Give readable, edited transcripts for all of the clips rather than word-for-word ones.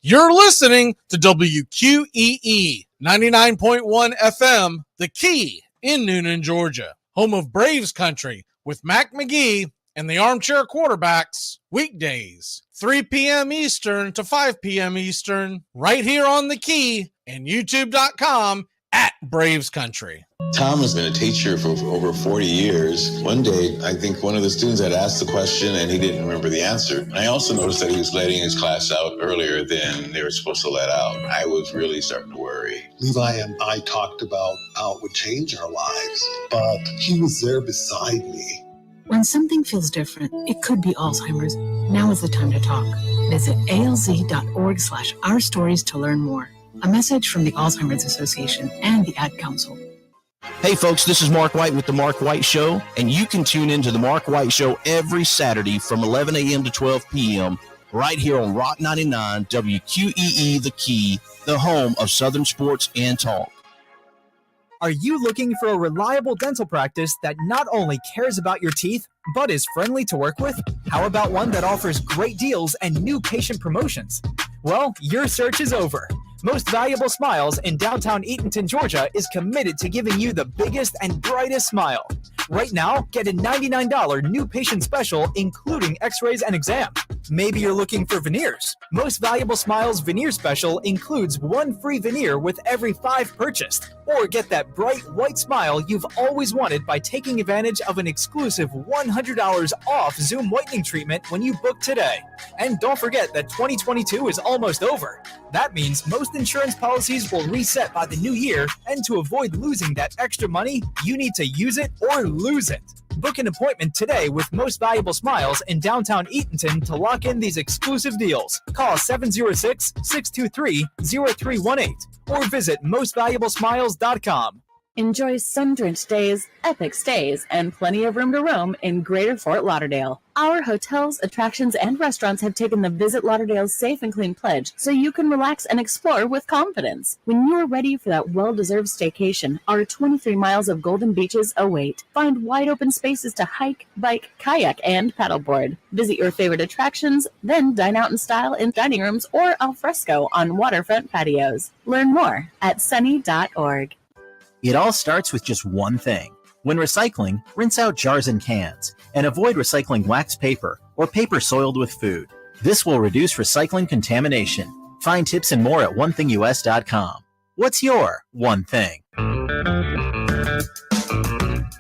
You're listening to WQEE 99.1 FM, The Key in Noonan, Georgia, home of Braves Country with Magee and the Armchair Quarterbacks, weekdays, 3 p.m. Eastern to 5 p.m. Eastern, right here on The Key and YouTube.com at Braves Country. Tom has been a teacher for over 40 years. One day, I think one of the students had asked the question and he didn't remember the answer. I also noticed that he was letting his class out earlier than they were supposed to let out. I was really starting to worry. Levi and I talked about how it would change our lives, but he was there beside me. When something feels different, it could be Alzheimer's. Now is the time to talk. Visit alz.org/ourstories to learn more. A message from the Alzheimer's Association and the Ad Council. Hey folks, this is Mark White with The Mark White Show, and you can tune into The Mark White Show every Saturday from 11 a.m. to 12 p.m. right here on Rock 99, WQEE The Key, the home of Southern sports and talk. Are you looking for a reliable dental practice that not only cares about your teeth, but is friendly to work with? How about one that offers great deals and new patient promotions? Well, your search is over. Most Valuable Smiles in downtown Eatonton, Georgia is committed to giving you the biggest and brightest smile. Right now, get a $99 new patient special, including x-rays and exam. Maybe you're looking for veneers. Most Valuable Smiles veneer special includes one free veneer with every 5 purchased. Or get that bright white smile you've always wanted by taking advantage of an exclusive $100 off Zoom whitening treatment when you book today. And don't forget that 2022 is almost over. That means most insurance policies will reset by the new year, and to avoid losing that extra money, you need to use it or lose it. Book an appointment today with Most Valuable Smiles in downtown Eatonton to lock in these exclusive deals. Call 706-623-0318 or visit mostvaluablesmiles.com. Enjoy sun-drenched days, epic stays, and plenty of room to roam in Greater Fort Lauderdale. Our hotels, attractions, and restaurants have taken the Visit Lauderdale's Safe and Clean pledge, so you can relax and explore with confidence. When you're ready for that well-deserved staycation, our 23 miles of golden beaches await. Find wide-open spaces to hike, bike, kayak, and paddleboard. Visit your favorite attractions, then dine out in style in dining rooms or al fresco on waterfront patios. Learn more at sunny.org. It all starts with just one thing. When recycling, rinse out jars and cans, and avoid recycling wax paper or paper soiled with food. This will reduce recycling contamination. Find tips and more at onethingus.com. What's your one thing?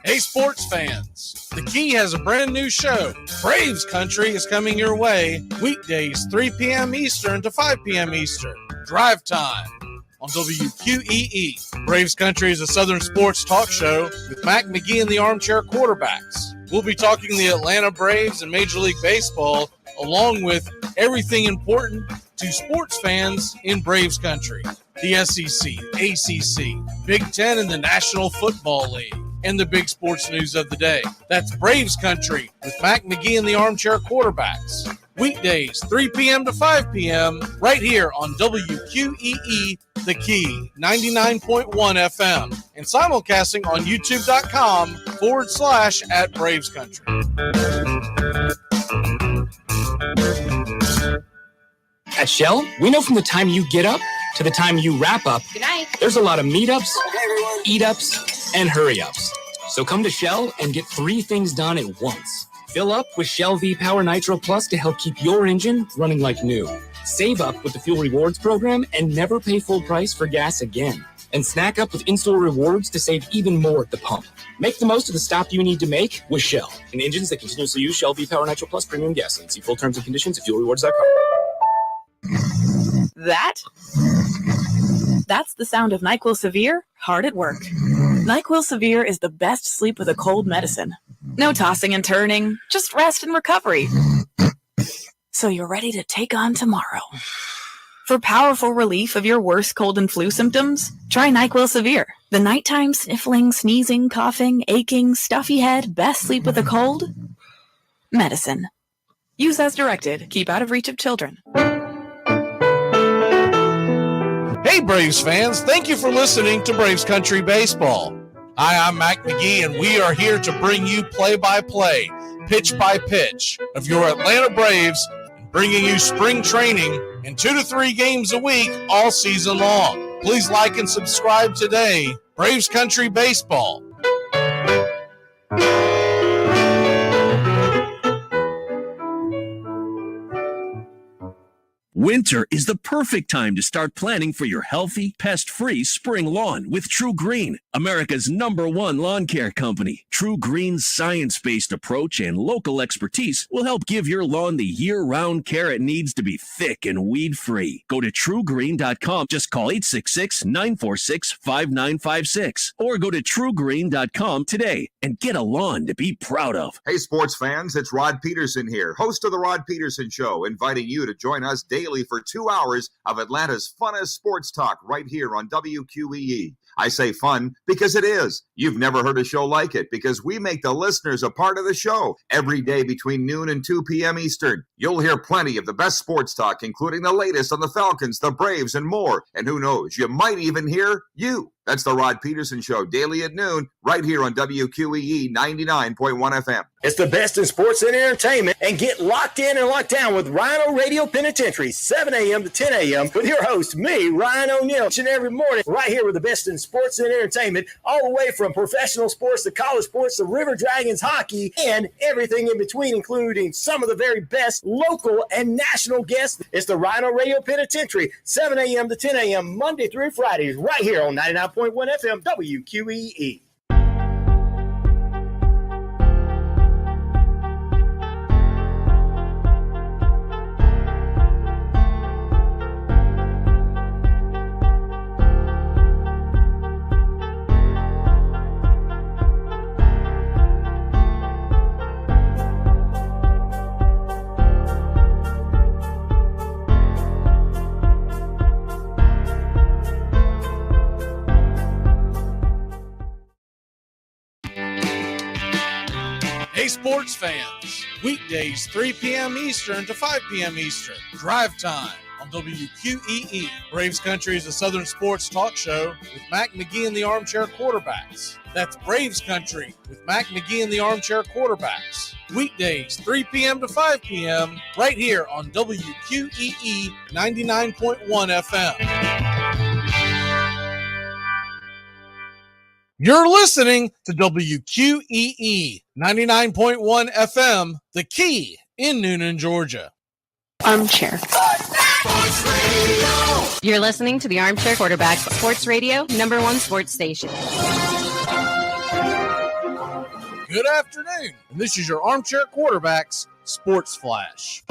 Hey sports fans, The Key has a brand new show. Braves Country is coming your way weekdays 3 p.m. Eastern to 5 p.m. Eastern. Drive time on WQEE. Braves Country is a Southern sports talk show with Magee and the Armchair Quarterbacks. We'll be talking the Atlanta Braves and Major League Baseball, along with everything important to sports fans in Braves Country. The SEC, ACC, Big Ten, and the National Football League, and the big sports news of the day. That's Braves Country with Magee and the Armchair Quarterbacks. Weekdays, 3 p.m. to 5 p.m. right here on WQEE The Key, 99.1 FM, and simulcasting on youtube.com/at Braves Country. At Shell, we know from the time you get up to the time you wrap up, good night, there's a lot of meetups, eat-ups, and hurry-ups. So come to Shell and get 3 things done at once. Fill up with Shell V-Power Nitro Plus to help keep your engine running like new. Save up with the Fuel Rewards program and never pay full price for gas again. And snack up with in-store rewards to save even more at the pump. Make the most of the stop you need to make with Shell and engines that continuously use Shell V-Power Nitro Plus premium gasoline. See full terms and conditions at fuelrewards.com. That's the sound of NyQuil Severe hard at work. NyQuil Severe is the best sleep with a cold medicine. No tossing and turning, just rest and recovery. So you're ready to take on tomorrow. For powerful relief of your worst cold and flu symptoms, try NyQuil Severe. The nighttime sniffling, sneezing, coughing, aching, stuffy head, best sleep with a cold medicine. Use as directed. Keep out of reach of children. Hey Braves fans, thank you for listening to Braves Country Baseball. Hi, I'm Mac McGee, and we are here to bring you play-by-play, pitch-by-pitch of your Atlanta Braves, bringing you spring training and 2 to 3 games a week all season long. Please like and subscribe today. Braves Country Baseball. Winter is the perfect time to start planning for your healthy, pest-free spring lawn with True Green, America's #1 lawn care company. True Green's science-based approach and local expertise will help give your lawn the year-round care it needs to be thick and weed-free. Go to truegreen.com. Just call 866-946-5956 or go to truegreen.com today and get a lawn to be proud of. Hey, sports fans, it's Rod Peterson here, host of The Rod Peterson Show, inviting you to join us daily for 2 hours of Atlanta's funnest sports talk right here on WQEE. I say fun because it is. You've never heard a show like it because we make the listeners a part of the show every day between noon and 2 p.m. Eastern. You'll hear plenty of the best sports talk, including the latest on the Falcons, the Braves, and more. And who knows, you might even hear you. That's the Rod Peterson Show, daily at noon, right here on WQEE 99.1 FM. It's the best in sports and entertainment, and get locked in and locked down with Rhino Radio Penitentiary, 7 a.m. to 10 a.m. with your host, me, Ryan O'Neill, each and every morning, right here with the best in sports and entertainment, all the way from professional sports to college sports to River Dragons hockey and everything in between, including some of the very best local and national guests. It's the Rhino Radio Penitentiary, 7 a.m. to 10 a.m. Monday through Fridays, right here on 99.1 FM WQEE. Hey, sports fans. Weekdays, 3 p.m. Eastern to 5 p.m. Eastern. Drive time on WQEE. Braves Country is a Southern sports talk show with Mac Magee and the Armchair Quarterbacks. That's Braves Country with Mac Magee and the Armchair Quarterbacks. Weekdays, 3 p.m. to 5 p.m. right here on WQEE 99.1 FM. You're listening to WQEE 99.1 FM, The Key in Noonan, Georgia. Armchair. You're listening to the Armchair Quarterbacks Sports Radio, #1 sports station. Good afternoon, and this is your Armchair Quarterbacks Sports Flash.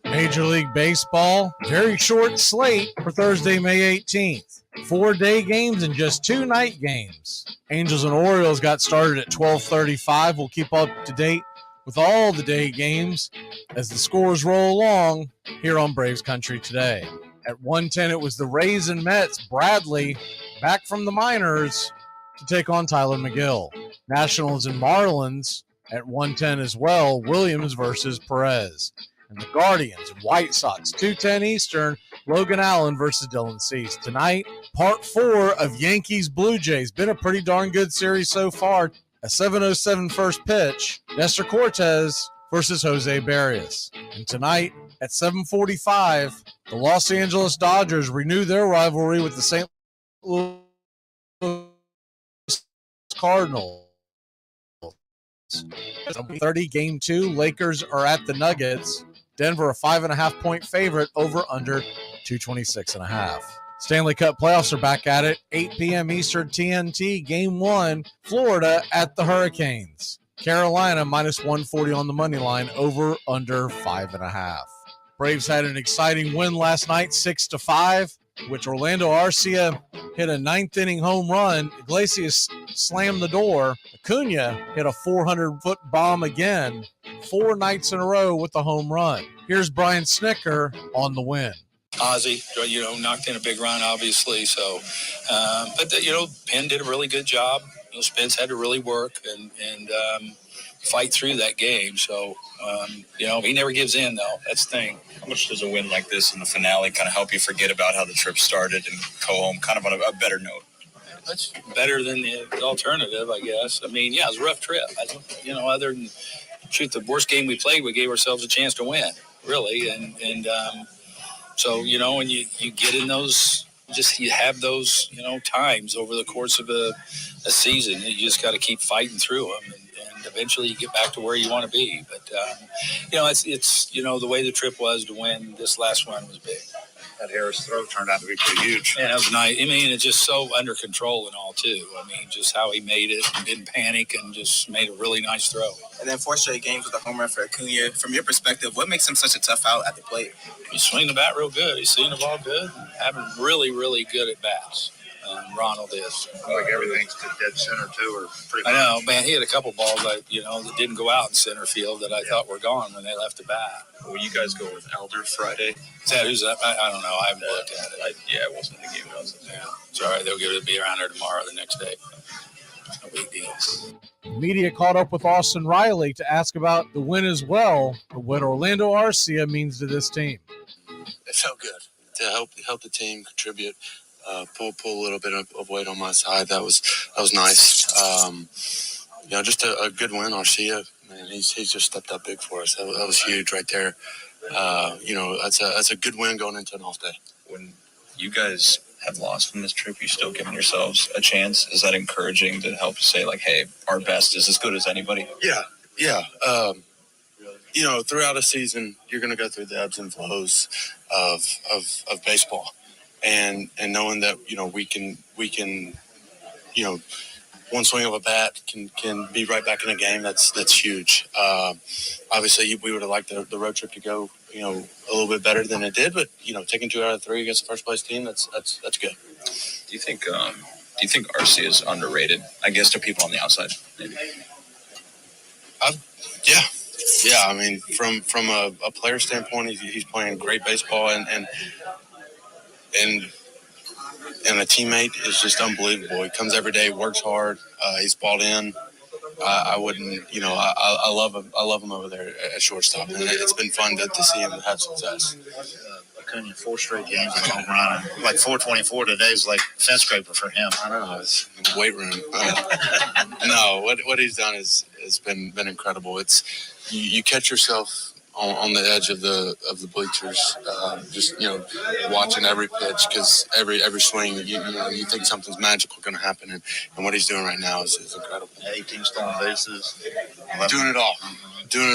Major League Baseball, very short slate for Thursday, May 18th. 4 day games and just 2 night games. Angels and Orioles got started at 12:35. We'll keep up to date with all the day games as the scores roll along here on Braves Country today. At 1:10, it was the Rays and Mets. Bradley back from the minors to take on Tyler McGill. Nationals and Marlins at 1:10 as well. Williams versus Perez. And the Guardians and White Sox, 2:10 Eastern, Logan Allen versus Dylan Cease. Tonight, part 4 of Yankees Blue Jays. Been a pretty darn good series so far. A 7:07 first pitch, Nestor Cortez versus Jose Barrios. And tonight at 7:45, the Los Angeles Dodgers renew their rivalry with the St. Louis Cardinals. 30 game 2, Lakers are at the Nuggets. Denver a 5.5-point favorite, over under 226.5. Stanley Cup playoffs are back at it. 8 p.m. Eastern, TNT, game 1, Florida at the Hurricanes. Carolina minus 140 on the money line, over under 5.5. Braves had an exciting win last night, 6-5, which Orlando Arcia hit a 9th inning home run. Iglesias slammed the door. Acuna hit a 400-foot bomb again, 4 nights in a row with a home run. Here's Brian Snicker on the win. Ozzie, knocked in a big run, obviously. So, but Penn did a really good job. Spence had to really work and fight through that game. So, he never gives in, though. That's the thing. How much does a win like this in the finale kind of help you forget about how the trip started and go home kind of on a better note? That's better than the alternative, I guess. I mean, yeah, it was a rough trip. Other than shoot, the worst game we played, we gave ourselves a chance to win. really. And so, you know, when you get in those, you have those, you know, times over the course of a season, you just got to keep fighting through them. And eventually you get back to where you want to be. But, you know, it's, you know, the way the trip was to win this last one was big. That Harris throw turned out to be pretty huge. Yeah, that was nice. I mean, it's just so under control and all, too. I mean, just how he made it and didn't panic and just made a really nice throw. And then 4 straight games with a home run for Acuna. From your perspective, what makes him such a tough out at the plate? He's swinging the bat real good. He's seeing the ball good. Having really, really good at bats. Ronald is. Like everything's to dead center, too, or pretty much. I know, man. He had a couple balls that didn't go out in center field that I thought were gone when they left the bat. Will you guys go with Elder Friday? Is that who's that? I don't know. I haven't looked at it. It wasn't in the game. Yeah, it's all right. They'll be around there tomorrow, the next day. No big deal. The media caught up with Austin Riley to ask about the win as well, and what Orlando Arcia means to this team. It felt good to help the team contribute. Pull a little bit of weight on my side. That was nice. Just a good win. Arcia, man, he's just stepped up big for us. That was huge right there. That's a good win going into an off day. When you guys have lost from this trip, you're still giving yourselves a chance. Is that encouraging to help say, like, hey, our best is as good as anybody? Yeah. Throughout a season, you're going to go through the ebbs and flows of baseball. And knowing that, we can, one swing of a bat can be right back in a game. That's huge. Obviously we would have liked the road trip to go, a little bit better than it did, but, taking 2 out of 3 against the first place team, that's good. Do you think Arcia is underrated? I guess to people on the outside, maybe. Yeah. I mean, from a player standpoint, he's playing great baseball and a teammate is just unbelievable. He comes every day, works hard. He's bought in. I wouldn't, I love him. I love him over there at shortstop, and it's been fun to see him have success. Acuna 4 straight games of home run. Like 424 today is like fence scraper for him. I know, it's in the weight room. No, what he's done has been incredible. It's you catch yourself on the edge of the bleachers, watching every pitch, because every swing you think something's magical going to happen, and what he's doing right now is incredible. 18 stolen bases, doing it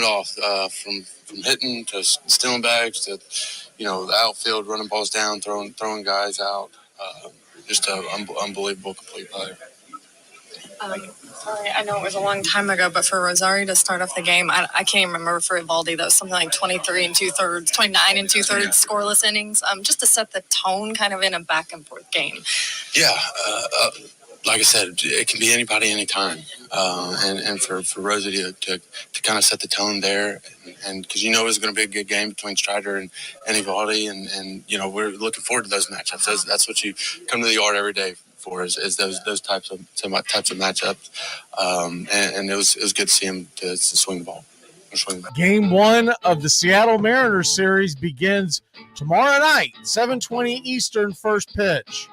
all, from hitting to stealing bags to the outfield, running balls down, throwing guys out. Just an unbelievable complete player. Sorry, I know it was a long time ago, but for Rosario to start off the game, I can't even remember for Evaldi, that was something like 29 and 2/3 scoreless innings, just to set the tone kind of in a back and forth game. Yeah, like I said, it can be anybody, anytime. And for Rosie to kind of set the tone there, and because it's going to be a good game between Strider and Evaldi, and we're looking forward to those matchups. That's what you come to the yard every day for, is those types of matchups. And it was good to see him to swing the ball. Game 1 of the Seattle Mariners series begins tomorrow night, 7:20 Eastern, first pitch.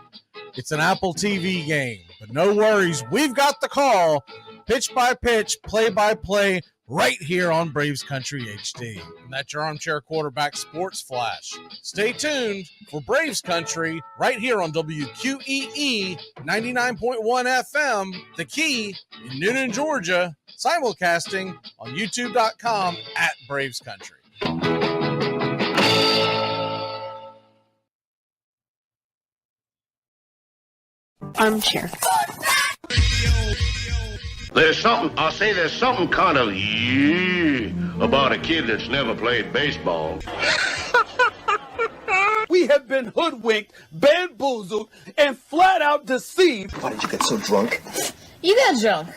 It's an Apple TV game, but no worries. We've got the call, pitch by pitch, play by play, right here on Braves Country HD. And that's your Armchair Quarterback Sports Flash. Stay tuned for Braves Country right here on WQEE 99.1 FM, The Key in Newnan, Georgia, simulcasting on youtube.com at Braves Country. Armchair. There's something kind of about a kid that's never played baseball. We have been hoodwinked, bamboozled, and flat out deceived. Why did you get so drunk? You got drunk.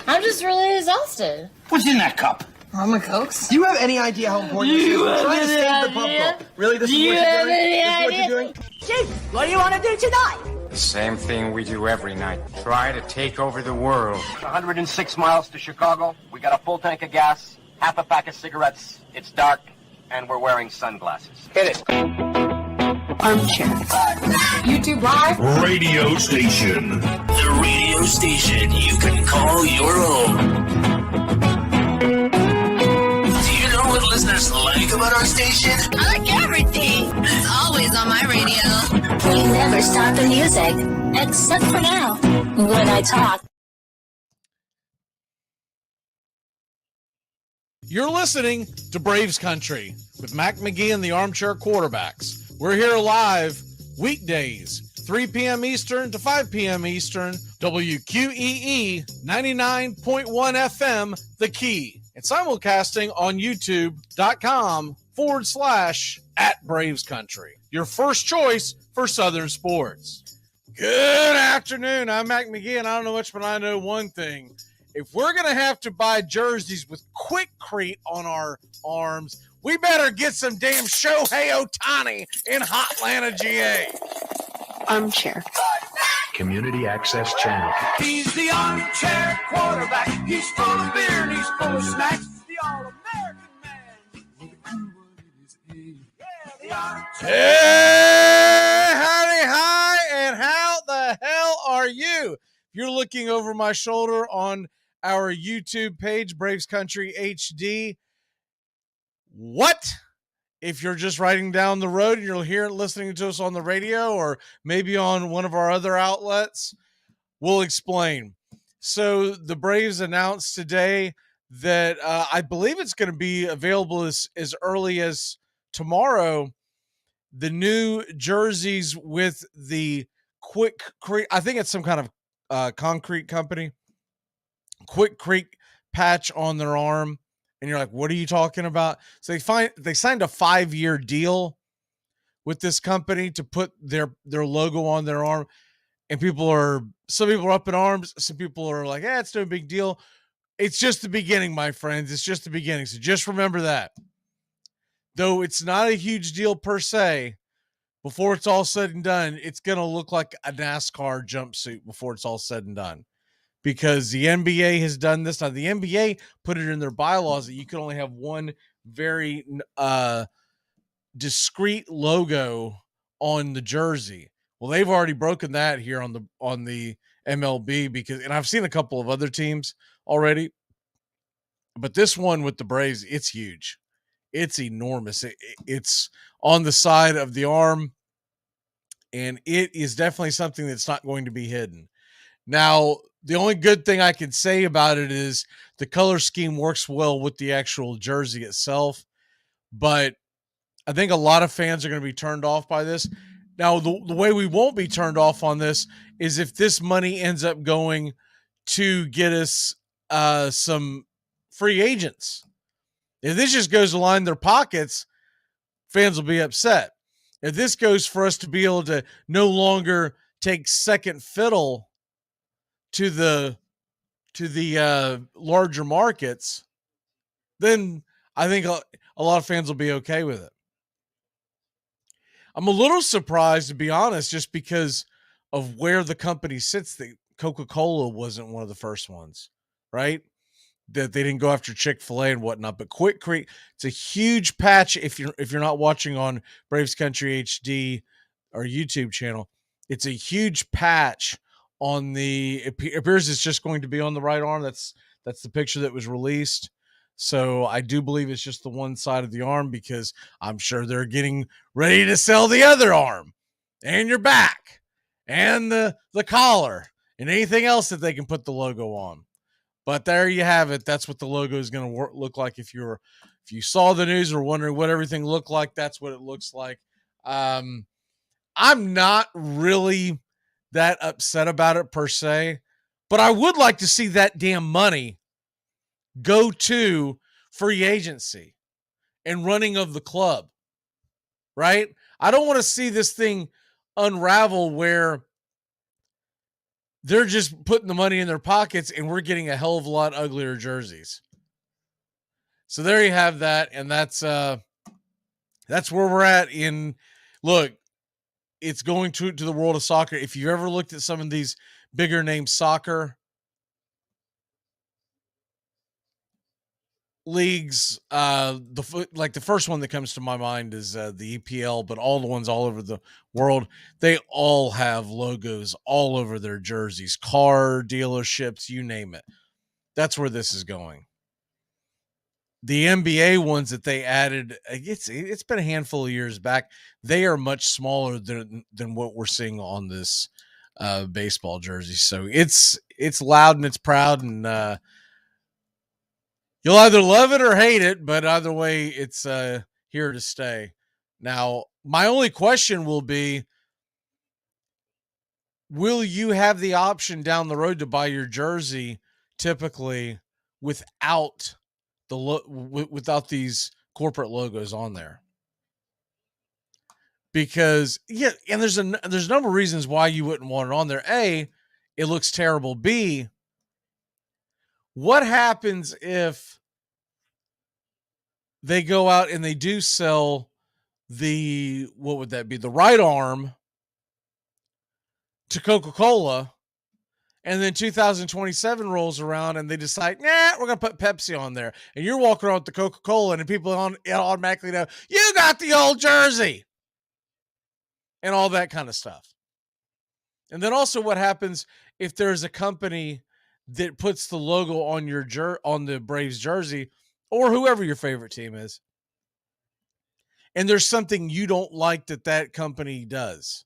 I'm just really exhausted. What's in that cup? Rum and Cokes. Do you have any idea how important this is? We're trying to save the pump cup. Really? This is what you're doing? Chief, what do you want to do tonight? The same thing we do every night. Try to take over the world. 106 miles to Chicago. We got a full tank of gas, half a pack of cigarettes. It's dark, and we're wearing sunglasses. Hit it. Armchair. YouTube Live. Radio station. The radio station you can call your own. Do you know what listeners like about our station? I like everything. It's always on my radio. We never stop the music, except for now, when I talk. You're listening to Braves Country with Magee and the Armchair Quarterbacks. We're here live weekdays, 3 p.m. Eastern to 5 p.m. Eastern, WQEE 99.1 FM, The Key, and simulcasting on YouTube.com/@Braves Country. Your first choice for Southern sports. Good afternoon. I'm Magee, and I don't know much, but I know one thing. If we're going to have to buy jerseys with Quikrete on our arms, we better get some damn Shohei Ohtani in Hotlanta, GA. Armchair. Community Access Channel. He's the armchair quarterback. He's full of beer and he's full of snacks. The all-American man. Hey, howdy, hi, and how the hell are you? If you're looking over my shoulder on our YouTube page, Braves Country HD, what? If you're just riding down the road and you're listening to us on the radio or maybe on one of our other outlets, we'll explain. So the Braves announced today that I believe it's going to be available as early as tomorrow, the new jerseys with the Quikrete, I think it's some kind of concrete company, Quikrete patch on their arm. And you're like, what are you talking about? So they signed a 5-year deal with this company to put their logo on their arm. And some people are up in arms. Some people are like, it's no big deal. It's just the beginning, my friends. It's just the beginning. So just remember that. Though it's not a huge deal per se, before it's all said and done, it's going to look like a NASCAR jumpsuit before it's all said and done. Because the NBA has done this. Now, the NBA put it in their bylaws that you can only have one very discrete logo on the jersey. Well, they've already broken that here on the MLB and I've seen a couple of other teams already. But this one with the Braves, it's huge. It's enormous. It's on the side of the arm, and it is definitely something that's not going to be hidden. Now, the only good thing I can say about it is the color scheme works well with the actual jersey itself, but I think a lot of fans are going to be turned off by this. Now, the way we won't be turned off on this is if this money ends up going to get us some free agents. If this just goes to line their pockets, fans will be upset. If this goes for us to be able to no longer take second fiddle to the larger markets, then I think a lot of fans will be okay with it. I'm a little surprised, to be honest, just because of where the company sits. That Coca-Cola wasn't one of the first ones, right? That they didn't go after Chick-fil-A and whatnot. But Quikrete, it's a huge patch. If you're not watching on Braves Country HD or YouTube channel, it's a huge patch on it appears it's just going to be on the right arm. That's the picture that was released. So I do believe it's just the one side of the arm, because I'm sure they're getting ready to sell the other arm and your back and the collar and anything else that they can put the logo on. But there you have it. That's what the logo is going to look like. If you saw the news or wondering what everything looked like, that's what it looks like. I'm not really that upset about it per se, but I would like to see that damn money go to free agency and running of the club, right? I don't want to see this thing unravel where they're just putting the money in their pockets and we're getting a hell of a lot uglier jerseys. So there you have that. And that's where we're at look, it's going to the world of soccer. If you've ever looked at some of these bigger name soccer leagues, the first one that comes to my mind is the EPL, but all the ones all over the world, they all have logos all over their jerseys, car dealerships, you name it. That's where this is going. the NBA ones that they added, it's been a handful of years back. They are much smaller than what we're seeing on this baseball jersey. So it's loud and it's proud, and you'll either love it or hate it, but either way, it's here to stay. Now, my only question will be, will you have the option down the road to buy your jersey typically without without these corporate logos on there? Because and there's a number of reasons why you wouldn't want it on there. A, it looks terrible. B, what happens if they go out and they do sell what would that be? The right arm to Coca-Cola, and then 2027 rolls around and they decide, we're going to put Pepsi on there. And you're walking around with the Coca-Cola and people automatically know, you got the old jersey and all that kind of stuff. And then also what happens if there's a company that puts the logo on on the Braves jersey or whoever your favorite team is, and there's something you don't like that company does,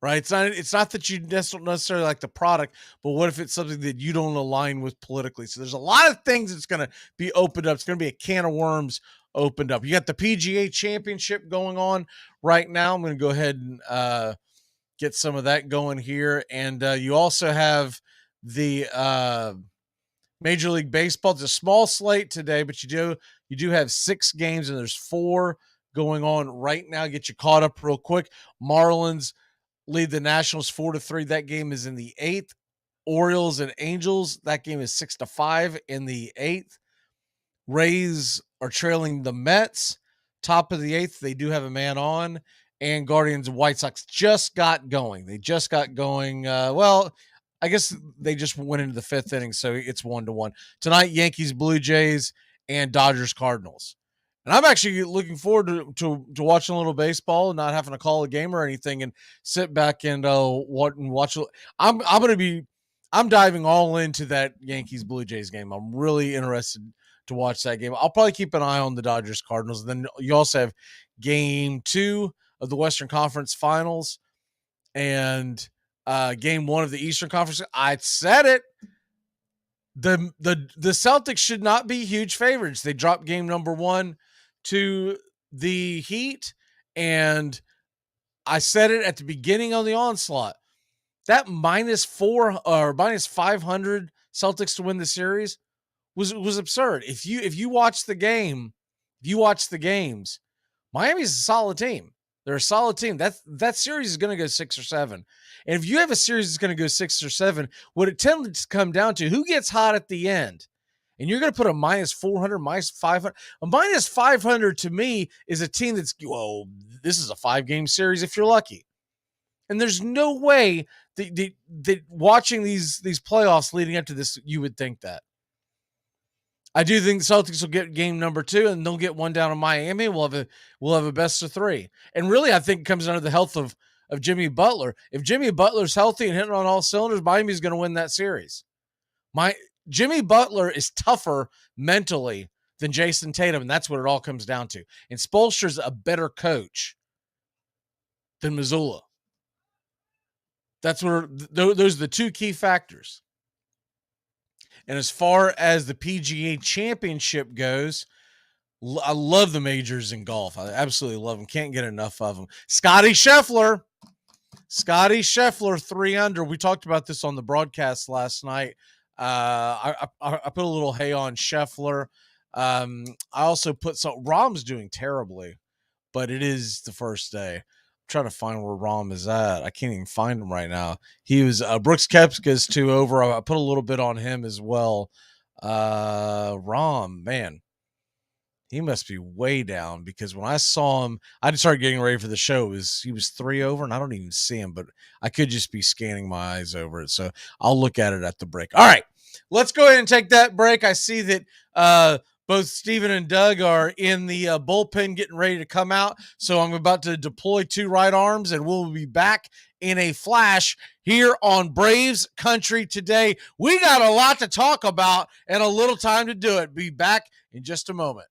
right? It's not that you necessarily like the product, but what if it's something that you don't align with politically? So there's a lot of things that's going to be opened up. It's going to be a can of worms opened up. You got the PGA Championship going on right now. I'm going to go ahead and get some of that going here. And you also have the Major League Baseball. It's a small slate today, but you do have 6 games, and there's 4 going on right now. Get you caught up real quick. Marlins lead the Nationals 4-3. That game is in the 8th. Orioles and Angels, that game is 6-5 in the 8th. Rays are trailing the Mets. Top of the 8th, they do have a man on. And Guardians and White Sox just got going. They just got going. Well, I guess they just went into the 5th inning, so it's 1-1. Tonight, Yankees, Blue Jays, and Dodgers, Cardinals. And I'm actually looking forward to watching a little baseball and not having to call a game or anything, and sit back and watch. I'm diving all into that Yankees Blue Jays game. I'm really interested to watch that game. I'll probably keep an eye on the Dodgers Cardinals. And then you also have game 2 of the Western Conference Finals and game 1 of the Eastern Conference. I said it. The Celtics should not be huge favorites. They dropped game number 1 to the Heat, and I said it at the beginning of the onslaught. That -4 or -500 Celtics to win the series was absurd. If you watch the game, Miami's a solid team. They're a solid team. That series is going to go 6 or 7. And if you have a series that's going to go 6 or 7, what it tends to come down to, who gets hot at the end? And you're going to put a -400, -500. A -500 to me is a team that's, this is a 5-game series if you're lucky. And there's no way that watching these playoffs leading up to this, you would think that. I do think the Celtics will get game number 2, and they'll get one down in Miami. We'll have a best of 3. And really, I think it comes down to the health of Jimmy Butler. If Jimmy Butler's healthy and hitting on all cylinders, Miami's going to win that series. Jimmy Butler is tougher mentally than Jason Tatum, and that's what it all comes down to. And Spoelstra's a better coach than Mazzulla. That's where those are the 2 key factors. And as far as the PGA Championship goes, I love the majors in golf. I absolutely love them. Can't get enough of them. Scotty Scheffler, 3 under. We talked about this on the broadcast last night. I put a little hay on Scheffler. I also put Rahm's doing terribly, but it is the first day. I'm trying to find where Rahm is at. I can't even find him right now. He was Brooks Koepka's 2 over. I put a little bit on him as well. Rahm, man, he must be way down, because when I saw him, I just started getting ready for the show. He was 3 over, and I don't even see him, but I could just be scanning my eyes over it. So I'll look at it at the break. All right, let's go ahead and take that break. I see that both Steven and Doug are in the bullpen getting ready to come out. So I'm about to deploy 2 right arms, and we'll be back in a flash here on Braves Country today. We got a lot to talk about and a little time to do it. Be back in just a moment.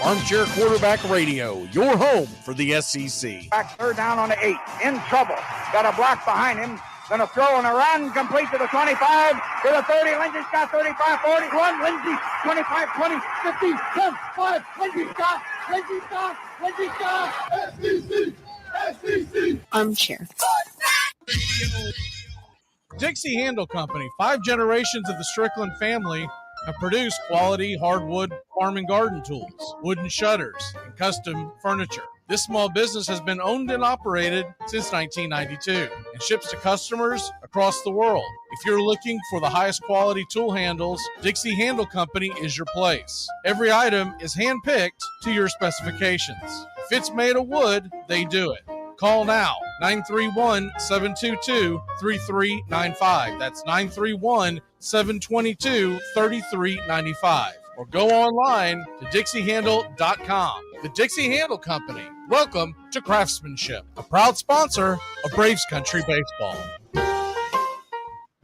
Armchair Quarterback Radio, your home for the SEC. Back third down on the 8. In trouble. Got a block behind him. Going to throw and a run complete to the 25, to the 30. Lindsey's got 35, 41. Lindsey, 25, 20, 50, 10, 5. Lindsey's got. SEC. Armchair. Dixie Handle Company, 5 generations of the Strickland family have produced quality hardwood farm and garden tools, wooden shutters, and custom furniture. This small business has been owned and operated since 1992 and ships to customers across the world. If you're looking for the highest quality tool handles, Dixie Handle Company is your place. Every item is hand-picked to your specifications. If it's made of wood, they do it. Call now, 931-722-3395. That's 931-722-3395. Or go online to DixieHandle.com. The Dixie Handle Company. Welcome to Craftsmanship, a proud sponsor of Braves Country Baseball.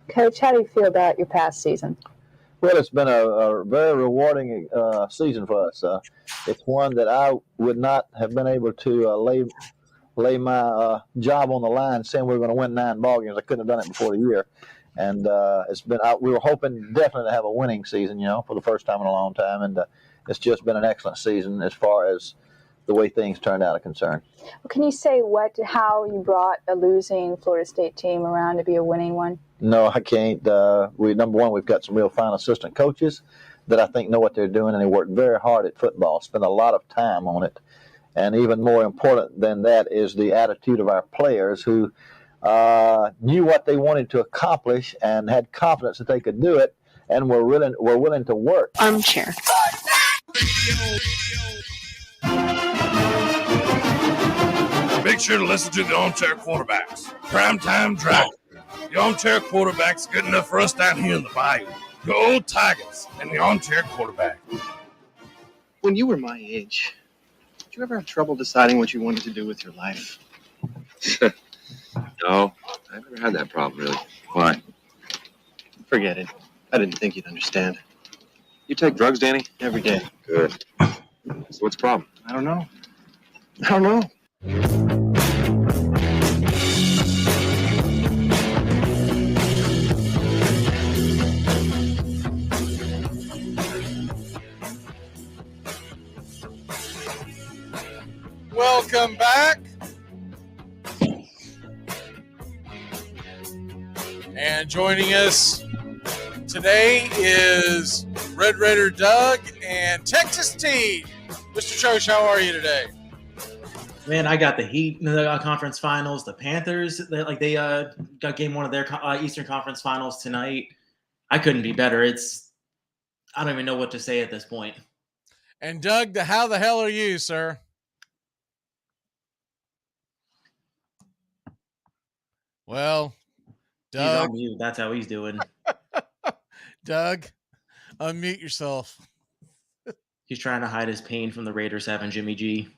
Coach, how do you feel about your past season? Well, it's been a very rewarding season for us. It's one that I would not have been able to lay my job on the line saying we were going to win 9 ball games. I couldn't have done it before the year. And it's been we were hoping definitely to have a winning season, for the first time in a long time. And it's just been an excellent season as far as the way things turned out are concerned. Well, can you say how you brought a losing Florida State team around to be a winning one? No, I can't. Number one, we've got some real fine assistant coaches that I think know what they're doing, and they work very hard at football, spend a lot of time on it. And even more important than that is the attitude of our players who knew what they wanted to accomplish and had confidence that they could do it and were willing to work. Armchair. Make sure to listen to the Armchair Quarterbacks. Primetime Dragon. The Armchair Quarterbacks good enough for us down here in the bayou. The old Tigers and the Armchair Quarterback. When you were my age, did you ever have trouble deciding what you wanted to do with your life? No, I've never had that problem, really. Why? Forget it. I didn't think you'd understand. You take drugs, Danny? Every day. Good. So what's the problem? I don't know. Welcome back. And joining us today is Red Raider Doug and Texas T. Mr. Chosh, how are you today? Man, I got the Heat in the conference finals. The Panthers, they got game 1 of their Eastern Conference Finals tonight. I couldn't be better. I don't even know what to say at this point. And Doug, how the hell are you, sir? Well, Doug, he's on mute. That's how he's doing. Doug, unmute yourself. He's trying to hide his pain from the Raiders having Jimmy G.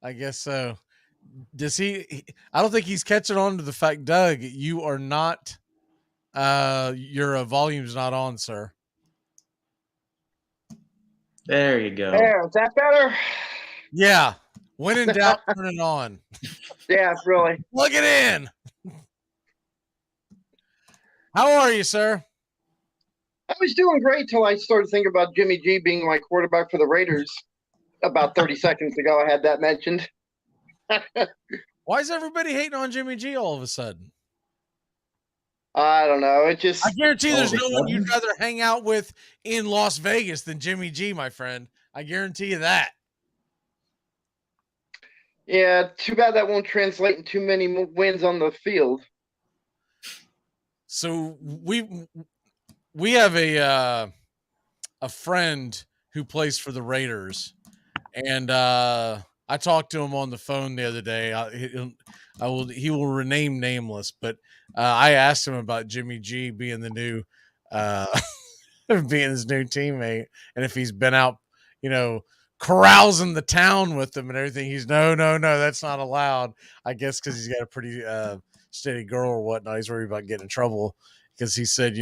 I guess so. Does he? I don't think he's catching on to the fact, Doug, you are not. Your volume's not on, sir. There you go. There, is that better? Yeah. When in doubt, turn it on. Yeah, really. Plug it in. How are you, sir? I was doing great till I started thinking about Jimmy G being my quarterback for the Raiders. About 30 seconds ago, I had that mentioned. Why is everybody hating on Jimmy G all of a sudden? I don't know. I guarantee there's no one you'd rather hang out with in Las Vegas than Jimmy G, my friend. I guarantee you that. Yeah, too bad that won't translate in too many wins on the field. So we have a friend who plays for the Raiders, and I talked to him on the phone the other day. He will remain nameless, but I asked him about Jimmy G being the new being his new teammate, and if he's been out, carousing the town with them and everything. He's no, that's not allowed. I guess because he's got a pretty steady girl or whatnot. He's worried about getting in trouble because he said,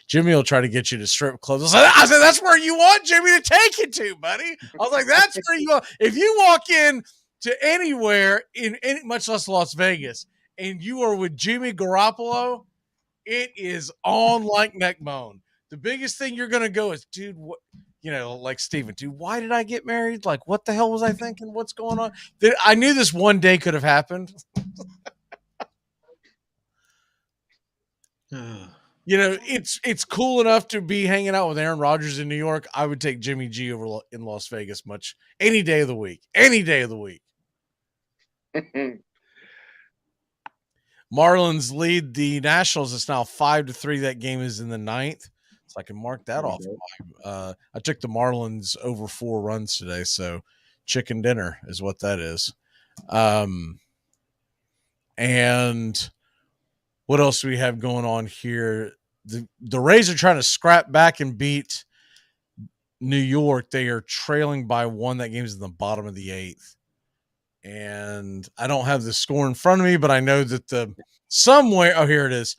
Jimmy will try to get you to strip clubs. I said, that's where you want Jimmy to take you to, buddy. I was like, that's where you go. If you walk in to anywhere much less Las Vegas, and you are with Jimmy Garoppolo, it is on like neck bone. The biggest thing you're going to go is, dude, what, like Steven, dude, why did I get married? Like, what the hell was I thinking? What's going on? I knew this one day could have happened. It's cool enough to be hanging out with Aaron Rodgers in New York. I would take Jimmy G over in Las Vegas any day of the week. Any day of the week. Marlins lead the Nationals. It's now 5-3. That game is in the 9th. So I can mark that off. I took the Marlins over 4 runs today. So chicken dinner is what that is. And what else do we have going on here? The Rays are trying to scrap back and beat New York. They are trailing by 1. That game is in the bottom of the 8th. And I don't have the score in front of me, but I know that somewhere. Oh, here it is.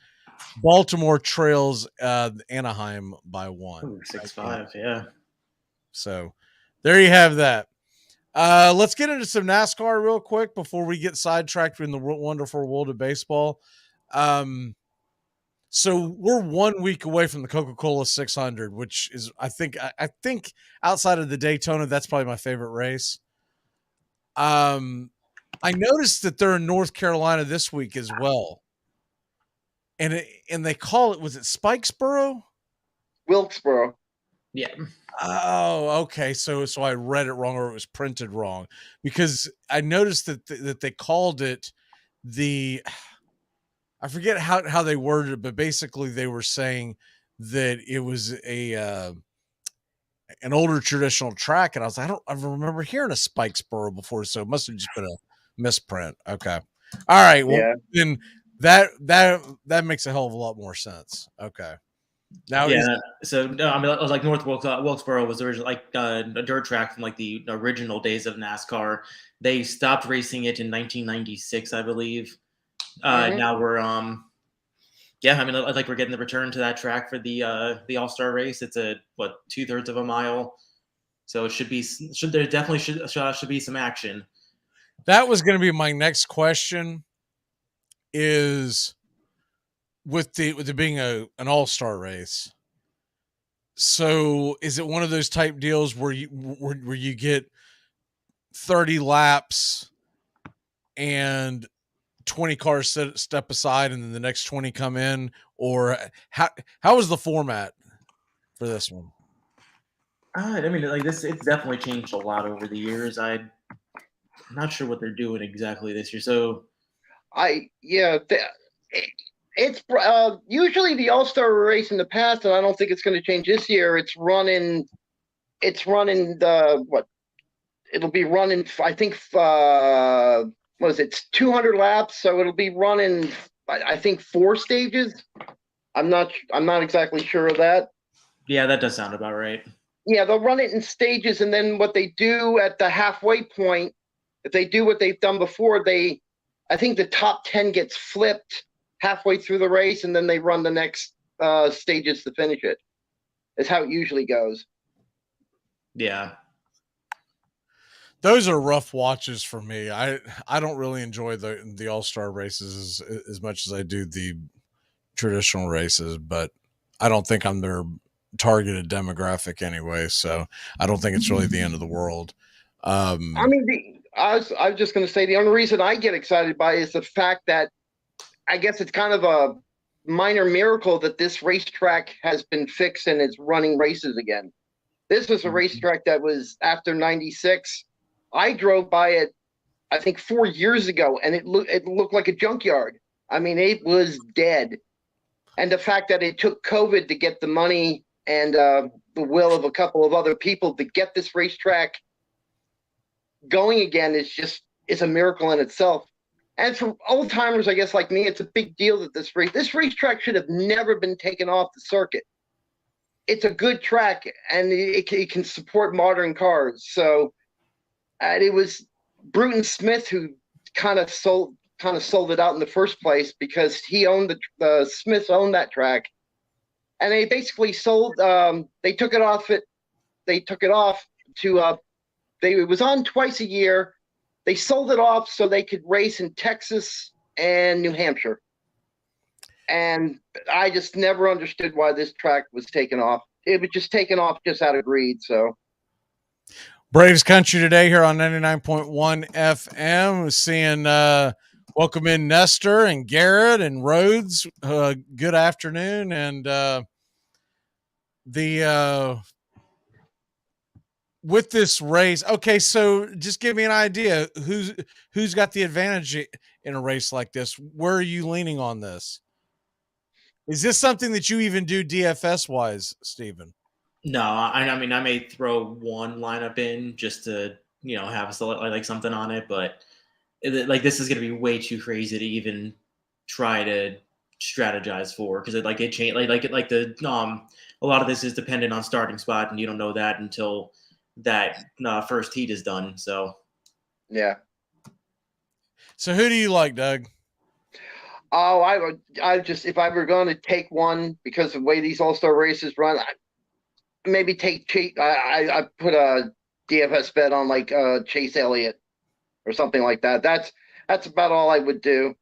Baltimore trails Anaheim by 1. 6-5, yeah. So there you have that. Let's get into some NASCAR real quick before we get sidetracked in the wonderful world of baseball. So we're 1 week away from the Coca-Cola 600, which is, I think outside of the Daytona, that's probably my favorite race. I noticed that they're in North Carolina this week as well. And they call it, was it Spikesboro? Wilkesboro. Yeah. Oh, okay. So I read it wrong, or it was printed wrong, because I noticed that they called it I forget how they worded it, but basically they were saying that it was an older traditional track, and I was like, I remember hearing a Spikesboro before, so it must have just been a misprint. Okay. All right. Well, then that makes a hell of a lot more sense. Okay. Now, like North Wilkesboro was originally like a dirt track from like the original days of NASCAR. They stopped racing it in 1996, I believe. Now we're we're getting the return to that track for the All-Star race. It's 2/3 of a mile, so there definitely should be some action. That was going to be my next question. Is with it being an all-star race. So is it one of those type deals where you get 30 laps and 20 cars step aside and then the next 20 come in, or how is the format for this one? I mean, like this, it's definitely changed a lot over the years. I'm not sure what they're doing exactly this year. So it's usually the All-Star race in the past, and I don't think it's going to change this year. It'll be running, I think, what is it, 200 laps, so it'll be running, I think, 4 stages. I'm not exactly sure of that. Yeah, that does sound about right. Yeah, they'll run it in stages, and then what they do at the halfway point, if they do what they've done before, I think the top 10 gets flipped halfway through the race, and then they run the next stages to finish it. That's how it usually goes. Yeah. Those are rough watches for me. I don't really enjoy the All-Star races as much as I do the traditional races, but I don't think I'm their targeted demographic anyway, so I don't think it's really the end of the world. I mean, I was just going to say the only reason I get excited by it is the fact that I guess it's kind of a minor miracle that this racetrack has been fixed and is running races again. This was a racetrack that was after 96. I drove by it, I think 4 years ago, and it looked like a junkyard. I mean, it was dead. And the fact that it took COVID to get the money and the will of a couple of other people to get this racetrack going again is a miracle in itself. And for old timers, I guess, like me, it's a big deal that this racetrack should have never been taken off the circuit. It's a good track, and it can support modern cars. So it was Bruton Smith who kind of sold it out in the first place, because he owned the Smiths owned that track, and they basically sold. They took it off. They took it off to. It was on twice a year. They sold it off so they could race in Texas and New Hampshire. And I just never understood why this track was taken off. It was just taken off just out of greed. So. Braves Country today here on 99.1 FM. We're seeing welcome in Nestor and Garrett and Rhodes. Good afternoon. And with this race, okay, so just give me an idea who's got the advantage in a race like this. Where are you leaning on this? Is this something that you even do DFS wise, Stephen? No, I mean, I may throw one lineup in just to, have something on it, but this is going to be way too crazy to even try to strategize for, because it changed. A lot of this is dependent on starting spot, and you don't know that until that first heat is done. So, yeah. So who do you like, Doug? Oh, I just, if I were going to take one, because of the way these All-Star races run, maybe take Chase. I put a DFS bet on Chase Elliott or something like that. That's about all I would do.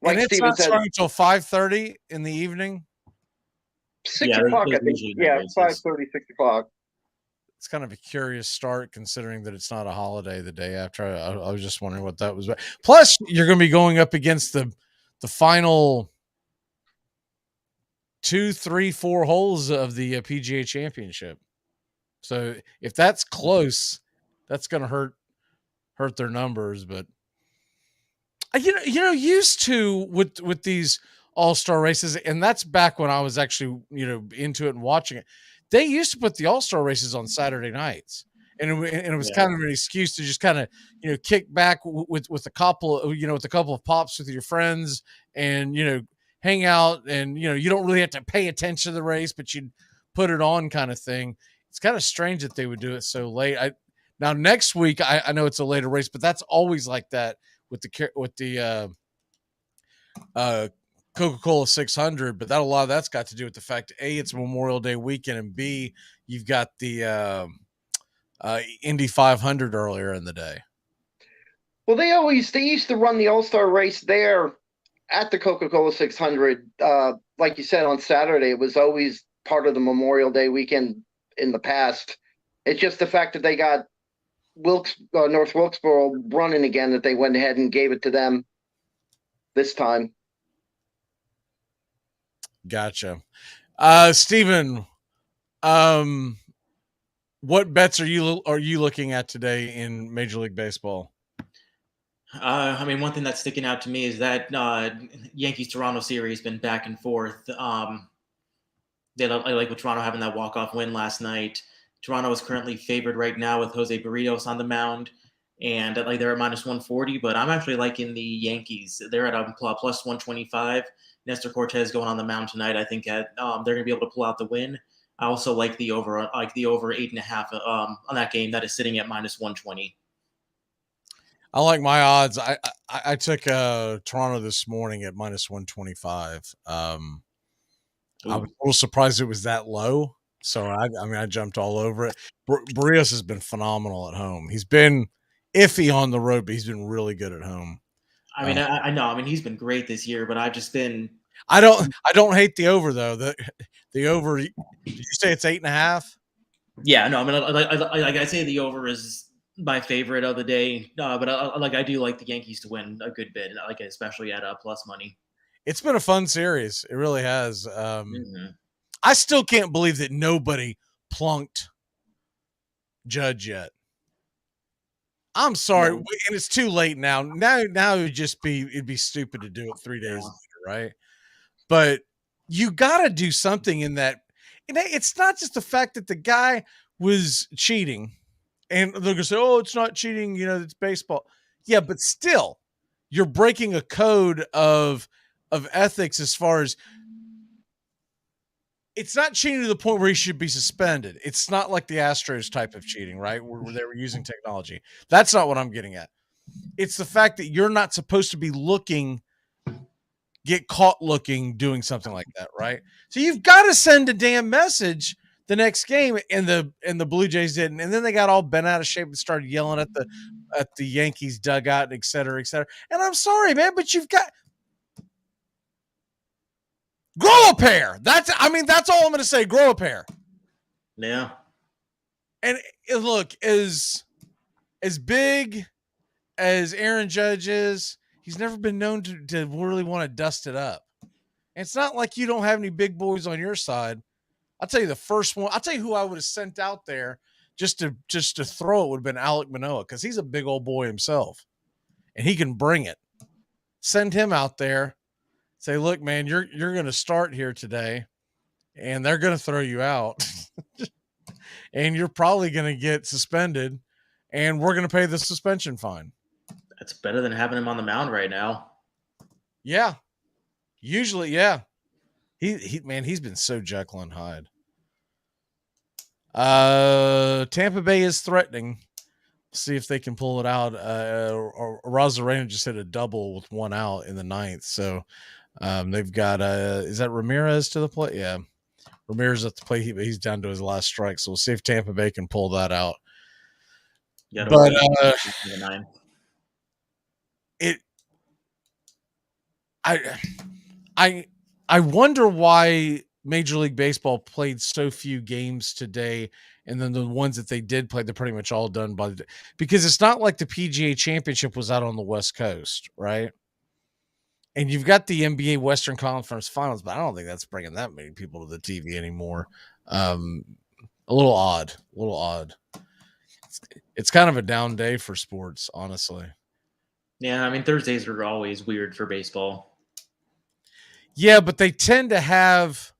Like and it's Steven not said, starting until 5:30 in the evening. 6 o'clock, I think. Yeah, 5:30, 6 o'clock. It's kind of a curious start considering that it's not a holiday the day after. I was just wondering what that was about. Plus, you're going to be going up against the final 2, 3, 4 holes of the PGA Championship. So if that's close, that's going to hurt their numbers. But used to with these All-Star races, and that's back when I was actually into it and watching it. They used to put the All-Star races on Saturday nights, and it was kind of an excuse to just kind of kick back with a couple of pops with your friends and hang out, and you don't really have to pay attention to the race, but you'd put it on kind of thing. It's kind of strange that they would do it so late. Now next week I know it's a later race, but that's always like that with the Coca-Cola 600, but a lot of that's got to do with the fact A, it's Memorial Day weekend, and B, you've got the Indy 500 earlier in the day. Well, they used to run the All-Star race there at the Coca-Cola 600. Like you said, on Saturday, it was always part of the Memorial Day weekend in the past. It's just the fact that they got North Wilkesboro running again, that they went ahead and gave it to them this time. Gotcha. Stephen, what bets are you looking at today in Major League Baseball? I mean, one thing that's sticking out to me is that Yankees-Toronto series has been back and forth. I like with Toronto having that walk-off win last night. Toronto is currently favored right now with Jose Barrios on the mound, and they're at -140. But I'm actually liking the Yankees. They're at plus 125. Nestor Cortez going on the mound tonight. I think they're going to be able to pull out the win. I also like the over 8.5 on that game that is sitting at -120. I like my odds. I took Toronto this morning at -125. I was a little surprised it was that low. So I jumped all over it. Barrios has been phenomenal at home. He's been iffy on the road, but he's been really good at home. I mean, I know. I mean, he's been great this year, but I've just been. I don't hate the over though. The over. Did you say it's 8.5? Yeah, no. I mean, like I say, the over is my favorite of the day. But I do like the Yankees to win a good bit, especially at plus money. It's been a fun series. It really has. I still can't believe that nobody plunked Judge yet. I'm sorry, and it's too late now. Now it'd be stupid to do it 3 days later, right? But you got to do something in that. And it's not just the fact that the guy was cheating, and they're gonna say, "Oh, it's not cheating," it's baseball. Yeah, but still, you're breaking a code of ethics as far as. It's not cheating to the point where he should be suspended. It's not like the Astros type of cheating, right? Where they were using technology. That's not what I'm getting at. It's the fact that you're not supposed to be looking get caught doing something like that, right? So you've got to send a damn message the next game, and the Blue Jays didn't, and then they got all bent out of shape and started yelling at the Yankees dugout, and et cetera, et cetera. And I'm sorry, man, but you've got grow a pair. That's all I'm going to say. Grow a pair. Yeah. And look, as big as Aaron Judge is, he's never been known to really want to dust it up. And it's not like you don't have any big boys on your side. I'll tell you the first one. I'll tell you who I would have sent out there just to throw it would have been Alek Manoah, because he's a big old boy himself, and he can bring it. Send him out there. Say, look, man, you're going to start here today, and they're going to throw you out, and you're probably going to get suspended, and we're going to pay the suspension fine. That's better than having him on the mound right now. Yeah. Usually, yeah. He's been so Jekyll and Hyde. Tampa Bay is threatening. See if they can pull it out. Rosarena just hit a double with one out in the ninth. So they've got is that Ramirez to the plate? Yeah. Ramirez at the plate. He's down to his last strike. So we'll see if Tampa Bay can pull that out. But I wonder why Major League Baseball played so few games today, and then the ones that they did play, they're pretty much all done by the, because it's not like the PGA Championship was out on the West Coast, right? And you've got the NBA Western Conference Finals, but I don't think that's bringing that many people to the TV anymore. A little odd. It's kind of a down day for sports, honestly. Yeah, I mean, Thursdays are always weird for baseball. Yeah, but they tend to have,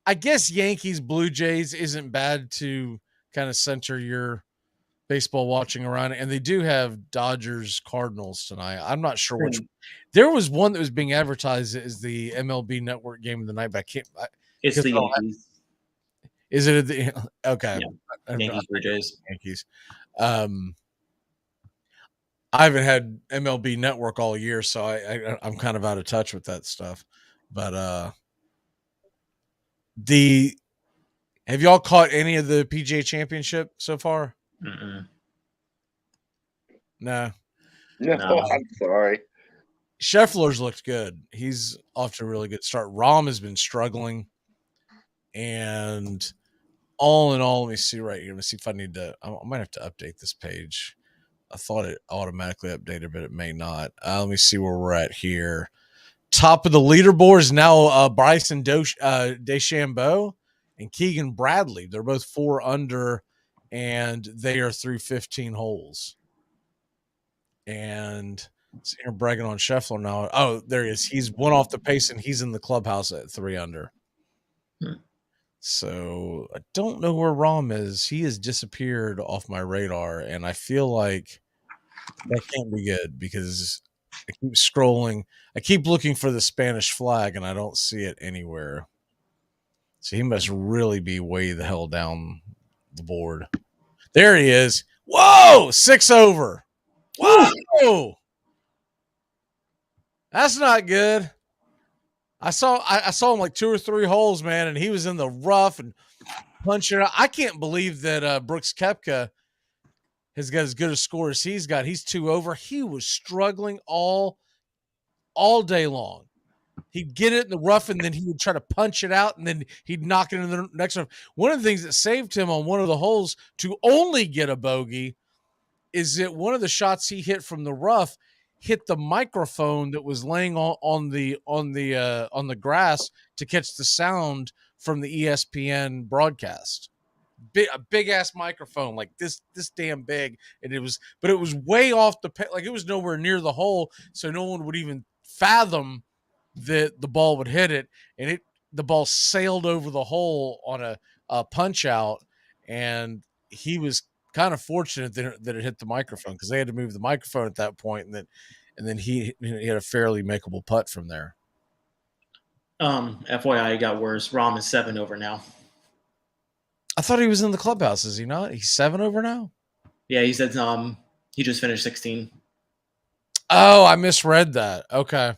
I guess Yankees, Blue Jays isn't bad to kind of center your baseball watching around. And they do have Dodgers, Cardinals tonight. I'm not sure which. There was one that was being advertised as the MLB Network game of the night, but I can't. It's the Yankees. Is it? Okay. Yeah. Yankees, Blue Jays. Yankees. I haven't had MLB Network all year, so I'm kind of out of touch with that stuff. But have y'all caught any of the PGA Championship so far? Mm-mm. No, I'm sorry. Scheffler's looked good. He's off to a really good start. Rahm has been struggling, and all in all, let me see right here. Let me see if I need to. I might have to update this page. I thought it automatically updated, but it may not. Let me see where we're at here. Top of the leaderboard is now Bryson DeChambeau and Keegan Bradley. They're both 4 under, and they are through 15 holes. And so you're bragging on Scheffler now. Oh, there he is. He's one off the pace, and he's in the clubhouse at 3 under. So I don't know where Rahm is. He has disappeared off my radar, and I feel like that can't be good because I keep scrolling. I keep looking for the Spanish flag, and I don't see it anywhere. So he must really be way the hell down the board. There he is. Whoa! 6 over. Whoa! That's not good. I saw him like 2 or 3 holes, man, and he was in the rough and punching out. I can't believe that Brooks Koepka has got as good a score as he's got. He's 2 over. He was struggling all day long. He'd get it in the rough, and then he would try to punch it out, and then he'd knock it in the next one. One of the things that saved him on one of the holes to only get a bogey is that one of the shots he hit from the rough hit the microphone that was laying on the grass to catch the sound from the ESPN broadcast. A big ass microphone like this damn big, and it was way off the like it was nowhere near the hole, so no one would even fathom that the ball would hit it, and the ball sailed over the hole on a punch out, and he was kind of fortunate that it hit the microphone because they had to move the microphone at that point, and then he had a fairly makeable putt from there. FYI, it got worse. Rahm is 7 over now. I thought he was in the clubhouse. Is he not? He's 7 over now? Yeah, he said he just finished 16. Oh, I misread that. Okay.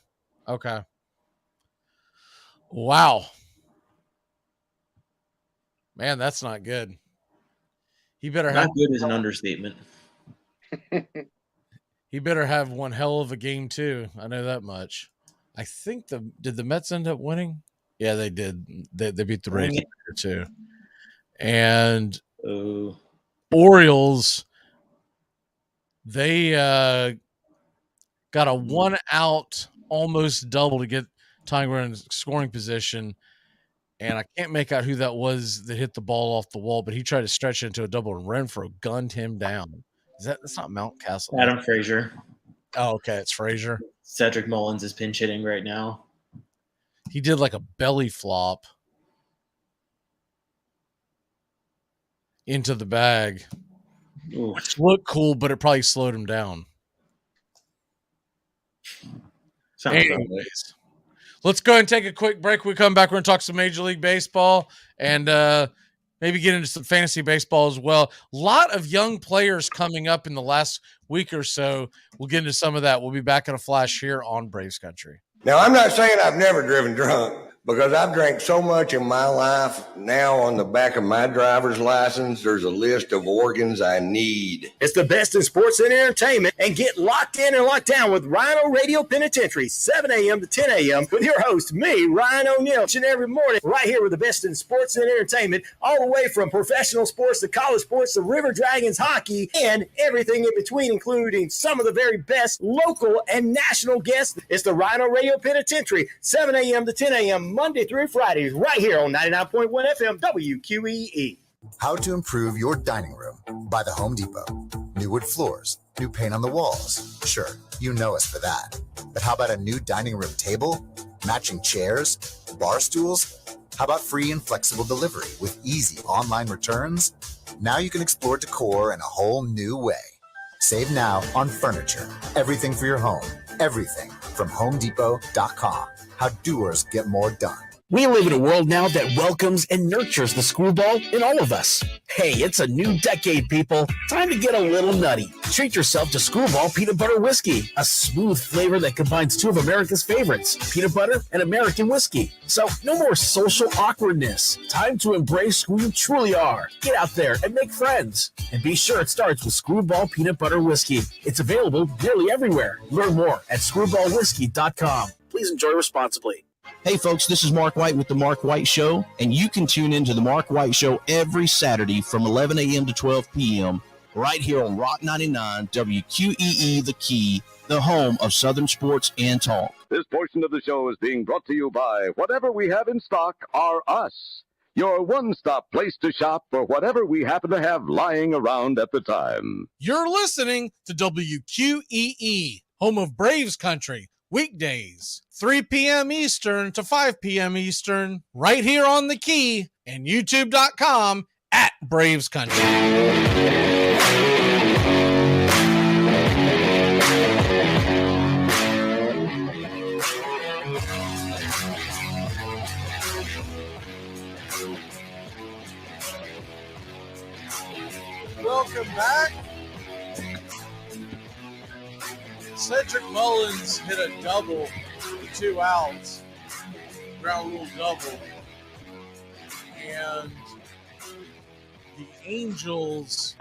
Wow. Man, that's not good. He better Not have good is an understatement. he better have one hell of a game too. I know that much. I think did the Mets end up winning? Yeah, they did. They beat the Rays too. And Orioles, they got a 1 out almost double to get tying run in scoring position. And I can't make out who that was that hit the ball off the wall, but he tried to stretch it into a double, and Renfroe gunned him down. That's not Mountcastle? Adam Frazier. Oh, okay, it's Frazier. Cedric Mullins is pinch hitting right now. He did like a belly flop into the bag, which looked cool, but it probably slowed him down. Anyways, let's go ahead and take a quick break. When we come back, we're going to talk some Major League Baseball and maybe get into some fantasy baseball as well. A lot of young players coming up in the last week or so. We'll get into some of that. We'll be back in a flash here on Braves Country. Now, I'm not saying I've never driven drunk, because I've drank so much in my life. Now on the back of my driver's license, there's a list of organs I need. It's the best in sports and entertainment, and get locked in and locked down with Rhino Radio Penitentiary, 7 a.m. to 10 a.m. with your host, me, Ryan O'Neill, each and every morning, right here with the best in sports and entertainment, all the way from professional sports to college sports to River Dragons hockey and everything in between, including some of the very best local and national guests. It's the Rhino Radio Penitentiary, 7 a.m. to 10 a.m. Monday through Fridays, right here on 99.1 FM WQEE. How to improve your dining room by the Home Depot. New wood floors, new paint on the walls. Sure, you know us for that. But how about a new dining room table, matching chairs, bar stools? How about free and flexible delivery with easy online returns? Now you can explore decor in a whole new way. Save now on furniture. Everything for your home. Everything from HomeDepot.com. How doers get more done. We live in a world now that welcomes and nurtures the screwball in all of us. Hey, it's a new decade, people. Time to get a little nutty. Treat yourself to Screwball Peanut Butter Whiskey, a smooth flavor that combines two of America's favorites, peanut butter and American whiskey. So no more social awkwardness. Time to embrace who you truly are. Get out there and make friends. And be sure it starts with Screwball Peanut Butter Whiskey. It's available nearly everywhere. Learn more at screwballwhiskey.com. Please enjoy responsibly. Hey folks, this is Mark White with The Mark White Show, and you can tune into The Mark White Show every Saturday from 11 a.m. to 12 p.m. right here on Rock 99 WQEE The Key, the home of Southern sports and talk. This portion of the show is being brought to you by Whatever We Have in Stock Are Us, your one-stop place to shop for whatever we happen to have lying around at the time. You're listening to WQEE, home of Braves Country, weekdays, 3 p.m. Eastern to 5 p.m. Eastern, right here on the Key and YouTube.com at Braves Country. Welcome back. Cedric Mullins hit a double with 2 outs, ground rule double, and the Angels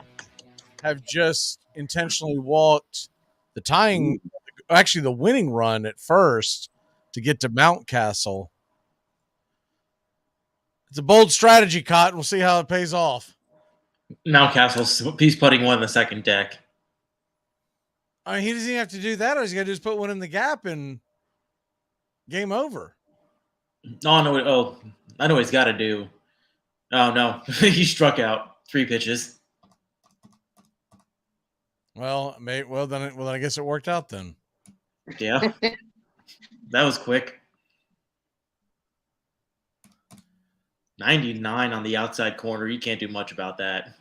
have just intentionally walked the winning run at first to get to Mountcastle. It's a bold strategy, Cotton. We'll see how it pays off. Mountcastle's he's putting one in the second deck. I mean, he doesn't even have to do that. All he's got to do is put one in the gap and game over. I know what he's got to do. Oh, no. He struck out 3 pitches. Well, then I guess it worked out then. Yeah. That was quick. 99 on the outside corner. You can't do much about that.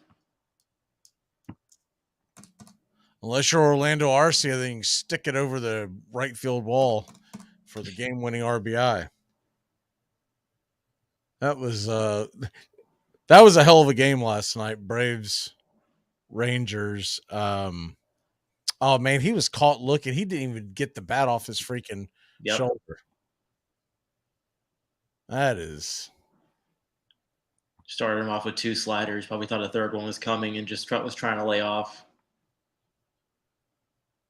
Unless you're Orlando Arcia, then you can stick it over the right field wall for the game-winning RBI. That was a hell of a game last night. Braves, Rangers. Oh man, he was caught looking. He didn't even get the bat off his freaking shoulder. That is. Started him off with 2 sliders. Probably thought a third one was coming and just was trying to lay off.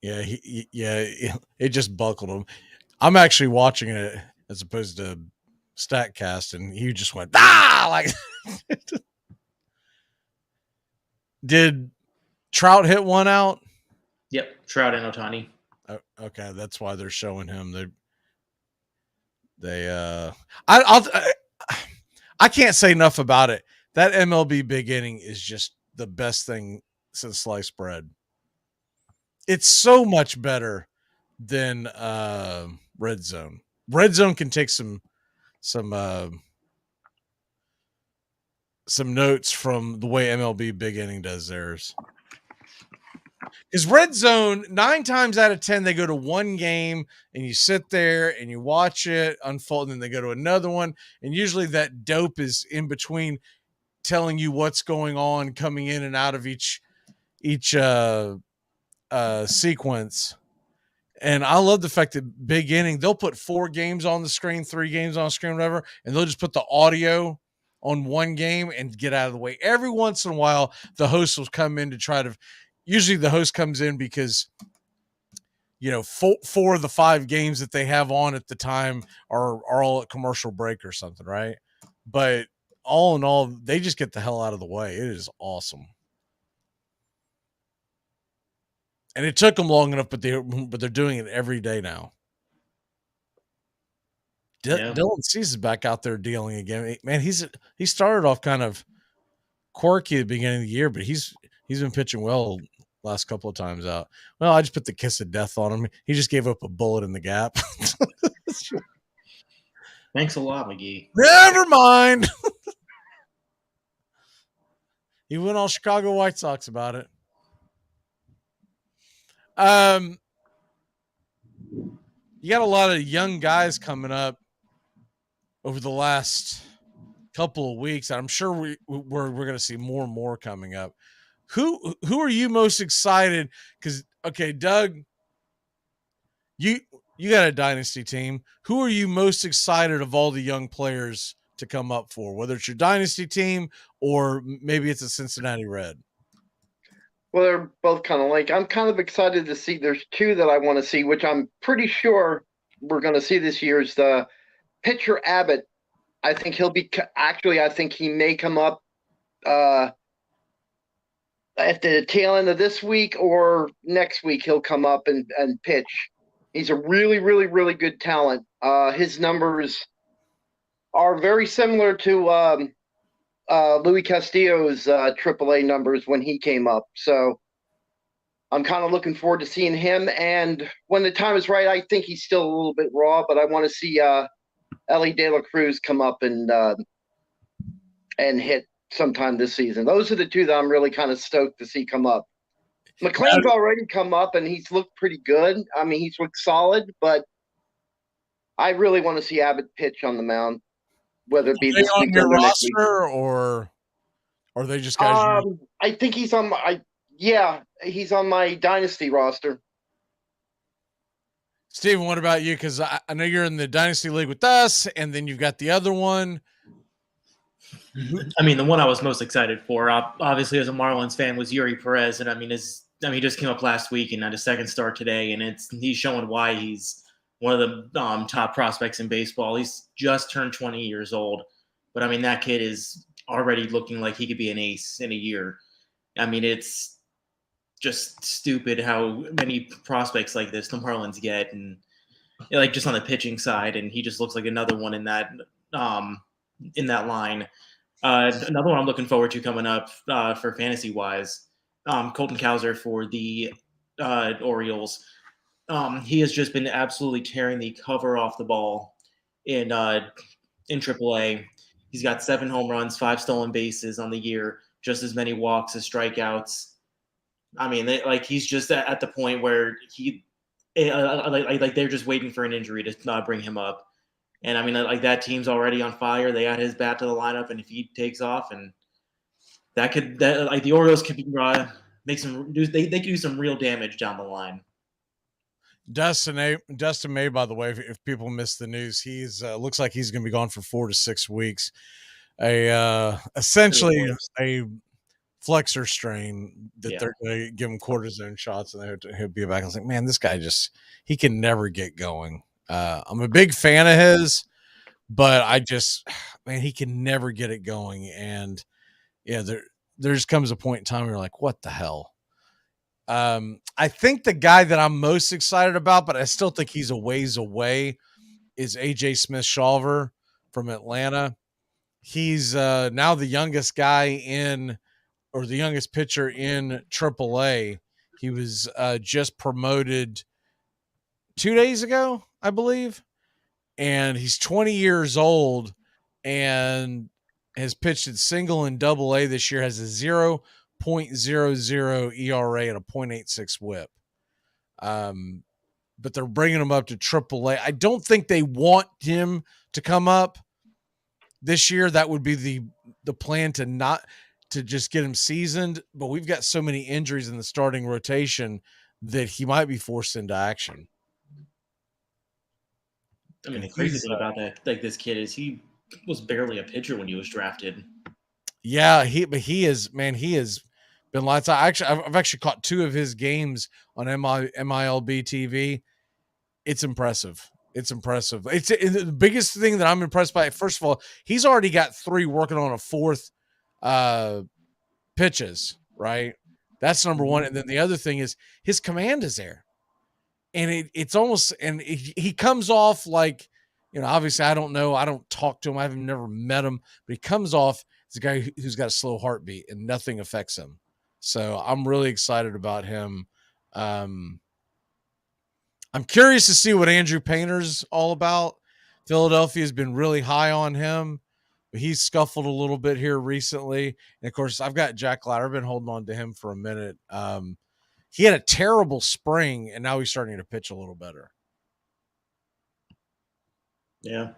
Yeah, it just buckled him. I'm actually watching it as opposed to StatCast, and he just went like. Did Trout hit one out? Yep, Trout and Ohtani. Okay, that's why they're showing him. I can't say enough about it. That MLB big inning is just the best thing since sliced bread. It's so much better than Red Zone. Red Zone can take some notes from the way MLB big inning does theirs. Because Red Zone, 9 times out of 10, they go to one game and you sit there and you watch it unfold, and then they go to another one. And usually that dope is in between telling you what's going on coming in and out of each sequence. And I love the fact that big inning, they'll put 4 games on the screen, 3 games on the screen, whatever, and they'll just put the audio on one game and get out of the way. Every once in a while, the host will come in to try to. Usually, the host comes in because 4 of the 5 games that they have on at the time are all at commercial break or something, right? But all in all, they just get the hell out of the way. It is awesome. And it took them long enough, but they're doing it every day now. Dylan Cease is back out there dealing again. Man, he started off kind of quirky at the beginning of the year, but he's been pitching well last couple of times out. Well, I just put the kiss of death on him. He just gave up a bullet in the gap. Thanks a lot, Magee. Never mind. He went all Chicago White Sox about it. You got a lot of young guys coming up over the last couple of weeks. I'm sure we're going to see more and more coming up. Who are you most excited? Because Doug, you got a dynasty team. Who are you most excited of all the young players to come up for? Whether it's your dynasty team or maybe it's a Cincinnati Red. Well, they're both kind of like. I'm kind of excited to see. There's 2 that I want to see, which I'm pretty sure we're going to see this year. Is the pitcher Abbott. I think he'll be. Actually, I think he may come up at the tail end of this week or next week. He'll come up and pitch. He's a really, really, really good talent. His numbers are very similar to Louis Castillo's AAA numbers when he came up. So I'm kind of looking forward to seeing him. And when the time is right, I think he's still a little bit raw, but I want to see Ellie De La Cruz come up and hit sometime this season. Those are the 2 that I'm really kind of stoked to see come up. McLean's already come up, and he's looked pretty good. I mean, he's looked solid, but I really want to see Abbott pitch on the mound, whether it be this on week your or next week. roster, or are they just guys? I think he's on my he's on my dynasty roster. Steven, what about you? Because I know you're in the dynasty league with us, and then you've got the other one. I mean, the one I was most excited for, obviously as a Marlins fan, was Yuri Perez, and he just came up last week and had a second start today, and he's showing why he's one of the top prospects in baseball. He's just turned 20 years old, but I mean, that kid is already looking like he could be an ace in a year. I mean, it's just stupid how many prospects like this the Marlins get, and like just on the pitching side, and he just looks like another one in that line. Another one I'm looking forward to coming up for fantasy wise, Colton Cowser for the Orioles. He has just been absolutely tearing the cover off the ball in AAA. He's got 7 home runs, 5 stolen bases on the year, just as many walks as strikeouts. I mean, he's just at the point where they're just waiting for an injury to bring him up. And I mean, that team's already on fire. They add his bat to the lineup, and if he takes off, and the Orioles could make some. They could do some real damage down the line. Dustin May, by the way, if people missed the news, he's looks like he's going to be gone for 4 to 6 weeks. Essentially a flexor strain that they're going to give him cortisone shots and he'll be back. I was like, man, this guy he can never get going. I'm a big fan of his, but man, he can never get it going. And yeah, there just comes a point in time where you're like, what the hell? I think the guy that I'm most excited about, but I still think he's a ways away, is AJ Smith-Shawver from Atlanta. He's now the youngest guy or the youngest pitcher in AAA. He was just promoted 2 days ago, I believe. And he's 20 years old and has pitched at single and double A this year, has a 0.00 ERA and a 0.86 whip. But they're bringing him up to AAA. I don't think they want him to come up this year. That would be the plan to just get him seasoned. But we've got so many injuries in the starting rotation that he might be forced into action. I mean, the crazy thing about that, like this kid, is he was barely a pitcher when he was drafted. Yeah, he has been lights out. I've actually caught 2 of his games on MILB TV. It's impressive. It's the biggest thing that I'm impressed by. First of all, he's already got 3 working on a 4th pitches, right? That's number one. And then the other thing is his command is there. And it's almost, and he comes off like, obviously I don't know. I don't talk to him. I've never met him, but he comes off as a guy who's got a slow heartbeat and nothing affects him. So I'm really excited about him. I'm curious to see what Andrew Painter's all about. Philadelphia has been really high on him, but he's scuffled a little bit here recently. And of course, I've got Jack Leiter. I've been holding on to him for a minute. He had a terrible spring, and now he's starting to pitch a little better. Yeah.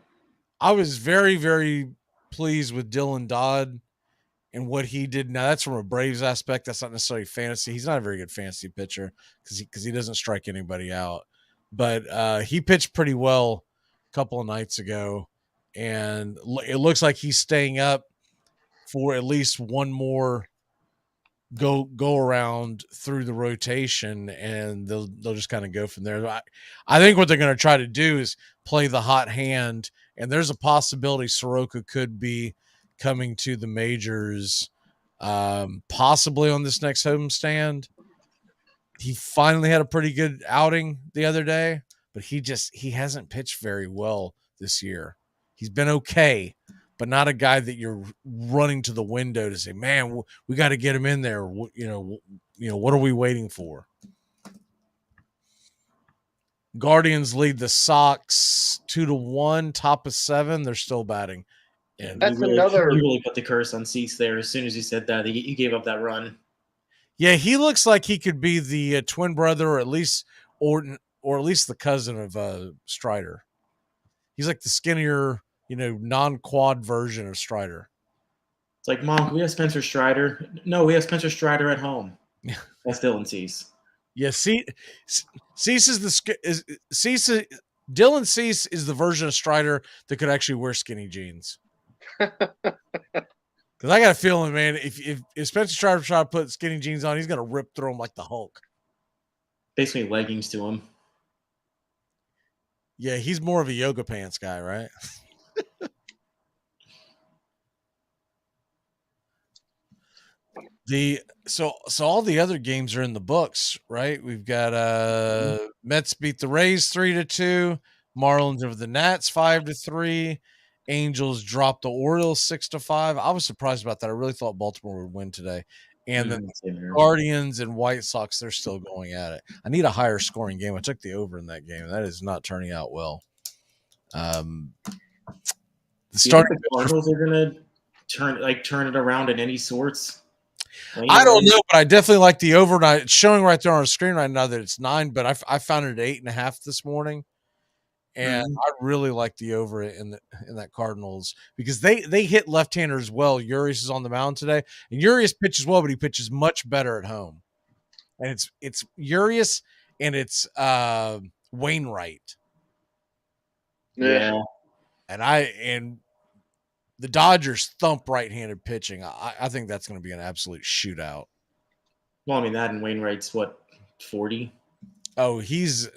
I was very, very pleased with Dylan Dodd and what he did. Now, that's from a Braves aspect. That's not necessarily fantasy. He's not a very good fantasy pitcher because he doesn't strike anybody out. But he pitched pretty well a couple of nights ago, and it looks like he's staying up for at least one more go around through the rotation, and they'll just kind of go from there. I think what they're going to try to do is play the hot hand, and there's a possibility Soroka could be coming to the majors, possibly on this next homestand. He finally had a pretty good outing the other day, but he hasn't pitched very well this year. He's been okay, but not a guy that you're running to the window to say, man, we got to get him in there. What are we waiting for? Guardians lead the Sox 2-1, top of 7. They're still batting. And that's another. You really put the curse on Cease there. As soon as you said that, he gave up that run. Yeah, he looks like he could be the twin brother, or at least the cousin of Strider. He's like the skinnier, non-quad version of Strider. It's like, Mom, can we have Spencer Strider? No, we have Spencer Strider at home. That's Dylan Cease. Yeah, Cease Dylan Cease is the version of Strider that could actually wear skinny jeans. Because I got a feeling, man, if Spencer Strider tries to put skinny jeans on, he's going to rip through them like the Hulk. Basically leggings to him. Yeah, he's more of a yoga pants guy, right? So all the other games are in the books, right? We've got Mets beat the Rays 3-2, Marlins over the Nats 5-3, Angels dropped the Orioles 6-5. I was surprised about that. I really thought Baltimore would win today. And then Guardians and White Sox, they're still going at it. I need a higher scoring game. I took the over in that game. That is not turning out well. The Cardinals are going to turn it around in any sorts. I don't know, but I definitely like the over. It's showing right there on the screen right now that it's 9, but I found it at 8.5 this morning. And I really like the over in that Cardinals because they hit left-handers well. Urias is on the mound today, and Urias pitches well, but he pitches much better at home. And it's Urias and it's Wainwright. Yeah. And the Dodgers thump right-handed pitching. I think that's going to be an absolute shootout. Well, I mean, that and Wainwright's what, 40? He's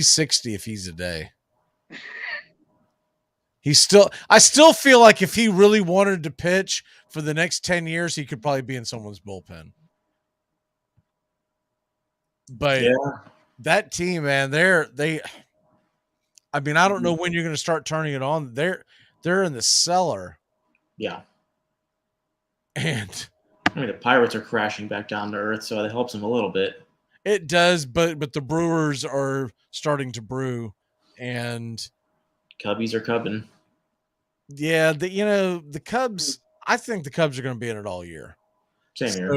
60 if he's a day. I still feel like if he really wanted to pitch for the next 10 years, he could probably be in someone's bullpen. But that team, man, I mean, I don't know when you're going to start turning it on. They're in the cellar. Yeah. And I mean, the Pirates are crashing back down to earth, so that helps them a little bit. It does, but the Brewers are starting to brew, and Cubbies are cubbing. Yeah, the Cubs. I think the Cubs are going to be in it all year. Same here.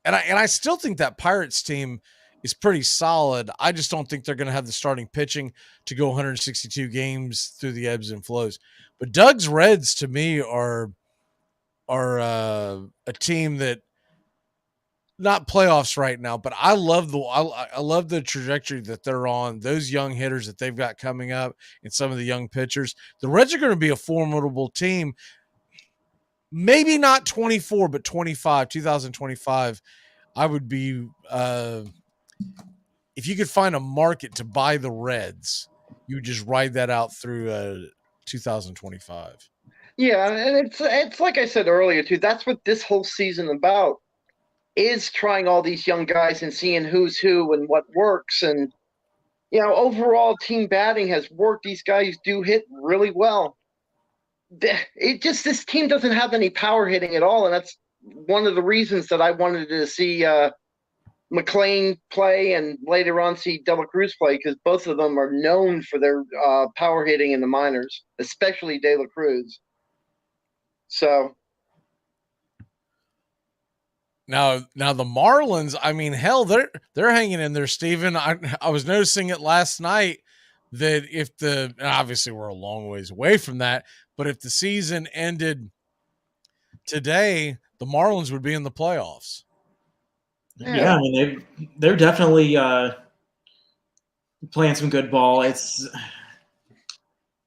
And I still think that Pirates team is pretty solid. I just don't think they're going to have the starting pitching to go 162 games through the ebbs and flows. But Doug's Reds, to me, are a team that, not playoffs right now, but I love the trajectory that they're on. Those young hitters that they've got coming up and some of the young pitchers. The Reds are going to be a formidable team. Maybe not 24, but 2025. I would be if you could find a market to buy the Reds, you would just ride that out through 2025. Yeah, and it's like I said earlier too. That's what this whole season about. Is trying all these young guys and seeing who's who and what works. And, overall team batting has worked. These guys do hit really well. This team doesn't have any power hitting at all. And that's one of the reasons that I wanted to see McLean play and later on see De La Cruz play, because both of them are known for their power hitting in the minors, especially De La Cruz. So... Now the Marlins, I mean, hell, they're hanging in there, Steven. I was noticing it last night that obviously we're a long ways away from that, but if the season ended today, the Marlins would be in the playoffs. Yeah, I mean they're definitely playing some good ball. It's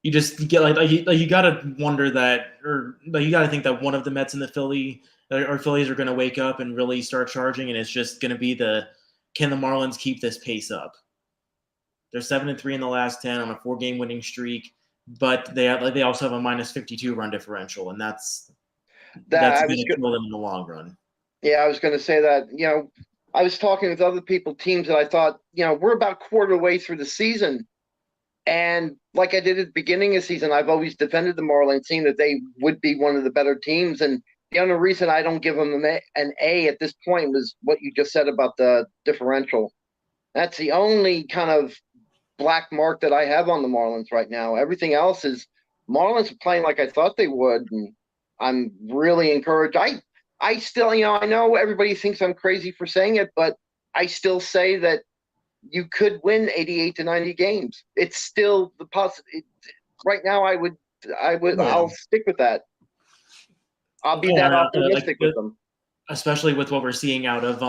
you just get you got to wonder that, or you got to think that one of the Mets and the Phillies are going to wake up and really start charging, and it's just going to be can the Marlins keep this pace up? They're 7-3 in the last 10 on a 4-game winning streak, but they also have a -52 run differential, and that's going to kill them in the long run. Yeah, I was going to say that. I was talking with other teams that I thought, we're about quarter way through the season, and like I did at the beginning of the season, I've always defended the Marlins team that they would be one of the better teams, and the only reason I don't give them an A at this point was what you just said about the differential. That's the only kind of black mark that I have on the Marlins right now. Everything else is Marlins are playing like I thought they would, and I'm really encouraged. I still, I know everybody thinks I'm crazy for saying it, but I still say that you could win 88 to 90 games. It's still the possibility. Right now, I'll stick with that. I'll be that optimistic with them. Especially with what we're seeing out of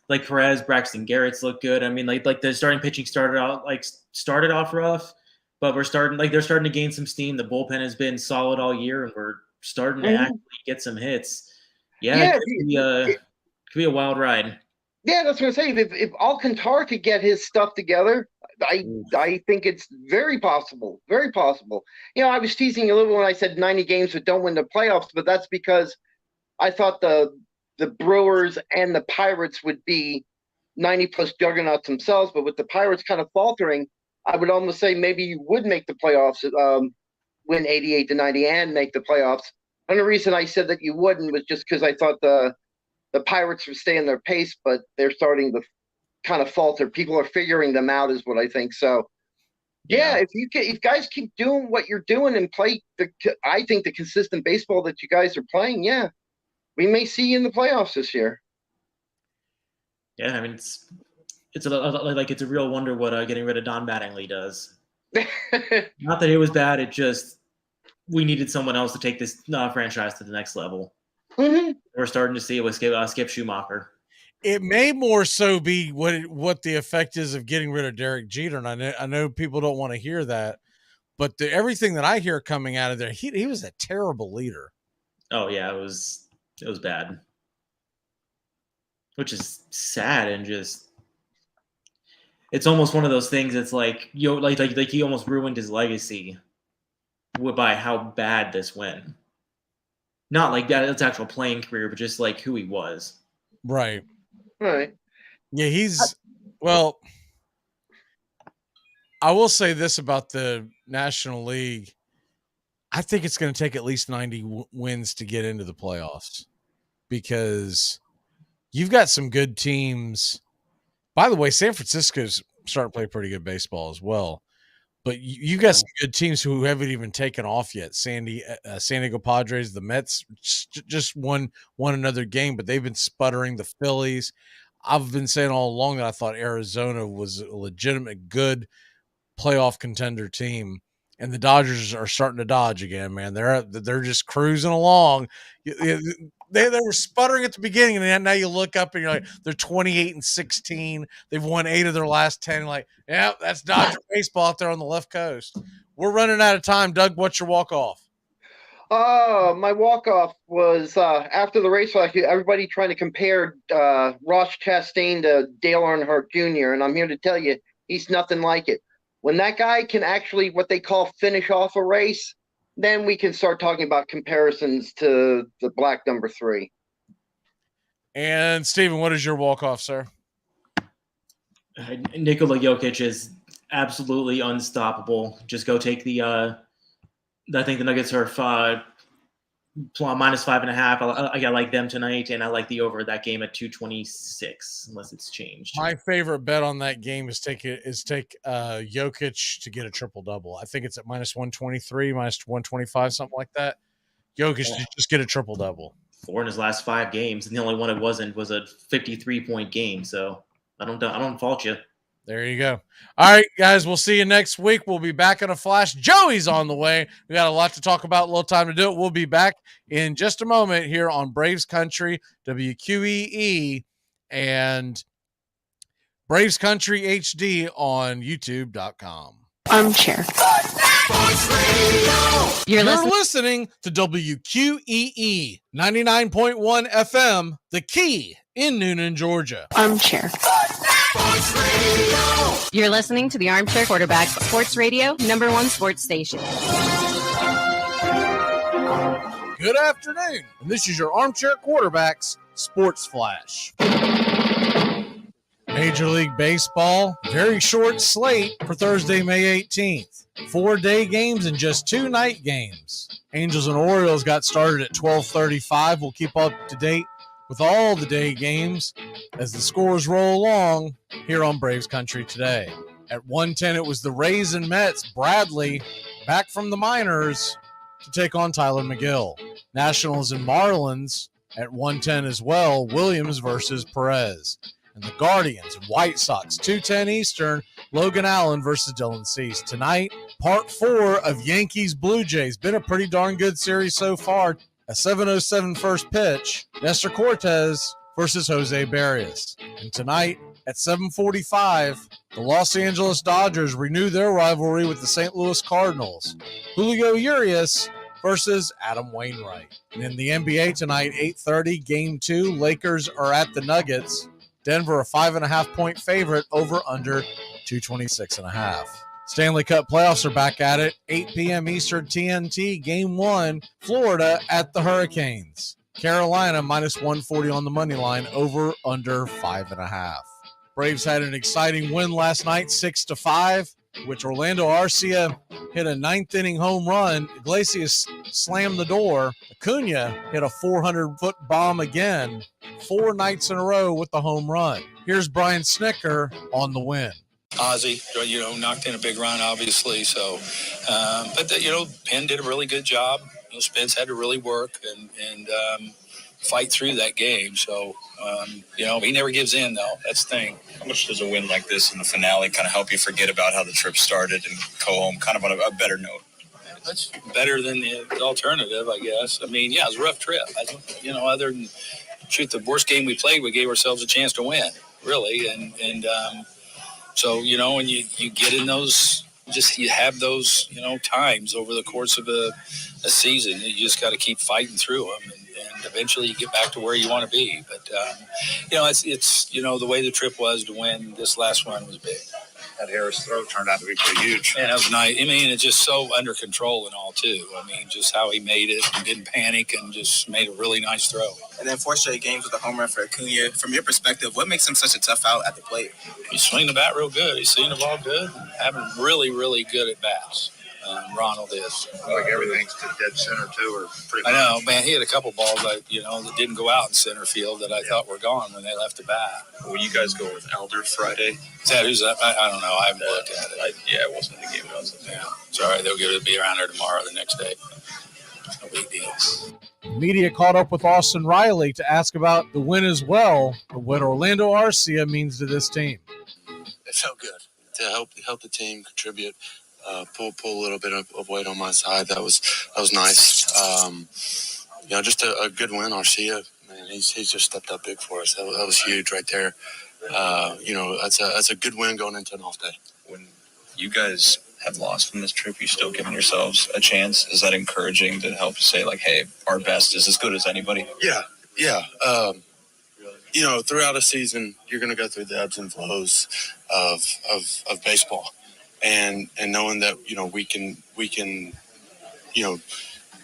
Perez, Braxton Garrett's look good. I mean, like the starting pitching started off rough, but they're starting to gain some steam. The bullpen has been solid all year, and we're starting to actually get some hits. Yeah, it could be a wild ride. Yeah, that's what I'm saying. If Alcantara could get his stuff together, I think it's very possible. Very possible. I was teasing a little when I said 90 games that don't win the playoffs, but that's because I thought the Brewers and the Pirates would be 90-plus juggernauts themselves. But with the Pirates kind of faltering, I would almost say maybe you would make the playoffs, win 88 to 90 and make the playoffs. And the reason I said that you wouldn't was just because I thought the Pirates would stay in their pace, but they're starting to kind of falter. People are figuring them out is what I think. So, yeah, if guys keep doing what you're doing and play I think the consistent baseball that you guys are playing, yeah, we may see you in the playoffs this year. Yeah, I mean, it's a real wonder what getting rid of Don Mattingly does. Not that it was bad. It just, we needed someone else to take this franchise to the next level. Mm-hmm. We're starting to see it with Skip Schumacher. It may more so be what the effect is of getting rid of Derek Jeter, and I know people don't want to hear that, but everything that I hear coming out of there, he was a terrible leader. Oh yeah, it was bad, which is sad and just. It's almost one of those things. It's like like he almost ruined his legacy by how bad this went. Not like that it's actual playing career, but just like who he was. Right. Right. Yeah, well, I will say this about the National League. I think it's going to take at least 90 wins to get into the playoffs because you've got some good teams. By the way, San Francisco's starting to play pretty good baseball as well. But you got some good teams who haven't even taken off yet. San Diego Padres, the Mets just won another game, but they've been sputtering. The Phillies. I've been saying all along that I thought Arizona was a legitimate good playoff contender team, and the Dodgers are starting to dodge again, man. They're just cruising along. They were sputtering at the beginning, and now you look up and you're like, they're 28-16. They've won 8 of their last 10. Like, yeah, that's Dodger baseball out there on the left coast. We're running out of time. Doug, what's your walk-off? My walk-off was after the race. Everybody trying to compare Ross Chastain to Dale Earnhardt Jr., and I'm here to tell you, he's nothing like it. When that guy can actually what they call finish off a race, then we can start talking about comparisons to the black number 3. And Steven, what is your walk-off, sir? Nikola Jokic is absolutely unstoppable. Just go take the I think the Nuggets are -5.5. I like them tonight, and I like the over that game at 226, unless it's changed. My favorite bet on that game is take Jokic to get a triple-double. I think it's at -123, -125, something like that. Jokic to just get a triple-double. 4 in his last 5 games, and the only one it wasn't was a 53-point game. So I don't fault you. There you go. All right, guys, we'll see you next week. We'll be back in a flash. Joey's on the way. We got a lot to talk about, a little time to do it. We'll be back in just a moment here on Braves Country, WQEE, and Braves Country HD on YouTube.com. Armchair. You're listening to WQEE 99.1 FM, The Key in Noonan, Georgia. Armchair. You're listening to the Armchair Quarterback Sports Radio, #1 sports station. Good afternoon, and this is your Armchair Quarterbacks Sports Flash. Major League Baseball, very short slate for Thursday, May 18th. 4 day games and just 2 night games. Angels and Orioles got started at 12:35. We'll keep up to date with all the day games as the scores roll along here on Braves Country today. At 1:10, it was the Rays and Mets. Bradley back from the minors to take on Tyler McGill. Nationals and Marlins at 1:10 as well. Williams versus Perez. And the Guardians and White Sox, 2:10 Eastern. Logan Allen versus Dylan Cease. Tonight, part 4 of Yankees Blue Jays. Been a pretty darn good series so far. A 7:07 first pitch, Nestor Cortez versus Jose Barrios. And tonight at 7:45, the Los Angeles Dodgers renew their rivalry with the St. Louis Cardinals. Julio Urias versus Adam Wainwright. And in the NBA tonight, 8:30, Game 2, Lakers are at the Nuggets. Denver a 5.5-point favorite, over under 226.5. Stanley Cup playoffs are back at it. 8 p.m. Eastern, TNT, Game 1, Florida at the Hurricanes. Carolina -140 on the money line, over under 5.5. Braves had an exciting win last night, 6-5, which Orlando Arcia hit a 9th-inning home run. Iglesias slammed the door. Acuna hit a 400-foot bomb again, 4 nights in a row with the home run. Here's Brian Snicker on the win. Ozzy, knocked in a big run, obviously. So, but Penn did a really good job. Spence had to really work and fight through that game. So, he never gives in, though. That's the thing. How much does a win like this in the finale kind of help you forget about how the trip started and go home kind of on a better note? That's better than the alternative, I guess. I mean, yeah, it was a rough trip. Other than shoot, the worst game we played, we gave ourselves a chance to win, really. And so, you know, when you get in those, you have those, you know, times over the course of a season, you just got to keep fighting through them. And eventually you get back to where you want to be. But, you know, it's, you know, the way the trip was to win this last one was big. That Harris throw turned out to be pretty huge. And that was nice. I mean, it's just so under control and all, too. I mean, just how he made it and didn't panic and just made a really nice throw. And then 4 straight games with a home run for Acuna. From your perspective, what makes him such a tough out at the plate? He's swinging the bat real good. He's seeing the ball good. Having really, really good at bats. Ronald is. Like everything's to dead center, too, or pretty much. I know, man. He had a couple balls that didn't go out in center field that I thought were gone when they left the bat. Will you guys go with Elder Friday? Is that who's up? I don't know. I haven't looked at it. It wasn't in the game. Yeah. It's all right. They'll be around there tomorrow, the next day. No big deal. The media caught up with Austin Riley to ask about the win as well, and what Orlando Arcia means to this team. It felt good to help the team contribute. Pull a little bit of weight on my side. That was nice. Just a good win. Arcia, man, he's just stepped up big for us. That was huge right there. That's a good win going into an off day. When you guys have lost from this trip, you still giving yourselves a chance. Is that encouraging to help say, like, hey, our best is as good as anybody? Yeah. Throughout a season, you're going to go through the ebbs and flows of baseball. And knowing that, we can,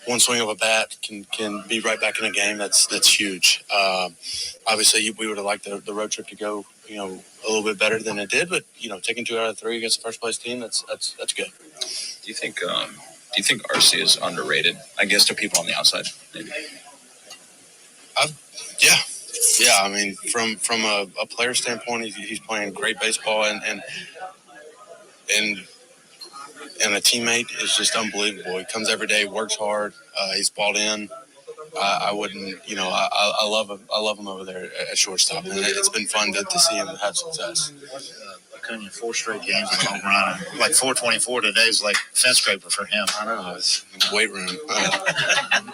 one swing of a bat can be right back in a game. That's huge. Obviously we would have liked the road trip to go, a little bit better than it did, but taking 2 out of 3 against the first place team, that's good. Do you think Arcia is underrated? I guess to people on the outside, maybe. Yeah. I mean, from a player standpoint, he's playing great baseball and a teammate is just unbelievable. He comes every day, works hard. He's bought in. I wouldn't, I love him over there at shortstop, and it's been fun to see him have success. Acuna 4 straight games with home run, like 424 today is like fence scraper for him. I know, it's weight room.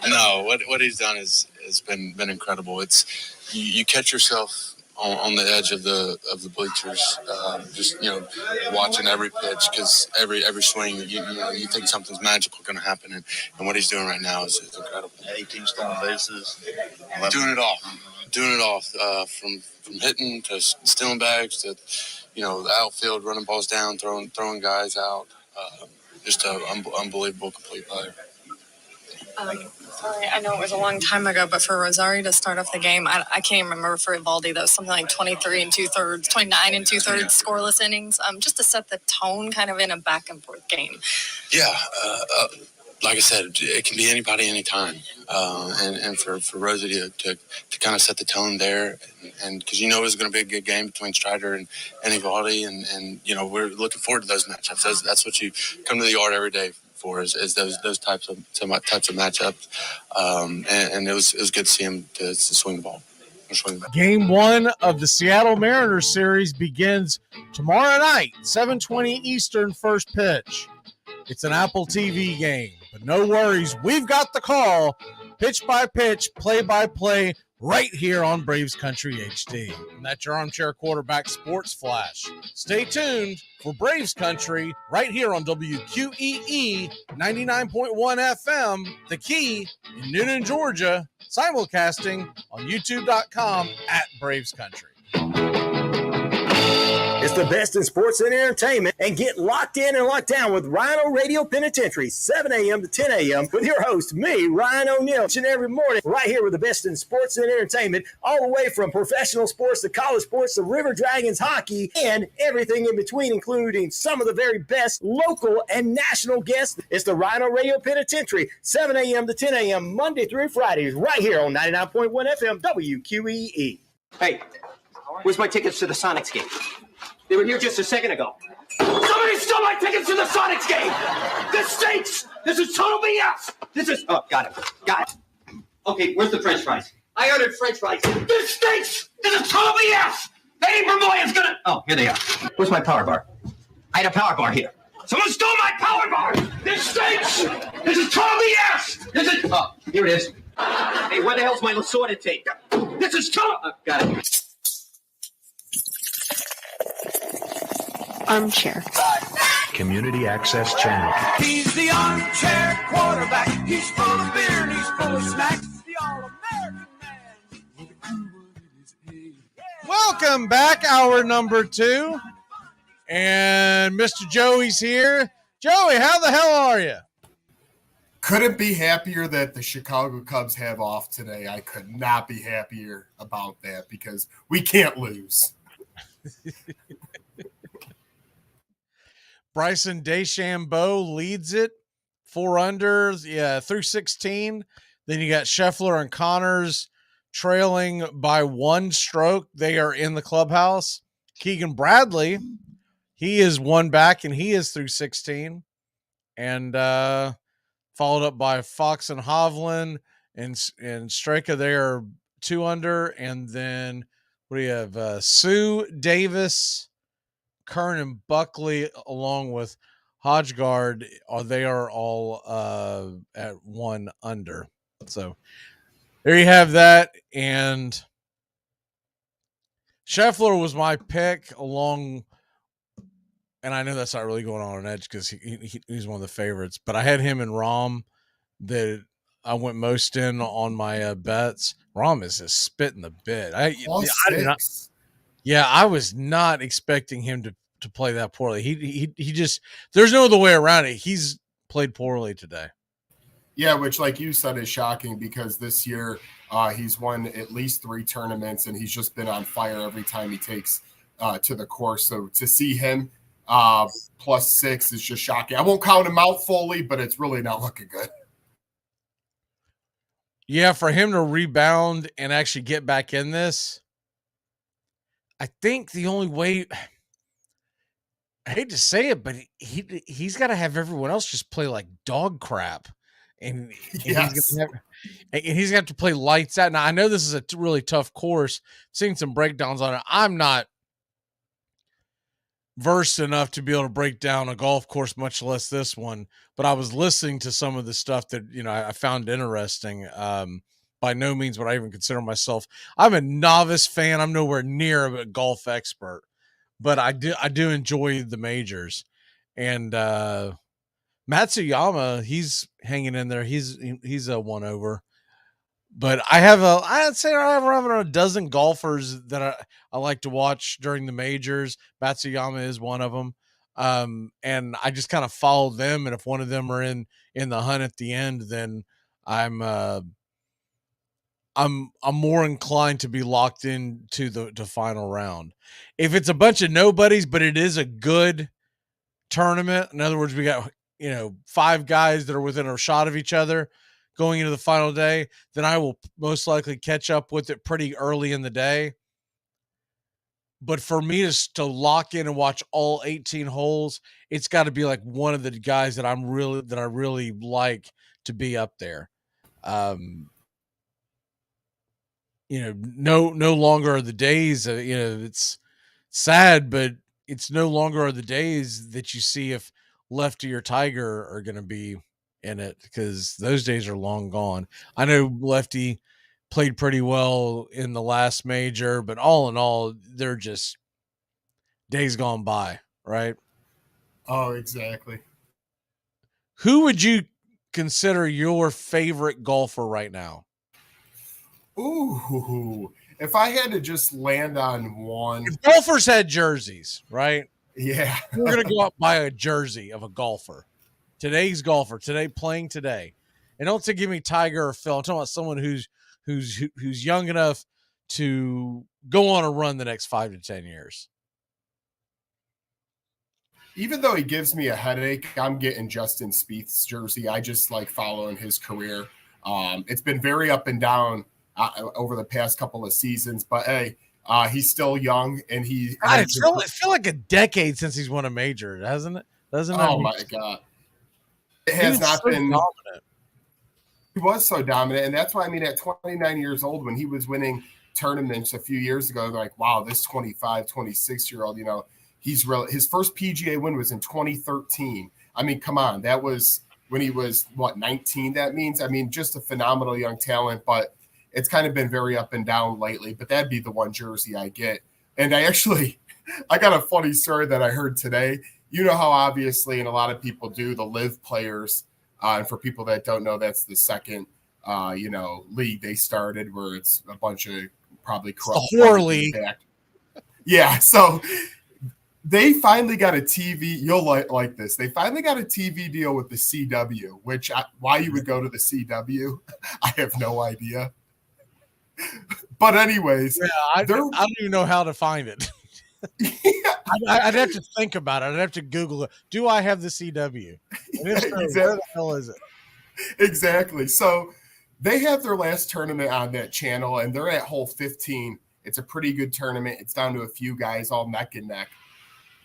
No, what he's done has been incredible. It's you catch yourself on the edge of the bleachers, watching every pitch, because every swing you think something's magical going to happen, and what he's doing right now is incredible. 18 stolen bases, doing it all, from hitting to stealing bags to the outfield, running balls down, throwing guys out. Just an unbelievable complete player. Sorry, I know it was a long time ago, but for Rosario to start off the game, I can't even remember for Evaldi, though, something like 29 and two-thirds scoreless innings, just to set the tone kind of in a back-and-forth game. Yeah, like I said, it can be anybody, anytime. And for Rosie to kind of set the tone there, and because it's going to be a good game between Strider and Evaldi, and we're looking forward to those matchups. That's what you come to the yard every day for, is those types of matchups. And it was good to see him to swing the ball. Game 1 of the Seattle Mariners series begins tomorrow night, 7:20 Eastern, first pitch. It's an Apple TV game, but no worries. We've got the call, pitch by pitch, play by play, right here on Braves Country HD. And that's your Armchair Quarterback Sports Flash. Stay tuned for Braves Country right here on WQEE 99.1 FM, The Key in Newnan, Georgia, simulcasting on youtube.com @Braves Country. It's the best in sports and entertainment, and get locked in and locked down with Rhino Radio Penitentiary, 7 a.m. to 10 a.m. with your host, me, Ryan O'Neill, each and every morning, right here with the best in sports and entertainment, all the way from professional sports to college sports to River Dragons hockey and everything in between, including some of the very best local and national guests. It's the Rhino Radio Penitentiary, 7 a.m. to 10 a.m. Monday through Fridays, right here on 99.1 FM WQEE. Hey, where's my tickets to the Sonics game? They were here just a second ago. Somebody stole my tickets to the Sonics game! This stinks! This is total BS! Oh, got it. Okay, where's the French fries? I ordered French fries. This stinks! This is total BS! Eddie Vermoyen's gonna... Oh, here they are. Where's my power bar? I had a power bar here. Someone stole my power bar! This stinks! This is total BS! Oh, here it is. Hey, where the hell's my assorted tape? This is tough. Got it. Armchair. Community Access Channel. He's the armchair quarterback. He's full of beer and he's full of snacks. The all-American man. Welcome back, hour number 2. And Mr. Joey's here. Joey, how the hell are you? Couldn't be happier that the Chicago Cubs have off today. I could not be happier about that because we can't lose. Bryson DeChambeau leads it, 4 under, through 16. Then you got Scheffler and Connors trailing by 1 stroke. They are in the clubhouse. Keegan Bradley, he is 1 back, and he is through 16. And followed up by Fox and Hovland and Straka. They are 2 under. And then what do you have? Sue, Davis, Kern, and Buckley, along with Hodgegard, they are all at 1 under. So there you have that. And Scheffler was my pick along, and I know that's not really going on an edge because he's one of the favorites, but I had him and Rahm that I went most in on my bets. Rahm is just spitting the bit. I was not expecting him to play that poorly. He just, there's no other way around it. He's played poorly today. Yeah, which, like you said, is shocking because this year he's won at least 3 tournaments and he's just been on fire every time he takes to the course. So to see him +6 is just shocking. I won't count him out fully, but it's really not looking good. Yeah, for him to rebound and actually get back in this, I think the only way, I hate to say it, but he's got to have everyone else just play like dog crap. And he's going to have to play lights out. Now, I know this is a really tough course. Seeing some breakdowns on it. I'm not versed enough to be able to break down a golf course, much less this one. But I was listening to some of the stuff that, I found interesting. By no means would I even consider myself. I'm a novice fan. I'm nowhere near a golf expert, but I do enjoy the majors. And Matsuyama, he's hanging in there. He's a 1 over. But I'd say I have around a dozen golfers that I like to watch during the majors. Matsuyama is one of them. And I just kind of follow them. And if one of them are in the hunt at the end, then I'm more inclined to be locked into the final round. If it's a bunch of nobodies, but it is a good tournament. In other words, we got 5 guys that are within a shot of each other going into the final day, then I will most likely catch up with it pretty early in the day. But for me to lock in and watch all 18 holes, it's got to be like one of the guys that I really like to be up there. No longer are the days, it's sad, but it's no longer are the days that you see if Lefty or Tiger are going to be in it, because those days are long gone. I know Lefty played pretty well in the last major, but all in all, they're just days gone by, right? Oh, exactly. Who would you consider your favorite golfer right now? Ooh, if I had to just land on one. If golfers had jerseys, right? Yeah. We're going to go out buy a jersey of a golfer. Today's golfer, playing today. And don't give me Tiger or Phil. I'm talking about someone who's young enough to go on a run the next 5 to 10 years. Even though he gives me a headache, I'm getting Justin Spieth's jersey. I just like following his career. It's been very up and down over the past couple of seasons, but hey, he's still young, and it feel like a decade since he's won a major, hasn't it? My God. It has not been dominant. He was so dominant, and that's why, at 29 years old, when he was winning tournaments a few years ago, like, wow, this 25, 26-year-old, his first PGA win was in 2013. Come on, that was when he was 19. That means, I mean, just a phenomenal young talent, but it's kind of been very up and down lately. But that'd be the one jersey I get. And I got a funny story that I heard today. You know how obviously, and a lot of people do, the live players. And for people that don't know, that's the second, league they started where it's a bunch of probably corrupt. The horror league. Yeah. So they finally got a TV. You'll like this. They finally got a TV deal with the CW, which why you would go to the CW, I have no idea. But anyways, yeah, I don't even know how to find it. I'd have to think about it. I'd have to Google it. Do I have the CW? And if so, exactly. Where the hell is it? Exactly. So they have their last tournament on that channel, and they're at hole 15. It's a pretty good tournament. It's down to a few guys all neck and neck.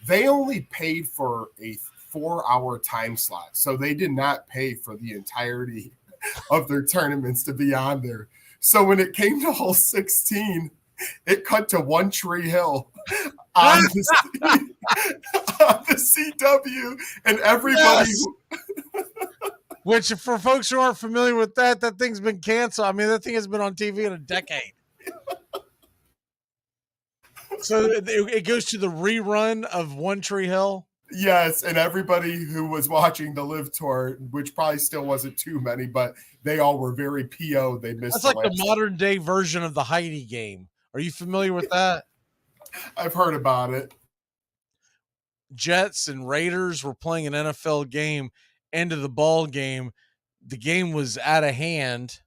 They only paid for a 4-hour time slot, so they did not pay for the entirety of their tournaments to be on there. So when it came to hole 16, it cut to One Tree Hill on the CW, and everybody. Yes! Which, for folks who aren't familiar with that thing's been canceled. I mean, that thing has been on TV in a decade. So it goes to the rerun of One Tree Hill? Yes, and everybody who was watching the Live Tour, which probably still wasn't too many, but they all were very PO. They missed. That's like the modern day version of the Heidi game. Are you familiar with that? I've heard about it. Jets and Raiders were playing an NFL game. End of the ball game, the game was out of hand,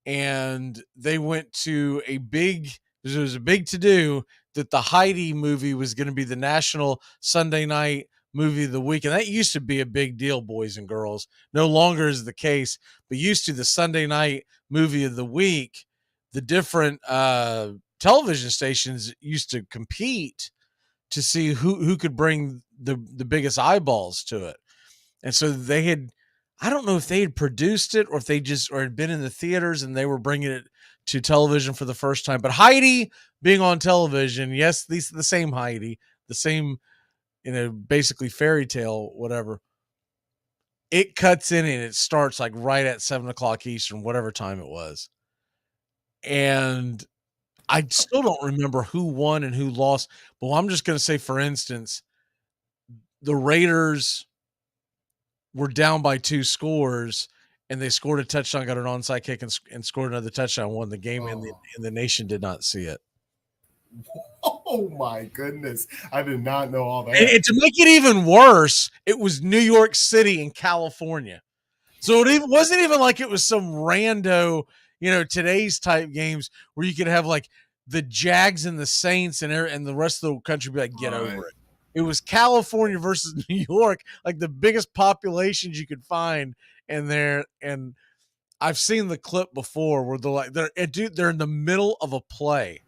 and they went to there was a big to-do that the Heidi movie was going to be the national Sunday night movie of the week. And that used to be a big deal, boys and girls. No longer is the case, but used to the Sunday night movie of the week, the different television stations used to compete to see who could bring the biggest eyeballs to it. And so they had, I don't know if they had produced it or if they or had been in the theaters and they were bringing it to television for the first time. But Heidi being on television, yes, these are the same Heidi, the same, basically fairy tale, whatever. It cuts in and it starts like right at 7:00 Eastern, whatever time it was. And I still don't remember who won and who lost. But I'm just going to say, for instance, the Raiders were down by 2 scores, and they scored a touchdown, got an onside kick, and scored another touchdown, won the game, and the nation did not see it. Oh my goodness. I did not know all that. And to make it even worse, it was New York City and California. So it wasn't even like it was some rando, today's type games where you could have like the Jags and the Saints and the rest of the country be like, get over it. It was California versus New York, like the biggest populations you could find in there. And I've seen the clip before where they're in the middle of a play.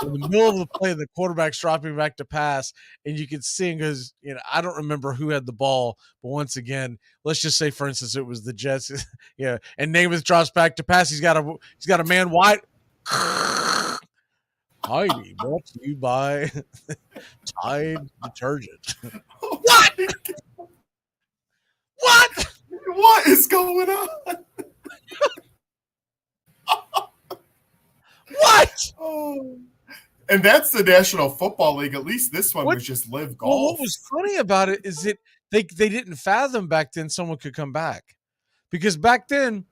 In the middle of the play, the quarterback's dropping back to pass, and you can see him because I don't remember who had the ball, but once again, let's just say, for instance, it was the Jets. Yeah, and Namath drops back to pass. He's got a man wide. Heidi, brought to you by Tide detergent. What? What? What is going on? What? Oh. And that's the National Football League. At least this one was just live golf. Well, what was funny about it is that they didn't fathom back then someone could come back. Because back then,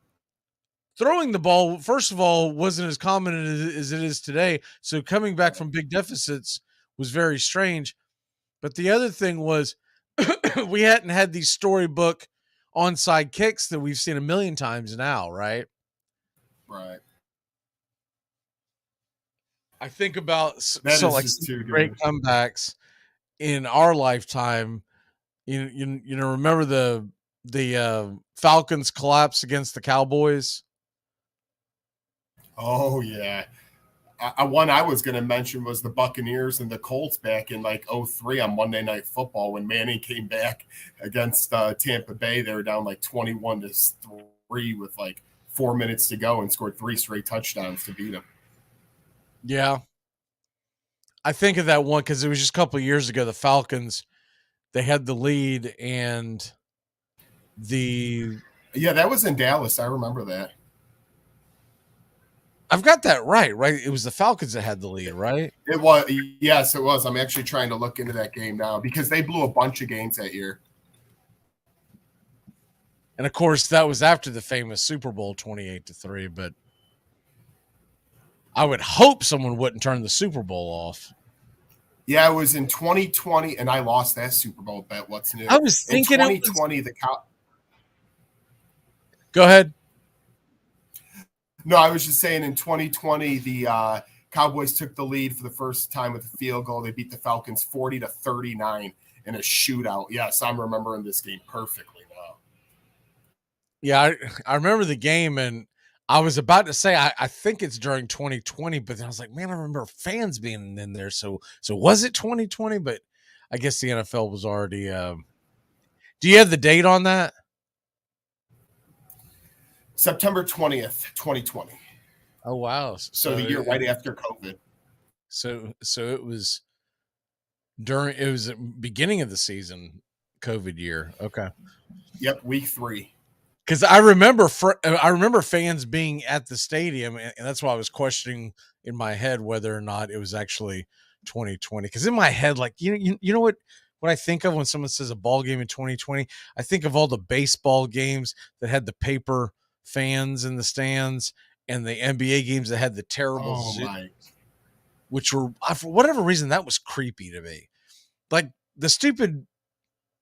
throwing the ball, first of all, wasn't as common as it is today. So coming back from big deficits was very strange. But the other thing was we hadn't had these storybook onside kicks that we've seen a million times now, right? Right. I think about great comebacks in our lifetime. Remember the Falcons collapse against the Cowboys? Oh yeah. One I was going to mention was the Buccaneers and the Colts back in like 2003 on Monday Night Football when Manning came back against Tampa Bay. They were down like 21-3 with like 4 minutes to go and scored 3 straight touchdowns to beat them. Yeah. I think of that one because it was just a couple of years ago, the Falcons, they had the lead and Yeah, that was in Dallas. I remember that. I've got that right? It was the Falcons that had the lead, right? It was. Yes, it was. I'm actually trying to look into that game now because they blew a bunch of games that year. And of course, that was after the famous Super Bowl 28-3. But I would hope someone wouldn't turn the Super Bowl off. Yeah, it was in 2020, and I lost that Super Bowl bet. What's new? I was thinking in 2020 Go ahead. No, I was just saying in 2020, the Cowboys took the lead for the first time with a field goal. They beat the Falcons 40-39 in a shootout. Yes, I'm remembering this game perfectly now. Yeah, I remember the game, and I was about to say I think it's during 2020, but then I was like, man, I remember fans being in there. So was it 2020? But I guess the NFL was already. Do you have the date on that? September 20th, 2020. Oh wow! So the year right after COVID. So it was the beginning of the season, COVID year. Okay. Yep, week 3. Because I remember fans being at the stadium, and that's why I was questioning in my head whether or not it was actually 2020. Because in my head, like you know what I think of when someone says a ball game in 2020, I think of all the baseball games that had the paper fans in the stands, and the NBA games that had the terrible Zoom, which were, for whatever reason, that was creepy to me. Like the stupid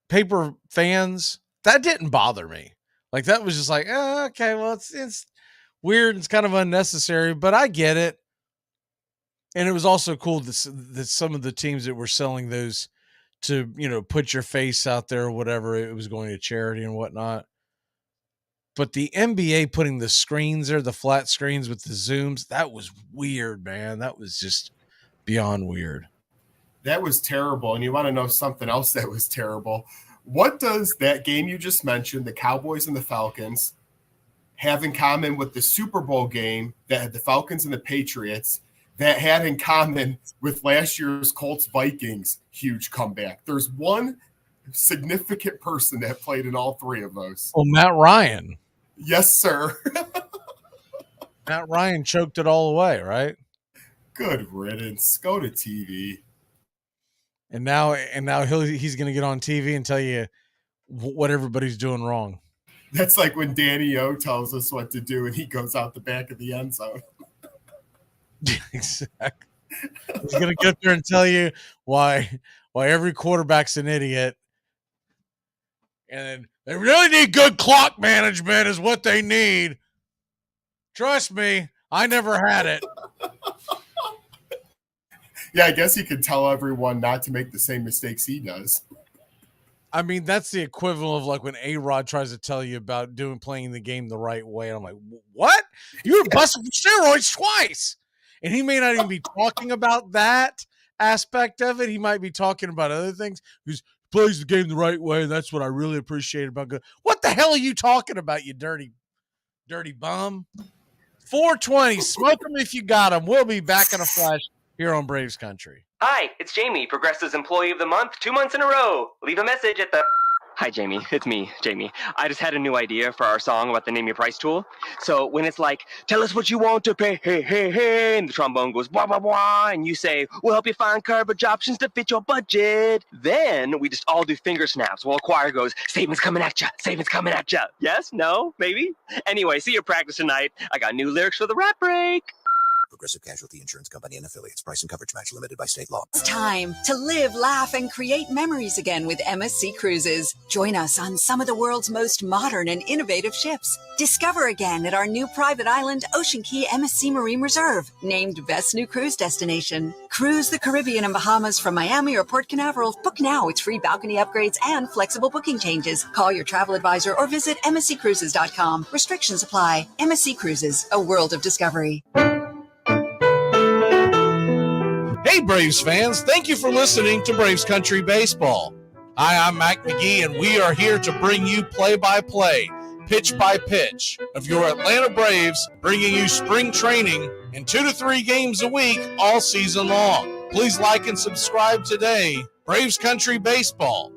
paper fans, that didn't bother me. Like that was just like, okay, well, it's weird. It's kind of unnecessary, but I get it. And it was also cool that some of the teams that were selling those to, put your face out there or whatever, it was going to charity and whatnot. But the NBA putting the screens there, the flat screens with the zooms, that was weird, man. That was just beyond weird. That was terrible. And you want to know something else that was terrible? What does that game you just mentioned, the Cowboys and the Falcons, have in common with the Super Bowl game that had the Falcons and the Patriots that had in common with last year's Colts-Vikings huge comeback? There's one significant person that played in all 3 of those. Oh, Matt Ryan. Yes, sir. Matt Ryan choked it all away, right? Good riddance. Go to TV. And now he's going to get on TV and tell you what everybody's doing wrong. That's like when Danny O tells us what to do and he goes out the back of the end zone. Exactly. He's going to get there and tell you why every quarterback's an idiot. And they really need good clock management is what they need. Trust me, I never had it. Yeah, I guess he could tell everyone not to make the same mistakes he does. I mean, that's the equivalent of like when A-Rod tries to tell you about playing the game the right way. And I'm like, what? You were busted for steroids twice. And he may not even be talking about that aspect of it. He might be talking about other things. He plays the game the right way. That's what I really appreciate about good. What the hell are you talking about, you dirty bum? 420. Smoke them if you got them. We'll be back in a flash here on Braves Country. Hi, it's Jamie, Progressive's Employee of the Month, 2 months in a row. Leave a message at the... Hi, Jamie. It's me, Jamie. I just had a new idea for our song about the Name Your Price tool. So when it's like, tell us what you want to pay, hey, hey, hey, and the trombone goes, blah, blah, blah, and you say, we'll help you find coverage options to fit your budget. Then we just all do finger snaps while a choir goes, savings coming at ya, savings coming at ya. Yes? No? Maybe? Anyway, see your practice tonight. I got new lyrics for the rap break. Progressive Casualty Insurance Company and Affiliates. Price and coverage match limited by state law. It's time to live, laugh, and create memories again with MSC Cruises. Join us on some of the world's most modern and innovative ships. Discover again at our new private island, Ocean Key MSC Marine Reserve, named Best New Cruise Destination. Cruise the Caribbean and Bahamas from Miami or Port Canaveral. Book now with free balcony upgrades and flexible booking changes. Call your travel advisor or visit msccruises.com. Restrictions apply. MSC Cruises, a world of discovery. Hey, Braves fans, thank you for listening to Braves Country Baseball. Hi, I'm Mac Magee, and we are here to bring you play-by-play, pitch-by-pitch of your Atlanta Braves, bringing you spring training and 2 to 3 games a week all season long. Please like and subscribe today. Braves Country Baseball.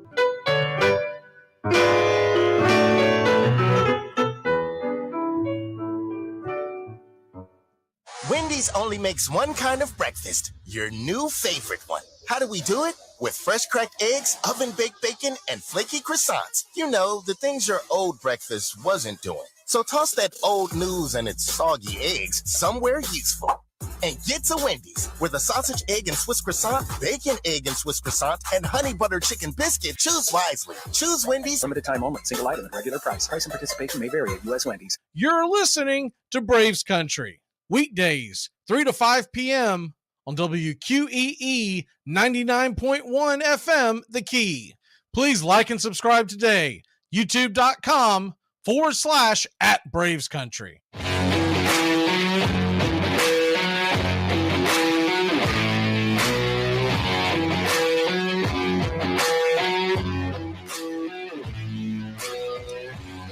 Wendy's only makes one kind of breakfast, your new favorite one. How do we do it? With fresh cracked eggs, oven-baked bacon, and flaky croissants. You know, the things your old breakfast wasn't doing. So toss that old news and its soggy eggs somewhere useful. And get to Wendy's, with a sausage, egg, and Swiss croissant, bacon, egg, and Swiss croissant, and honey butter chicken biscuit. Choose wisely. Choose Wendy's. Limited time only. Single item at regular price. Price and participation may vary at U.S. Wendy's. You're listening to Braves Country, weekdays, 3 to 5 p.m. on WQEE 99.1 FM, The Key. Please like and subscribe today. YouTube.com/@Braves Country.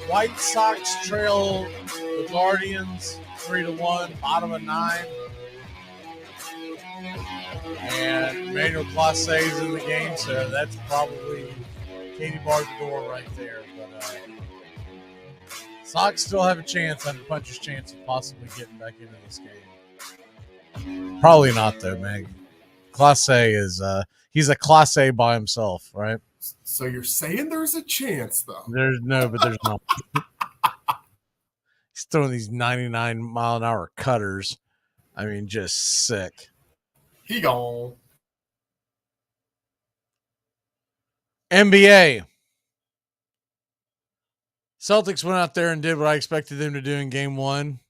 White Sox trail the Guardians 3-1, bottom of 9. And Emmanuel Clase's in the game, so that's probably Katie barred the door right there. But Sox still have a chance, have a puncher's chance of possibly getting back into this game. Probably not, though, Maggie. Clase is he's a Clase by himself, right? So you're saying there's a chance, though? There's not. He's throwing these 99-mile-an-hour cutters. I mean, just sick. He gone. NBA. Celtics went out there and did what I expected them to do in game 1.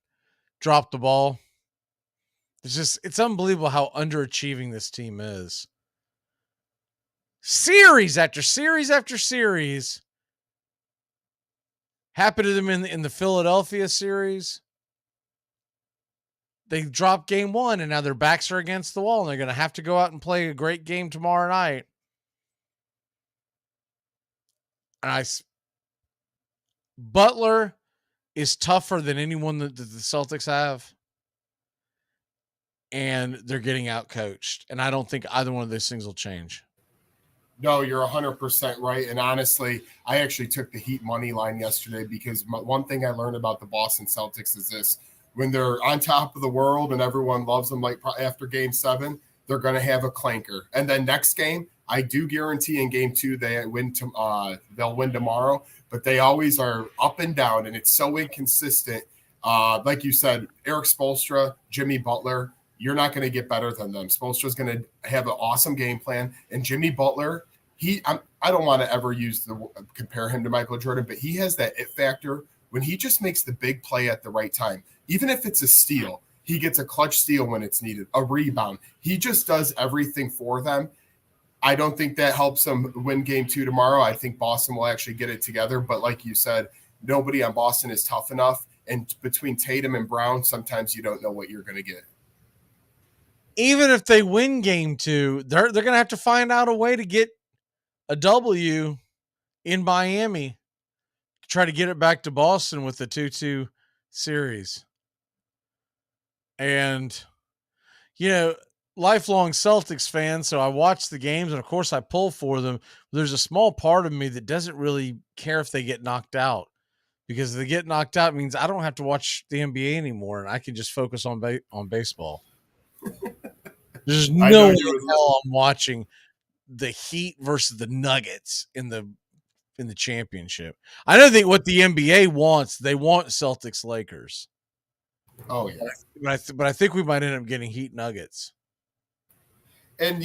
Dropped the ball. It's unbelievable how underachieving this team is. Series after series after series. Happened to them in the Philadelphia series. They dropped game 1, and now their backs are against the wall, and they're going to have to go out and play a great game tomorrow night. And Butler is tougher than anyone that the Celtics have, and they're getting out-coached. And I don't think either one of those things will change. No, you're 100% right. And honestly, I actually took the Heat money line yesterday because one thing I learned about the Boston Celtics is this. When they're on top of the world and everyone loves them, like after game 7, they're going to have a clanker. And then next game, I do guarantee in game 2 they'll win tomorrow. But they always are up and down, and it's so inconsistent. Like you said, Eric Spoelstra, Jimmy Butler, you're not going to get better than them. Spoelstra's going to have an awesome game plan. And Jimmy Butler, I don't want to ever compare him to Michael Jordan, but he has that it factor when he just makes the big play at the right time. Even if it's a steal, he gets a clutch steal when it's needed, a rebound. He just does everything for them. I don't think that helps them win game 2 tomorrow. I think Boston will actually get it together. But like you said, nobody on Boston is tough enough. And between Tatum and Brown, sometimes you don't know what you're going to get. Even if they win game 2, they're going to have to find out a way to get a W in Miami to try to get it back to Boston with the 2-2 series. And, lifelong Celtics fan, so I watch the games, and of course I pull for them. There's a small part of me that doesn't really care if they get knocked out, because if they get knocked out, it means I don't have to watch the NBA anymore, and I can just focus on baseball. There's no way in hell I'm watching the Heat versus the Nuggets in the championship. I don't think what the NBA wants, they want Celtics Lakers. Oh yeah, but I think we might end up getting Heat Nuggets. And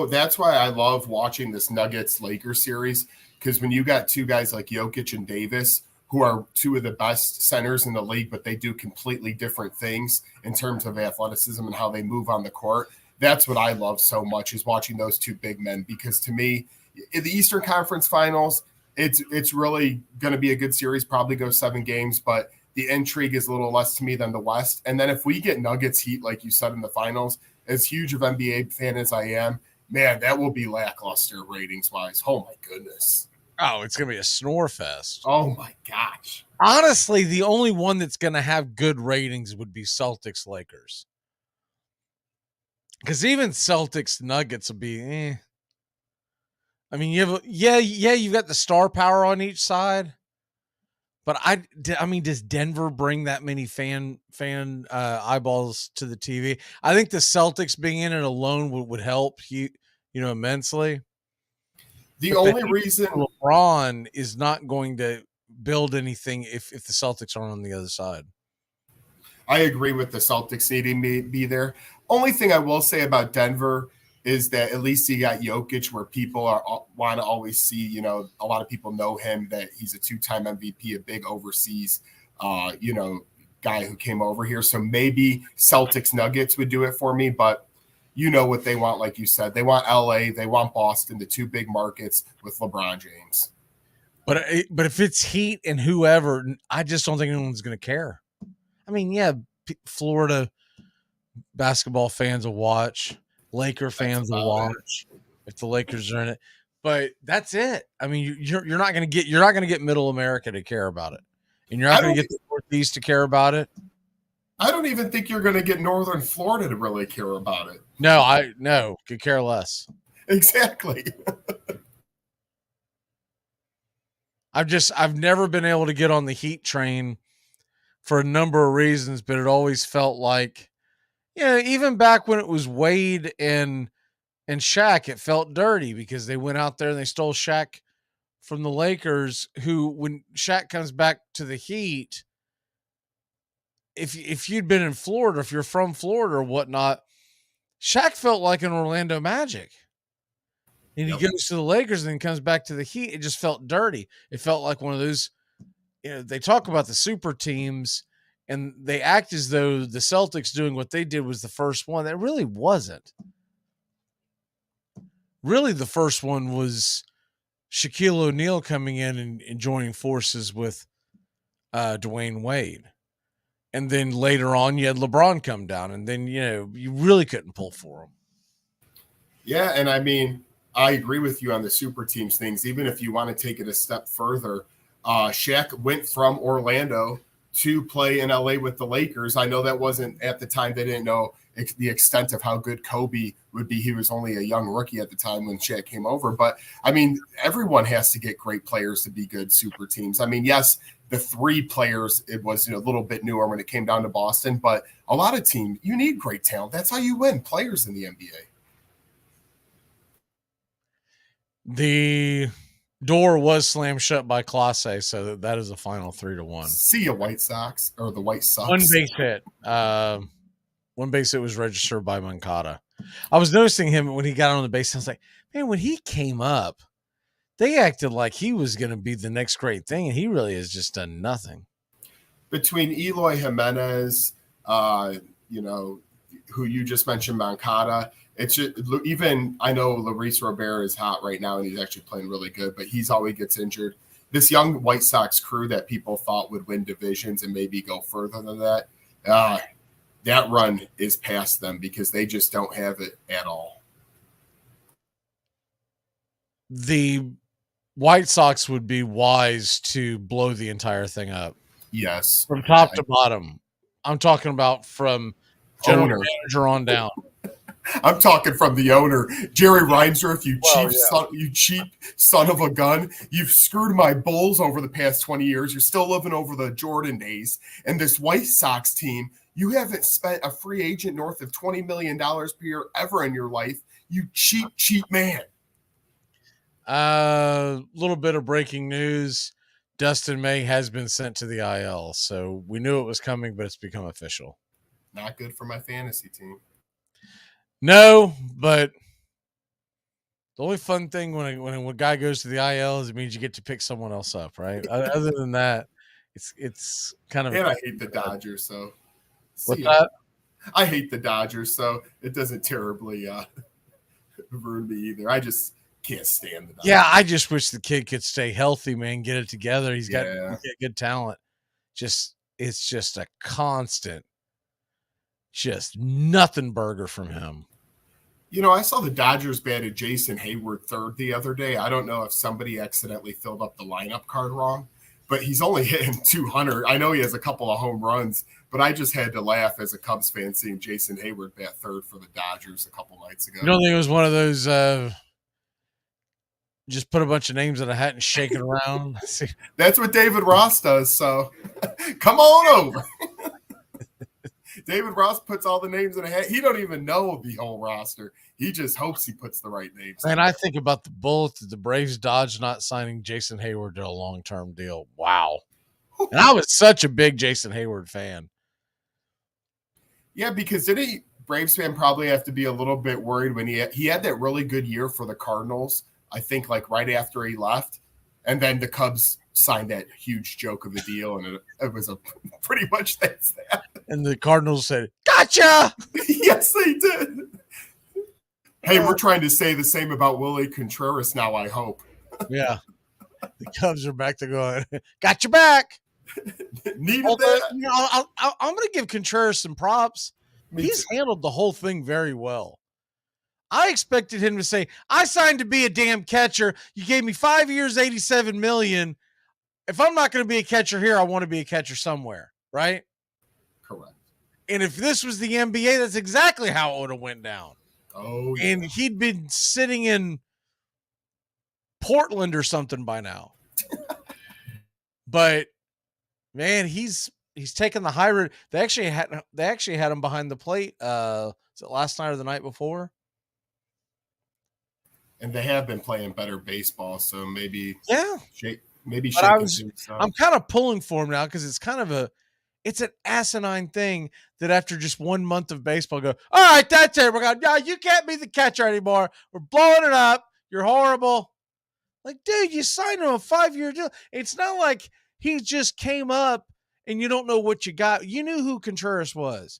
that's why I love watching this Nuggets Lakers series, because when you got two guys like Jokic and Davis, who are two of the best centers in the league, but they do completely different things in terms of athleticism and how they move on the court. That's what I love so much, is watching those two big men, because to me, in the Eastern Conference Finals, it's really going to be a good series, probably go 7 games, but the intrigue is a little less to me than the West. And then if we get Nuggets Heat, like you said, in the finals, as huge of NBA fan as I am, man, that will be lackluster ratings-wise. Oh, my goodness. Oh, it's going to be a snore fest. Oh, my gosh. Honestly, the only one that's going to have good ratings would be Celtics Lakers. Because even Celtics Nuggets will be I mean, you've got the star power on each side, But I mean, does Denver bring that many fan eyeballs to the TV? I think the Celtics being in it alone would help immensely. The But only reason LeBron is not going to build anything if the Celtics aren't on the other side. I agree with the Celtics needing to be there. Only thing I will say about Denver is that at least you got Jokic, where people want to always see, a lot of people know him, that he's a 2-time MVP, a big overseas, guy who came over here. So maybe Celtics Nuggets would do it for me, but you know what they want, like you said. They want LA, they want Boston, the two big markets with LeBron James. But if it's Heat and whoever, I just don't think anyone's going to care. I mean, yeah, Florida basketball fans will watch. Laker fans will watch if the Lakers are in it, but that's it. I mean, you're not going to get Middle America to care about it, and you're not going to get the Northeast to care about it. I don't even think you're going to get Northern Florida to really care about it. No, could care less. Exactly. I've never been able to get on the Heat train for a number of reasons, but it always felt like, even back when it was Wade and Shaq, it felt dirty because they went out there and they stole Shaq from the Lakers, who, when Shaq comes back to the Heat, if you'd been in Florida, if you're from Florida or whatnot, Shaq felt like an Orlando Magic. And he goes to the Lakers and then comes back to the Heat. It just felt dirty. It felt like one of those, they talk about the super teams and they act as though the Celtics doing what they did was the first one. That really wasn't. Really, the first one was Shaquille O'Neal coming in and joining forces with Dwayne Wade. And then later on, you had LeBron come down, and then, you really couldn't pull for him. Yeah, and I mean, I agree with you on the super teams things. Even if you want to take it a step further, Shaq went from Orlando to play in LA with the Lakers. I know that wasn't at the time. They didn't know the extent of how good Kobe would be. He was only a young rookie at the time when Shaq came over. But, I mean, everyone has to get great players to be good super teams. I mean, yes, the three players, it was a little bit newer when it came down to Boston. But a lot of teams, you need great talent. That's how you win players in the NBA. The door was slammed shut by Clase, so that is a final 3-1. See ya, White Sox, or the White Sox. One base hit. One base hit was registered by Moncada. I was noticing him when he got on the base. I was like, man, when he came up, they acted like he was going to be the next great thing, and he really has just done nothing. Between Eloy Jimenez, who you just mentioned, Moncada, it's just, even I know Luis Robert is hot right now, and he's actually playing really good, but he's always gets injured. This young White Sox crew that people thought would win divisions and maybe go further than that, that run is past them because they just don't have it at all. The White Sox would be wise to blow the entire thing up. Yes. From top to bottom. I'm talking about from general manager on down. I'm talking from the owner, Jerry Reinsdorf. You cheap son of a gun. You've screwed my Bulls over the past 20 years. You're still living over the Jordan days. And this White Sox team, you haven't spent a free agent north of $20 million per year ever in your life. You cheap man. Little bit of breaking news. Dustin May has been sent to the IL. So we knew it was coming, but it's become official. Not good for my fantasy team. No, but the only fun thing when a guy goes to the IL is it means you get to pick someone else up, right? Other than that, it's kind of. And I hate the Dodgers, so. What's that? I hate the Dodgers, so it doesn't terribly ruin me either. I just can't stand the Dodgers. Yeah, I just wish the kid could stay healthy, man. Get it together. He's got good talent. It's just a constant, just nothing burger from him. I saw the Dodgers batted Jason Hayward third the other day. I don't know if somebody accidentally filled up the lineup card wrong, but he's only hitting 200. I know he has a couple of home runs, but I just had to laugh as a Cubs fan seeing Jason Hayward bat third for the Dodgers a couple nights ago. You don't think it was one of those just put a bunch of names in a hat and shake it around. That's what David Ross does. So come on over. David Ross puts all the names in a hat. He don't even know the whole roster. He just hopes he puts the right names. And I think about the bullet that the Braves dodged not signing Jason Hayward to a long-term deal. Wow. And I was such a big Jason Hayward fan. Yeah, because did he Braves fan probably have to be a little bit worried when he had that really good year for the Cardinals, I think like right after he left. And then the Cubs signed that huge joke of a deal, and it was a pretty much that's that. And the Cardinals said, "Gotcha!" Yes, they did. Hey, we're trying to say the same about Willie Contreras now, I hope. Yeah. The Cubs are back to going, got your back. Needed that. You know, I'm going to give Contreras some props. He's handled the whole thing very well. I expected him to say, I signed to be a damn catcher. You gave me 5 years, $87 million. If I'm not going to be a catcher here, I want to be a catcher somewhere, right? Correct. And if this was the NBA, that's exactly how it would have went down. Oh, yeah. And he'd been sitting in Portland or something by now. But man, he's taken the high road. They actually had him behind the plate. Was it last night or the night before? And they have been playing better baseball, so maybe I'm kind of pulling for him now because it's an asinine thing that after just 1 month of baseball, go, all right, that's it. We're going, no, you can't be the catcher anymore. We're blowing it up. You're horrible. Like, dude, you signed him a 5-year deal. It's not like he just came up and you don't know what you got. You knew who Contreras was.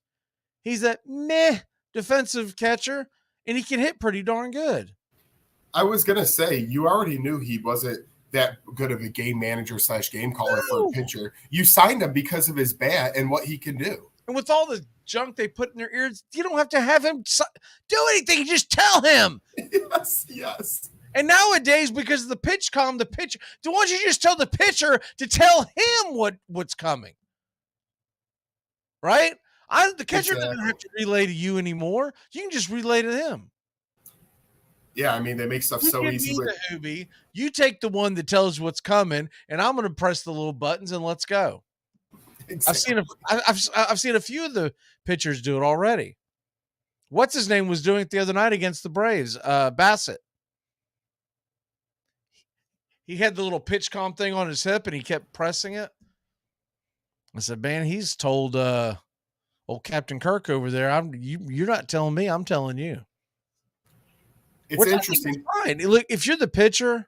He's that meh defensive catcher, and he can hit pretty darn good. I was going to say, you already knew he wasn't that good of a game manager / game caller for a pitcher. You signed him because of his bat and what he can do. And with all the junk they put in their ears, you don't have to have him do anything. You just tell him. Yes. And nowadays, because of the pitch calm, the pitcher, why don't you just tell the pitcher to tell him what's coming? Right? The catcher doesn't have to relay to you anymore. You can just relay to him. Yeah, I mean, they make stuff so easy. You take the one that tells you what's coming, and I'm going to press the little buttons and let's go. Exactly. I've seen a few of the pitchers do it already. What's his name was doing it the other night against the Braves, Bassett. He had the little pitch calm thing on his hip, and he kept pressing it. I said, man, he's told old Captain Kirk over there, you're not telling me, I'm telling you. It's interesting. Fine. Look, if you're the pitcher,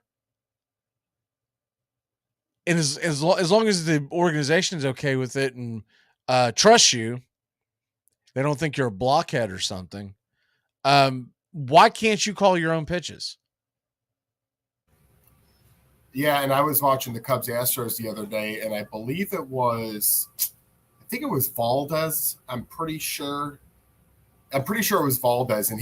and as long as the organization is okay with it and trusts you, they don't think you're a blockhead or something. Why can't you call your own pitches? Yeah, and I was watching the Cubs Astros the other day, and I believe it was Valdez. I'm pretty sure it was Valdez, and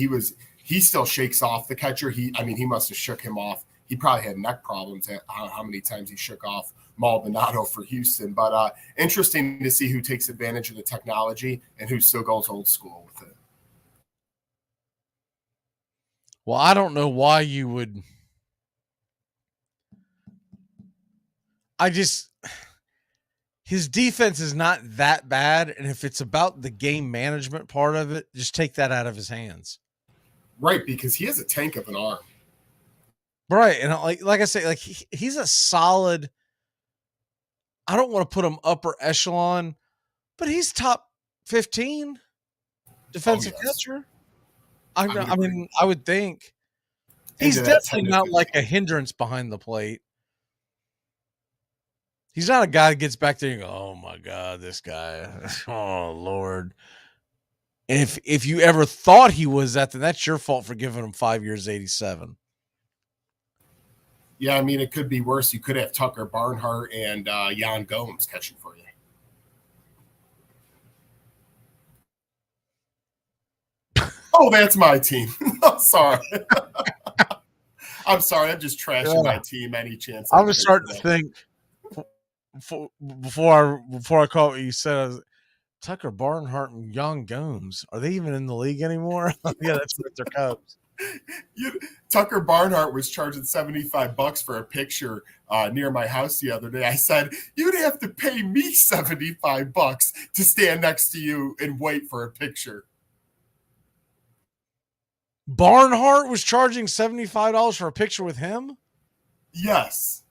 he still shakes off the catcher. He must have shook him off. He probably had neck problems at how many times he shook off Maldonado for Houston. But interesting to see who takes advantage of the technology and who still goes old school with it. Well, I don't know why you would. His defense is not that bad. And if it's about the game management part of it, just take that out of his hands. Right, because he has a tank of an arm. Right, and like I say, like he's a solid. I don't want to put him upper echelon, but he's top 15 defensive catcher. I mean, I would think he's definitely not like a hindrance behind the plate. He's not a guy that gets back there and go, "Oh my God, this guy! Oh Lord." And if you ever thought he was that, then that's your fault for giving him 5 years, 87. Yeah, I mean, it could be worse. You could have Tucker Barnhart and Jan Gomes catching for you. Oh, that's my team. I'm sorry. I'm sorry. I'm just trashing my team any chance. I was starting to think before I caught what you said. Tucker Barnhart and Jan Gomes, are they even in the league anymore? Yeah, that's what they're Cubs. Tucker Barnhart was charging $75 for a picture near my house the other day. I said, you'd have to pay me $75 to stand next to you and wait for a picture. Barnhart was charging $75 for a picture with him? Yes.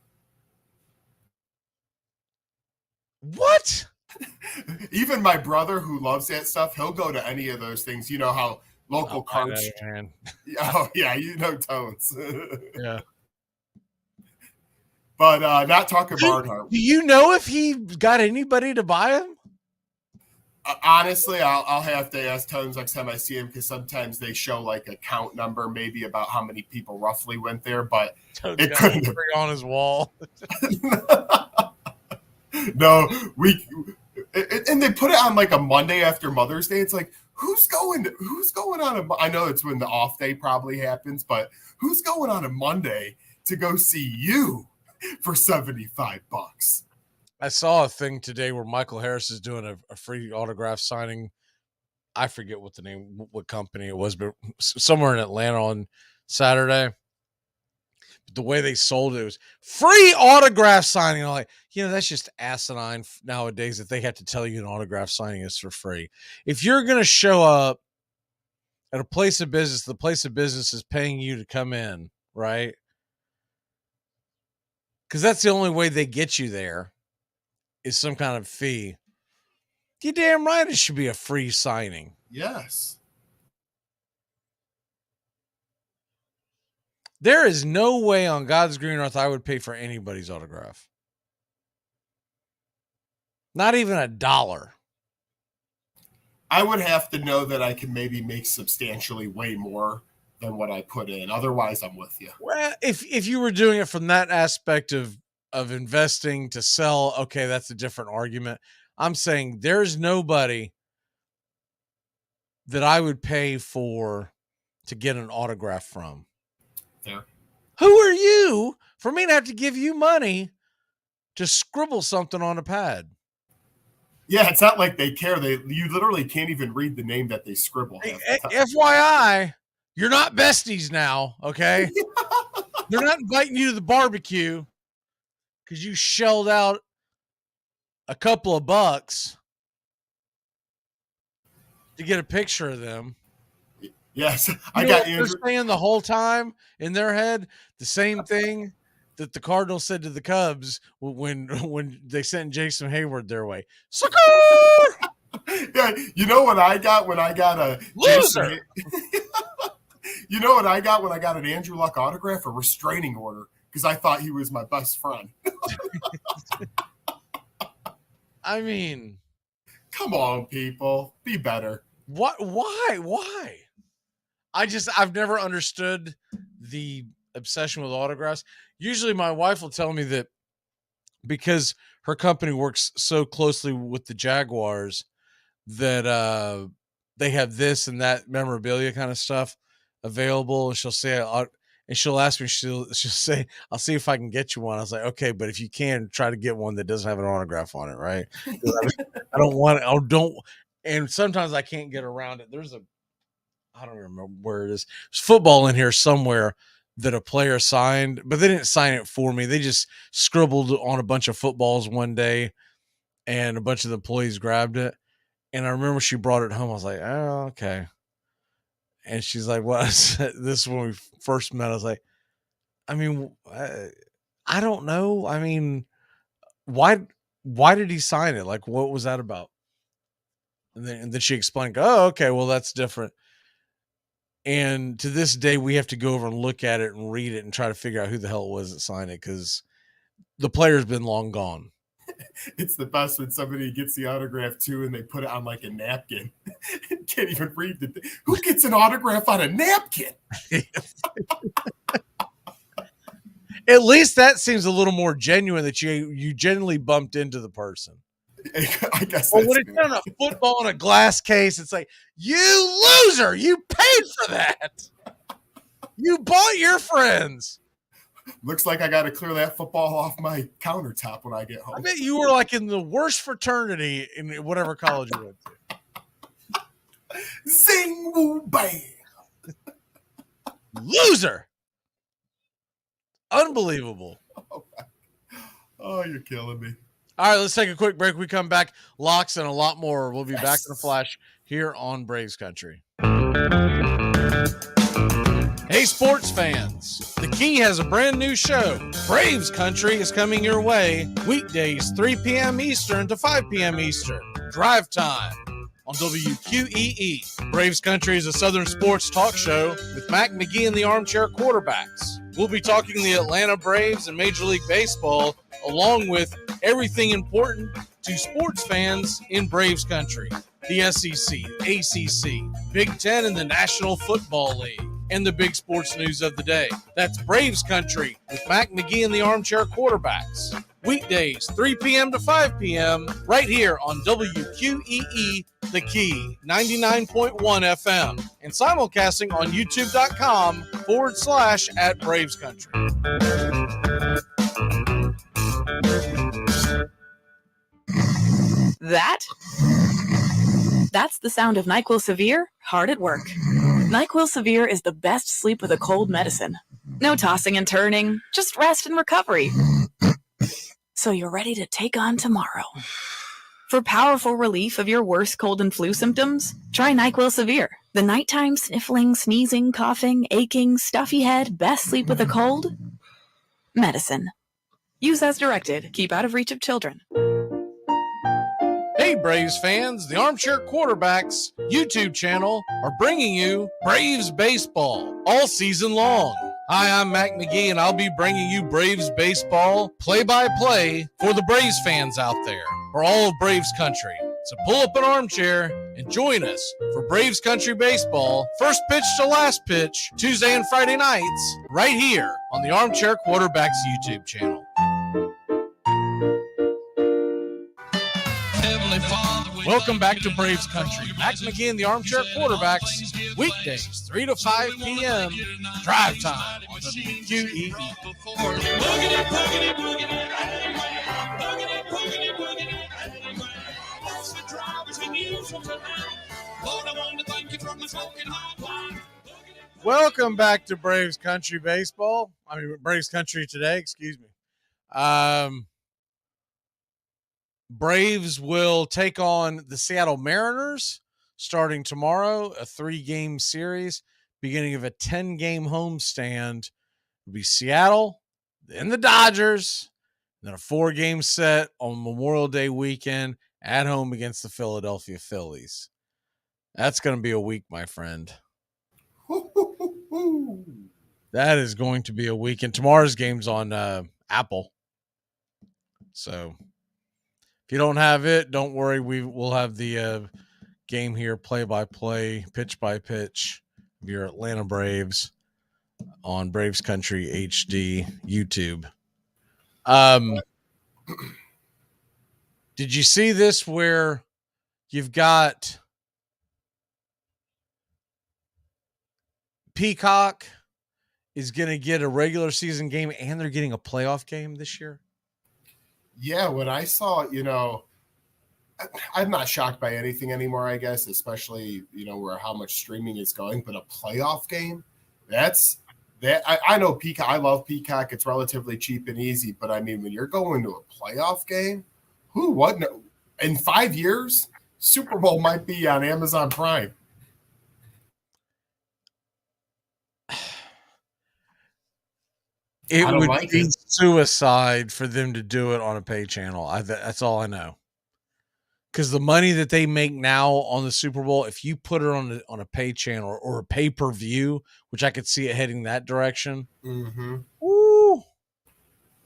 What? Even my brother, who loves that stuff, he'll go to any of those things. You know how local cards. Oh, yeah, you know Tones. Yeah. But not Tucker Barnhart. Do you know if he got anybody to buy him? Honestly, I'll have to ask Tones next time I see him, because sometimes they show like a count number, maybe about how many people roughly went there. But Tones it got couldn't a on his wall. No, and they put it on like a Monday after Mother's Day. It's like, who's going on I know it's when the off day probably happens, but who's going on a Monday to go see you for $75? I saw a thing today where Michael Harris is doing a free autograph signing. I forget what company it was, but somewhere in Atlanta on Saturday. But the way they sold it was free autograph signing. I'm like, that's just asinine nowadays that they have to tell you an autograph signing is for free. If you're going to show up at a place of business, the place of business is paying you to come in, right? Because that's the only way they get you there. Is some kind of fee. You damn right it should be a free signing. Yes. There is no way on God's green earth I would pay for anybody's autograph. Not even $1. I would have to know that I can maybe make substantially way more than what I put in. Otherwise, I'm with you. Well, if you were doing it from that aspect of investing to sell, okay, that's a different argument. I'm saying there's nobody that I would pay to get an autograph from. Yeah. Who are you for me to have to give you money to scribble something on a pad? Yeah, it's not like they care. You literally can't even read the name that they scribble. FYI, you're not besties now, okay? They're not inviting you to the barbecue because you shelled out a couple of bucks to get a picture of them. Yes, I got Andrew. They're saying the whole time in their head the same thing that the Cardinals said to the Cubs when they sent Jason Hayward their way. Sucker! Yeah, you know what I got when I got a loser. You know what I got when I got an Andrew Luck autograph? A restraining order, because I thought he was my best friend. I mean, come on, people, be better. What? Why? I've never understood the obsession with autographs. Usually my wife will tell me that because her company works so closely with the Jaguars that they have this and that memorabilia kind of stuff available. And she'll say, and she'll ask me, she'll say, I'll see if I can get you one. I was like, okay, but if you can, try to get one that doesn't have an autograph on it, right? I don't want it. And sometimes I can't get around it. I don't remember where it is. There's football in here somewhere that a player signed, but they didn't sign it for me. They just scribbled on a bunch of footballs one day and a bunch of the employees grabbed it. And I remember she brought it home. I was like, oh, okay. And she's like, what? This is when we first met. I was like, I mean, I don't know. I mean, why did he sign it? Like, what was that about? And then she explained, oh, okay, well, that's different. And to this day, we have to go over and look at it and read it and try to figure out who the hell it was that signed it, because the player's been long gone. It's the best when somebody gets the autograph too and they put it on like a napkin. Can't even read the who gets an autograph on a napkin? At least that seems a little more genuine, that you genuinely bumped into the person. I guess. Well, when it's on a football in a glass case, it's like, you loser, you paid for that. You bought your friends. Looks like I got to clear that football off my countertop when I get home. I bet you were like in the worst fraternity in whatever college you went to. Zing, woo, bang. Loser. Unbelievable. Oh, you're killing me. All right, let's take a quick break. We come back, locks and a lot more. We'll be back in a flash here on Braves Country. Hey, sports fans. The Key has a brand new show. Braves Country is coming your way weekdays 3 p.m. Eastern to 5 p.m. Eastern. Drive time on WQEE. Braves Country is a Southern sports talk show with Magee and the Armchair quarterbacks. We'll be talking the Atlanta Braves and Major League Baseball, along with everything important to sports fans in Braves Country. The SEC, ACC, Big Ten, and the National Football League, and the big sports news of the day. That's Braves Country with Magee and the Armchair quarterbacks. Weekdays, 3 p.m. to 5 p.m. right here on WQEE, The Key, 99.1 FM, and simulcasting on youtube.com/@Braves Country. That's the sound of NyQuil Severe hard at work. NyQuil Severe is the best sleep with a cold medicine. No tossing and turning, just rest and recovery. So you're ready to take on tomorrow. For powerful relief of your worst cold and flu symptoms, try NyQuil Severe. The nighttime sniffling, sneezing, coughing, aching, stuffy head, best sleep with a cold medicine. Use as directed. Keep out of reach of children. Hey, Braves fans, the Armchair Quarterbacks YouTube channel are bringing you Braves Baseball all season long. Hi, I'm Mac McGee, and I'll be bringing you Braves Baseball play-by-play for the Braves fans out there, for all of Braves Country. So pull up an armchair and join us for Braves Country Baseball, first pitch to last pitch, Tuesday and Friday nights, right here on the Armchair Quarterbacks YouTube channel. Welcome back to Braves Country. Mac McGee and the Armchair Quarterbacks, weekdays 3 to 5 p.m. Drive time on WQEE. Welcome back to Braves Country Baseball. Braves Country today, excuse me. Braves will take on the Seattle Mariners starting tomorrow, a 3-game series, beginning of a 10-game homestand. It'll be Seattle, then the Dodgers, then a 4-game set on Memorial Day weekend at home against the Philadelphia Phillies. That's going to be a week, my friend. That is going to be a week. And tomorrow's game's on Apple. So if you don't have it, don't worry. We'll have the game here, play-by-play, pitch-by-pitch of your Atlanta Braves on Braves Country HD YouTube. Did you see this where you've got Peacock is going to get a regular season game and they're getting a playoff game this year? Yeah, when I saw, I'm not shocked by anything anymore, I guess, especially, where how much streaming is going, but a playoff game, I know Peacock, I love Peacock. It's relatively cheap and easy, but when you're going to a playoff game, in 5 years, Super Bowl might be on Amazon Prime. It would be suicide for them to do it on a pay channel. That's all I know. Because the money that they make now on the Super Bowl, if you put it on a pay channel or a pay-per-view, which I could see it heading that direction. Mm-hmm. Woo!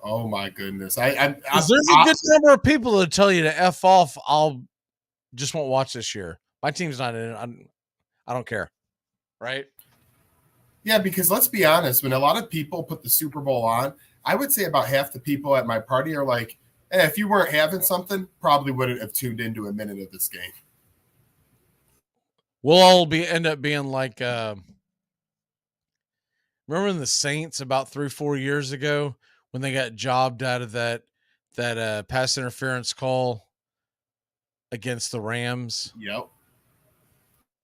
Oh my goodness! There's a good number of people that tell you to F off. I'll just won't watch this year. My team's not in it. I don't care. Right? Yeah, because let's be honest, when a lot of people put the Super Bowl on, I would say about half the people at my party are like, if you weren't having something, probably wouldn't have tuned into a minute of this game. We'll all end up being like, remember in the Saints about 3-4 years ago when they got jobbed out of that pass interference call against the Rams? Yep.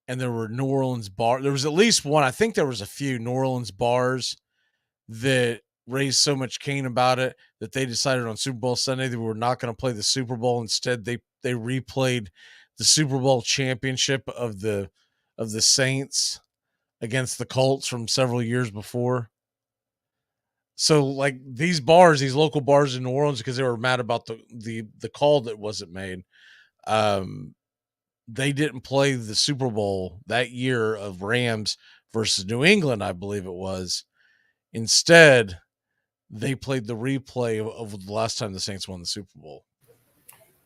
and there were New Orleans bars. There was at least one. I think there was a few New Orleans bars that raised so much cane about it that they decided on Super Bowl Sunday they were not going to play the Super Bowl. Instead, they replayed the Super Bowl championship of the Saints against the Colts from several years before. So, like, these local bars in New Orleans, because they were mad about the call that wasn't made, they didn't play the Super Bowl that year of Rams versus New England, I believe it was. Instead, they played the replay of the last time the Saints won the Super Bowl.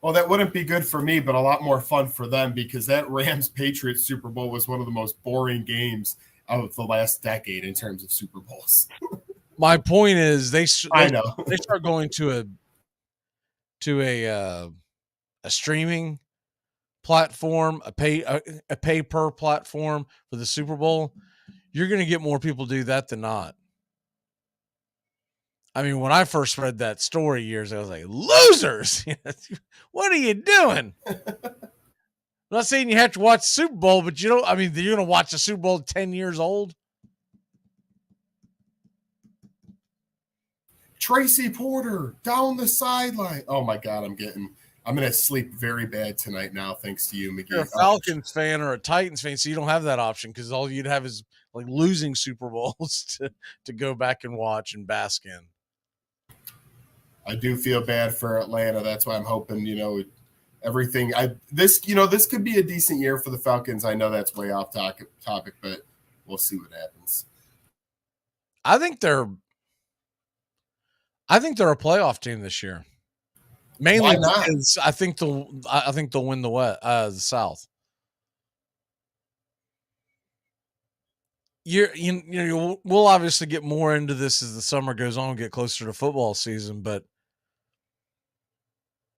Well, that wouldn't be good for me, but a lot more fun for them, because that Rams-Patriots Super Bowl was one of the most boring games of the last decade in terms of Super Bowls. My point is they start going to a streaming platform, a pay per platform for the Super Bowl. You're going to get more people do that than not. I mean, when I first read that story years ago, I was like, losers, what are you doing? I'm not saying you have to watch Super Bowl, but you're going to watch the Super Bowl 10 years old. Tracy Porter down the sideline. Oh my God, I'm going to sleep very bad tonight now, thanks to you, Magee. You're a Falcons fan or a Titans fan, so you don't have that option, because all you'd have is like losing Super Bowls to go back and watch and bask in. I do feel bad for Atlanta. That's why I'm hoping, everything. This could be a decent year for the Falcons. I know that's way off topic, but we'll see what happens. I think they're a playoff team this year. Mainly because I think they'll win the South. We'll obviously get more into this as the summer goes on, get closer to football season, but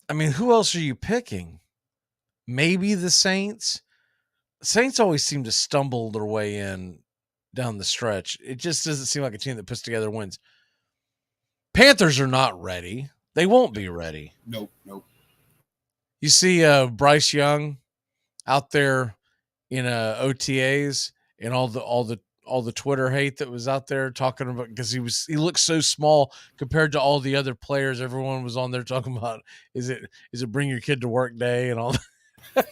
I mean, who else are you picking? Maybe the Saints. Saints always seem to stumble their way in down the stretch. It just doesn't seem like a team that puts together wins. Panthers are not ready. They won't be ready. Nope. You see Bryce Young out there in OTAs and all the Twitter hate that was out there talking about, because he looked so small compared to all the other players. Everyone was on there talking about is it bring your kid to work day and all that.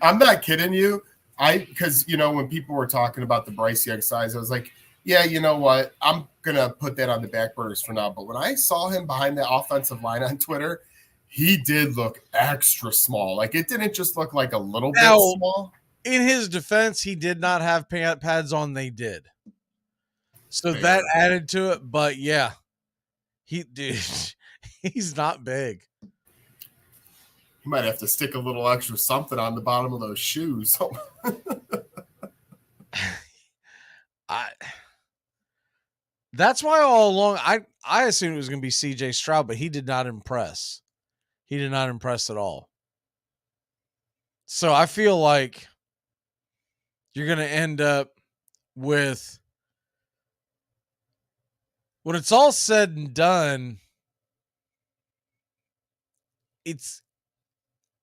I'm not kidding you. Because when people were talking about the Bryce Young size, I was like, yeah, you know what? I'm gonna put that on the back burners for now. But when I saw him behind the offensive line on Twitter, he did look extra small. Like, it didn't just look like a little bit small. In his defense, he did not have pads on. They did. So that added to it. But yeah, he's not big. He might have to stick a little extra something on the bottom of those shoes. That's why all along I assumed it was going to be CJ Stroud, but he did not impress. He did not impress at all. So I feel like you're going to end up with, when it's all said and done,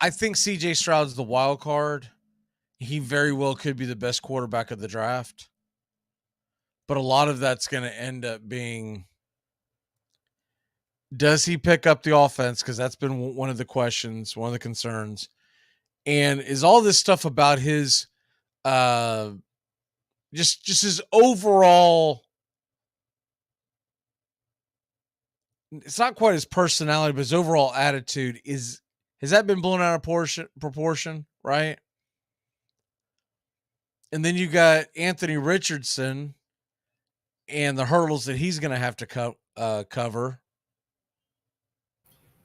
I think CJ Stroud's the wild card. He very well could be the best quarterback of the draft. But a lot of that's going to end up being, does he pick up the offense? Because that's been one of the questions, one of the concerns. And is all this stuff about his just his overall, it's not quite his personality, but his overall attitude has that been blown out of proportion, right? And then you got Anthony Richardson and the hurdles that he's going to have to cover.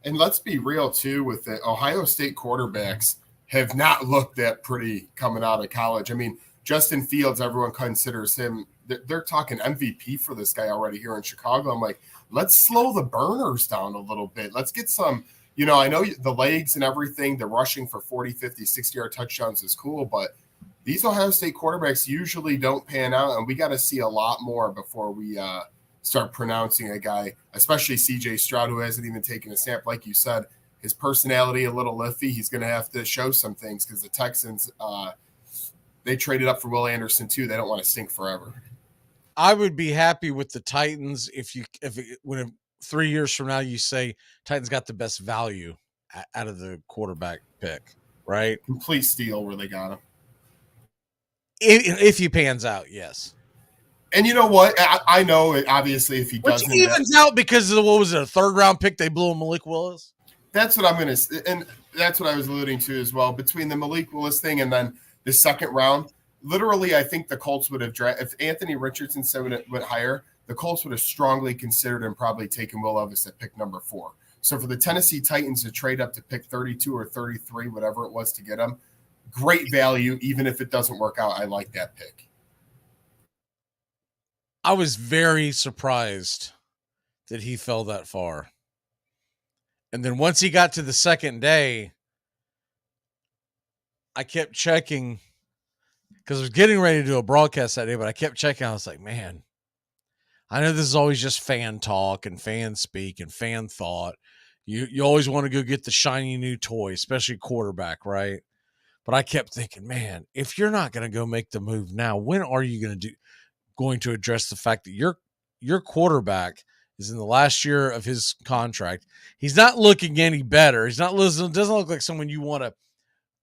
And let's be real, too, with the Ohio State quarterbacks have not looked that pretty coming out of college. I mean, Justin Fields, everyone considers him, they're talking MVP for this guy already here in Chicago. I'm like, let's slow the burners down a little bit. Let's get some, I know the legs and everything, the rushing for 40, 50, 60-yard touchdowns is cool, but these Ohio State quarterbacks usually don't pan out, and we got to see a lot more before we start pronouncing a guy, especially CJ Stroud, who hasn't even taken a snap. Like you said, his personality a little iffy. He's going to have to show some things because the Texans, they traded up for Will Anderson too. They don't want to stink forever. I would be happy with the Titans when 3 years from now you say Titans got the best value out of the quarterback pick, right? Complete steal where they got him. If he pans out, yes. And you know what? I know it, obviously if he doesn't, which evens out because of what was it, a 3rd round pick they blew on Malik Willis. That's what I'm going to, and that's what I was alluding to as well. Between the Malik Willis thing and then the 2nd round, literally, I think the Colts would have drafted, if Anthony Richardson went higher, the Colts would have strongly considered and probably taken Will Levis at pick number 4. So for the Tennessee Titans to trade up to pick 32 or 33, whatever it was to get him, great value. Even if it doesn't work out, I like that pick. I was very surprised that he fell that far. And then once he got to the 2nd day, I kept checking because I was getting ready to do a broadcast that day, but I kept checking. I was like, man, I know this is always just fan talk and fan speak and fan thought. You always want to go get the shiny new toy, especially quarterback, right? But I kept thinking, man, if you're not going to go make the move now, when are you going to address the fact that your quarterback is in the last year of his contract? He's not looking any better. Doesn't look like someone you want to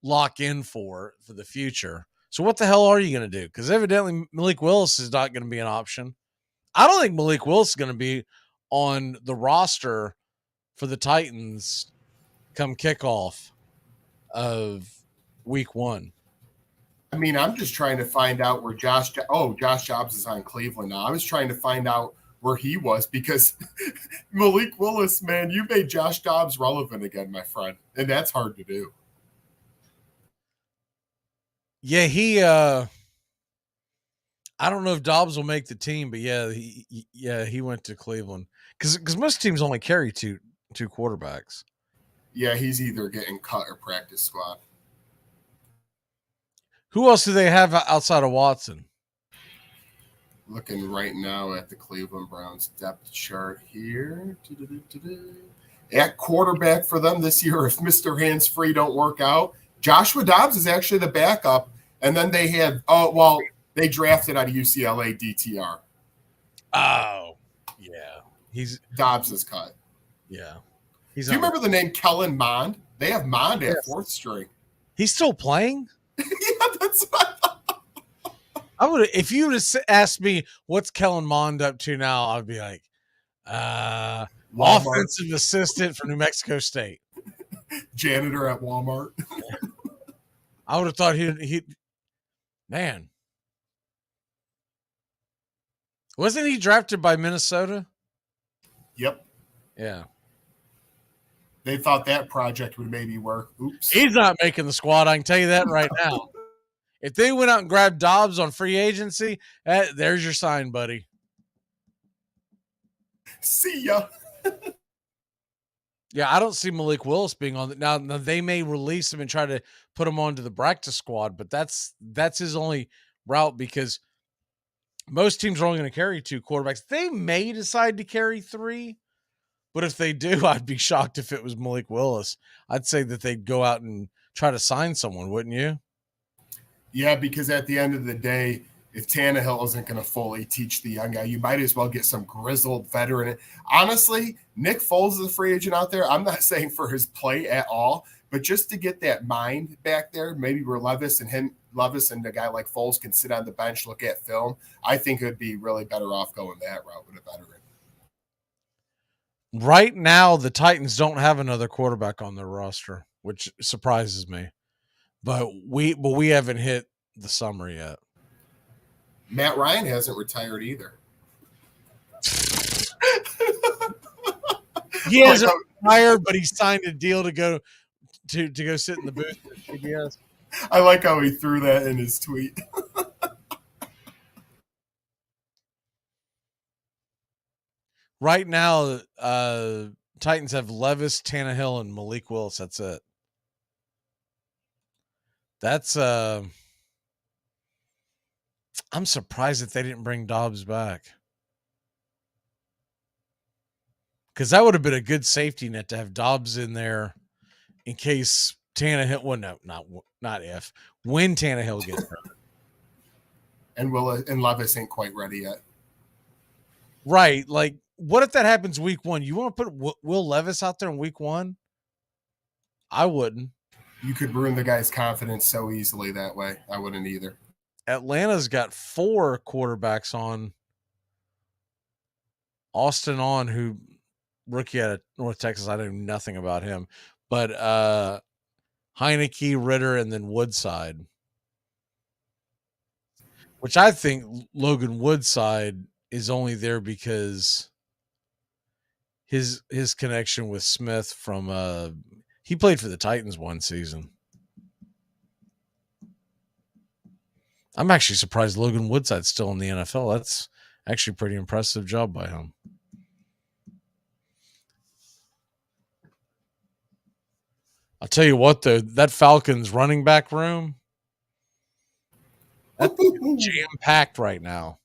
lock in for the future. So what the hell are you going to do? Because evidently Malik Willis is not going to be an option. I don't think Malik Willis is going to be on the roster for the Titans come kickoff of week 1. I mean, I'm just trying to find out where Josh Jobs is on Cleveland now. I was trying to find out where he was because Malik Willis, man, you made Josh Jobs relevant again, my friend. And that's hard to do. Yeah, I don't know if Dobbs will make the team, but he went to Cleveland because most teams only carry two quarterbacks. Yeah, he's either getting cut or practice squad. Who else do they have outside of Watson? Looking right now at the Cleveland Browns depth chart here. At quarterback for them this year, if Mr. Hands-Free don't work out, Joshua Dobbs is actually the backup. And then they had, they drafted out of UCLA DTR. Oh, yeah. Dobbs is cut. Yeah. Do you remember the name Kellen Mond? They have Mond at 4th string. He's still playing? Yeah, that's what I would. If you would have asked me what's Kellen Mond up to now, I'd be like, offensive assistant for New Mexico State, janitor at Walmart. I would have thought he, man, wasn't he drafted by Minnesota? Yep. Yeah. They thought that project would maybe work. Oops. He's not making the squad. I can tell you that right now. If they went out and grabbed Dobbs on free agency, there's your sign, buddy. See ya. Yeah, I don't see Malik Willis being on now. They may release him and try to put him onto the practice squad, but that's his only route because most teams are only going to carry 2 quarterbacks. They may decide to carry 3, but if they do, I'd be shocked if it was Malik Willis. I'd say that they'd go out and try to sign someone, wouldn't you? Yeah, because at the end of the day, if Tannehill isn't going to fully teach the young guy, you might as well get some grizzled veteran. Honestly, Nick Foles is a free agent out there. I'm not saying for his play at all, but just to get that mind back there, maybe where Levis and a guy like Foles can sit on the bench, look at film. I think it would be really better off going that route with a veteran. Right now, the Titans don't have another quarterback on their roster, which surprises me. But we haven't hit the summer yet. Matt Ryan hasn't retired either. He hasn't retired, but he signed a deal to go sit in the booth with CBS. I like how he threw that in his tweet. Right now, Titans have Levis, Tannehill, and Malik Willis. That's it. That's I'm surprised that they didn't bring Dobbs back. Because that would have been a good safety net to have Dobbs in there in case Tannehill. Well, no, not if when Tannehill gets hurt. and Levis ain't quite ready yet. Right. Like, what if that happens week 1? You want to put Will Levis out there in week 1? I wouldn't. You could ruin the guy's confidence so easily that way. I wouldn't either. Atlanta's got 4 quarterbacks on. Austin on, who rookie out of North Texas. I know nothing about him. But Heineke, Ritter, and then Woodside. Which I think Logan Woodside is only there because his connection with Smith from he played for the Titans one season. I'm actually surprised Logan Woodside's still in the NFL. That's actually a pretty impressive job by him. I'll tell you what, though, that Falcons running back room, that's jam-packed right now.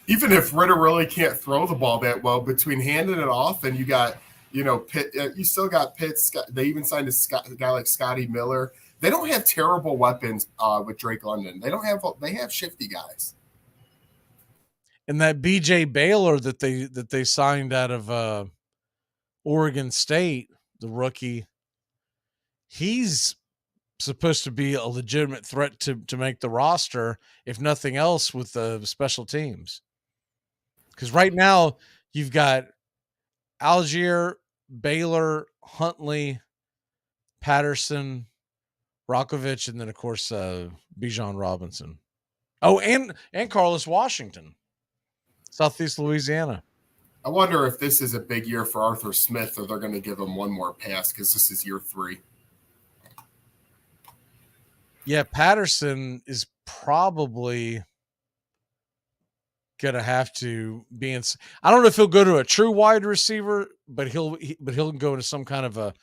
Even if Ritter really can't throw the ball that well, between handing it off and you got, Pitt, you still got Pitt. They even signed a guy like Scotty Miller. They don't have terrible weapons with Drake London. They have shifty guys. And that BJ Baylor that they signed out of Oregon State, the rookie, he's supposed to be a legitimate threat to make the roster, if nothing else, with the special teams. Because right now you've got Algier, Baylor, Huntley, Patterson, Rokovich, and then of course Bijan Robinson. Oh, and Carlos Washington, Southeast Louisiana. I wonder if this is a big year for Arthur Smith, or they're going to give him one more pass because this is year 3. Yeah, Patterson is probably going to have to be in. I don't know if he'll go to a true wide receiver, but he'll go into some kind of a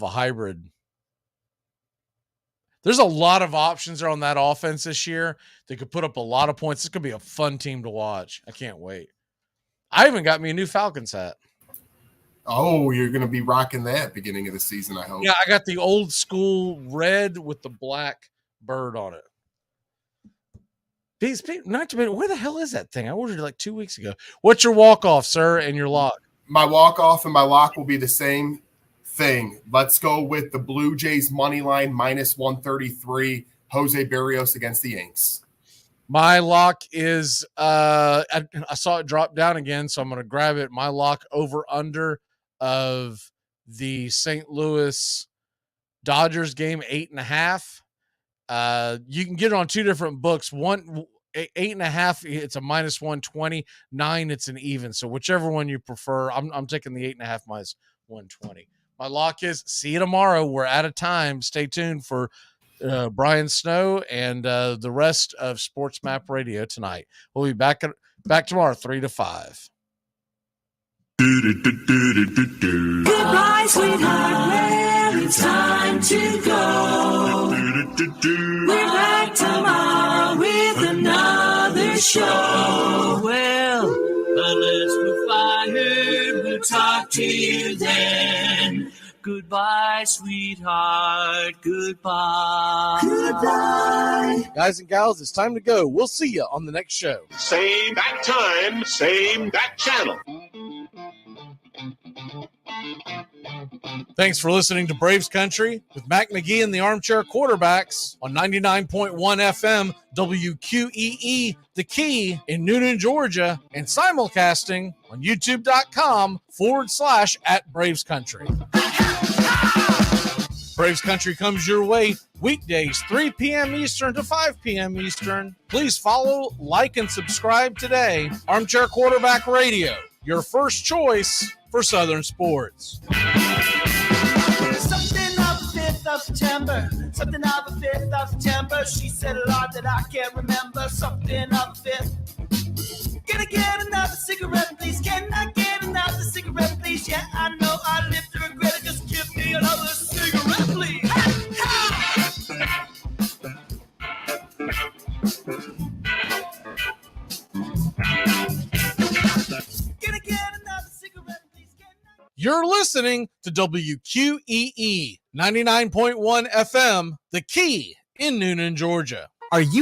hybrid. There's a lot of options there on that offense this year. They could put up a lot of points. This could be a fun team to watch. I can't wait. I even got me a new Falcons hat. Oh, you're going to be rocking that beginning of the season, I hope. Yeah, I got the old school red with the black bird on it. Not to mention, where the hell is that thing? I ordered it like 2 weeks ago. What's your walk-off, sir, and your lock? My walk-off and my lock will be the same thing. Let's go with the Blue Jays money line -133. Jose Berrios against the Yanks. My lock is I saw it drop down again, so I'm going to grab it. My lock over under of the St. Louis Dodgers game 8.5. You can get it on 2 different books. 8.5, it's a -120. 9, it's an even. So whichever one you prefer, I'm taking the 8.5 -120. My lock is see you tomorrow. We're out of time. Stay tuned for Brian Snow and the rest of Sports Map Radio tonight. We'll be back tomorrow, 3 to 5. Goodbye, sweetheart. Well, it's time to go. We're back tomorrow with another show. Well, unless we're fired, we'll talk to you then. Goodbye, sweetheart. Goodbye. Goodbye. Guys and gals, it's time to go. We'll see you on the next show. Same bat time, same bat channel. Thanks for listening to Braves Country with Mac Magee and the Armchair Quarterbacks on 99.1 FM WQEE, The Key in Noonan, Georgia, and simulcasting on youtube.com/@Braves Country. Braves Country comes your way weekdays, 3 p.m. Eastern to 5 p.m. Eastern. Please follow, like, and subscribe today. Armchair Quarterback Radio, your first choice for Southern sports. Something of the 5th of September. Something of the 5th of September. She said a lot that I can't remember. Something of the 5th. Can I get another cigarette, please? Can I get another cigarette, please? Yeah, I know I live to regret it. Just give me another cigarette, please. Can I get another cigarette, please? You're listening to WQEE 99.1 FM, The Key in Noonan, Georgia. Are you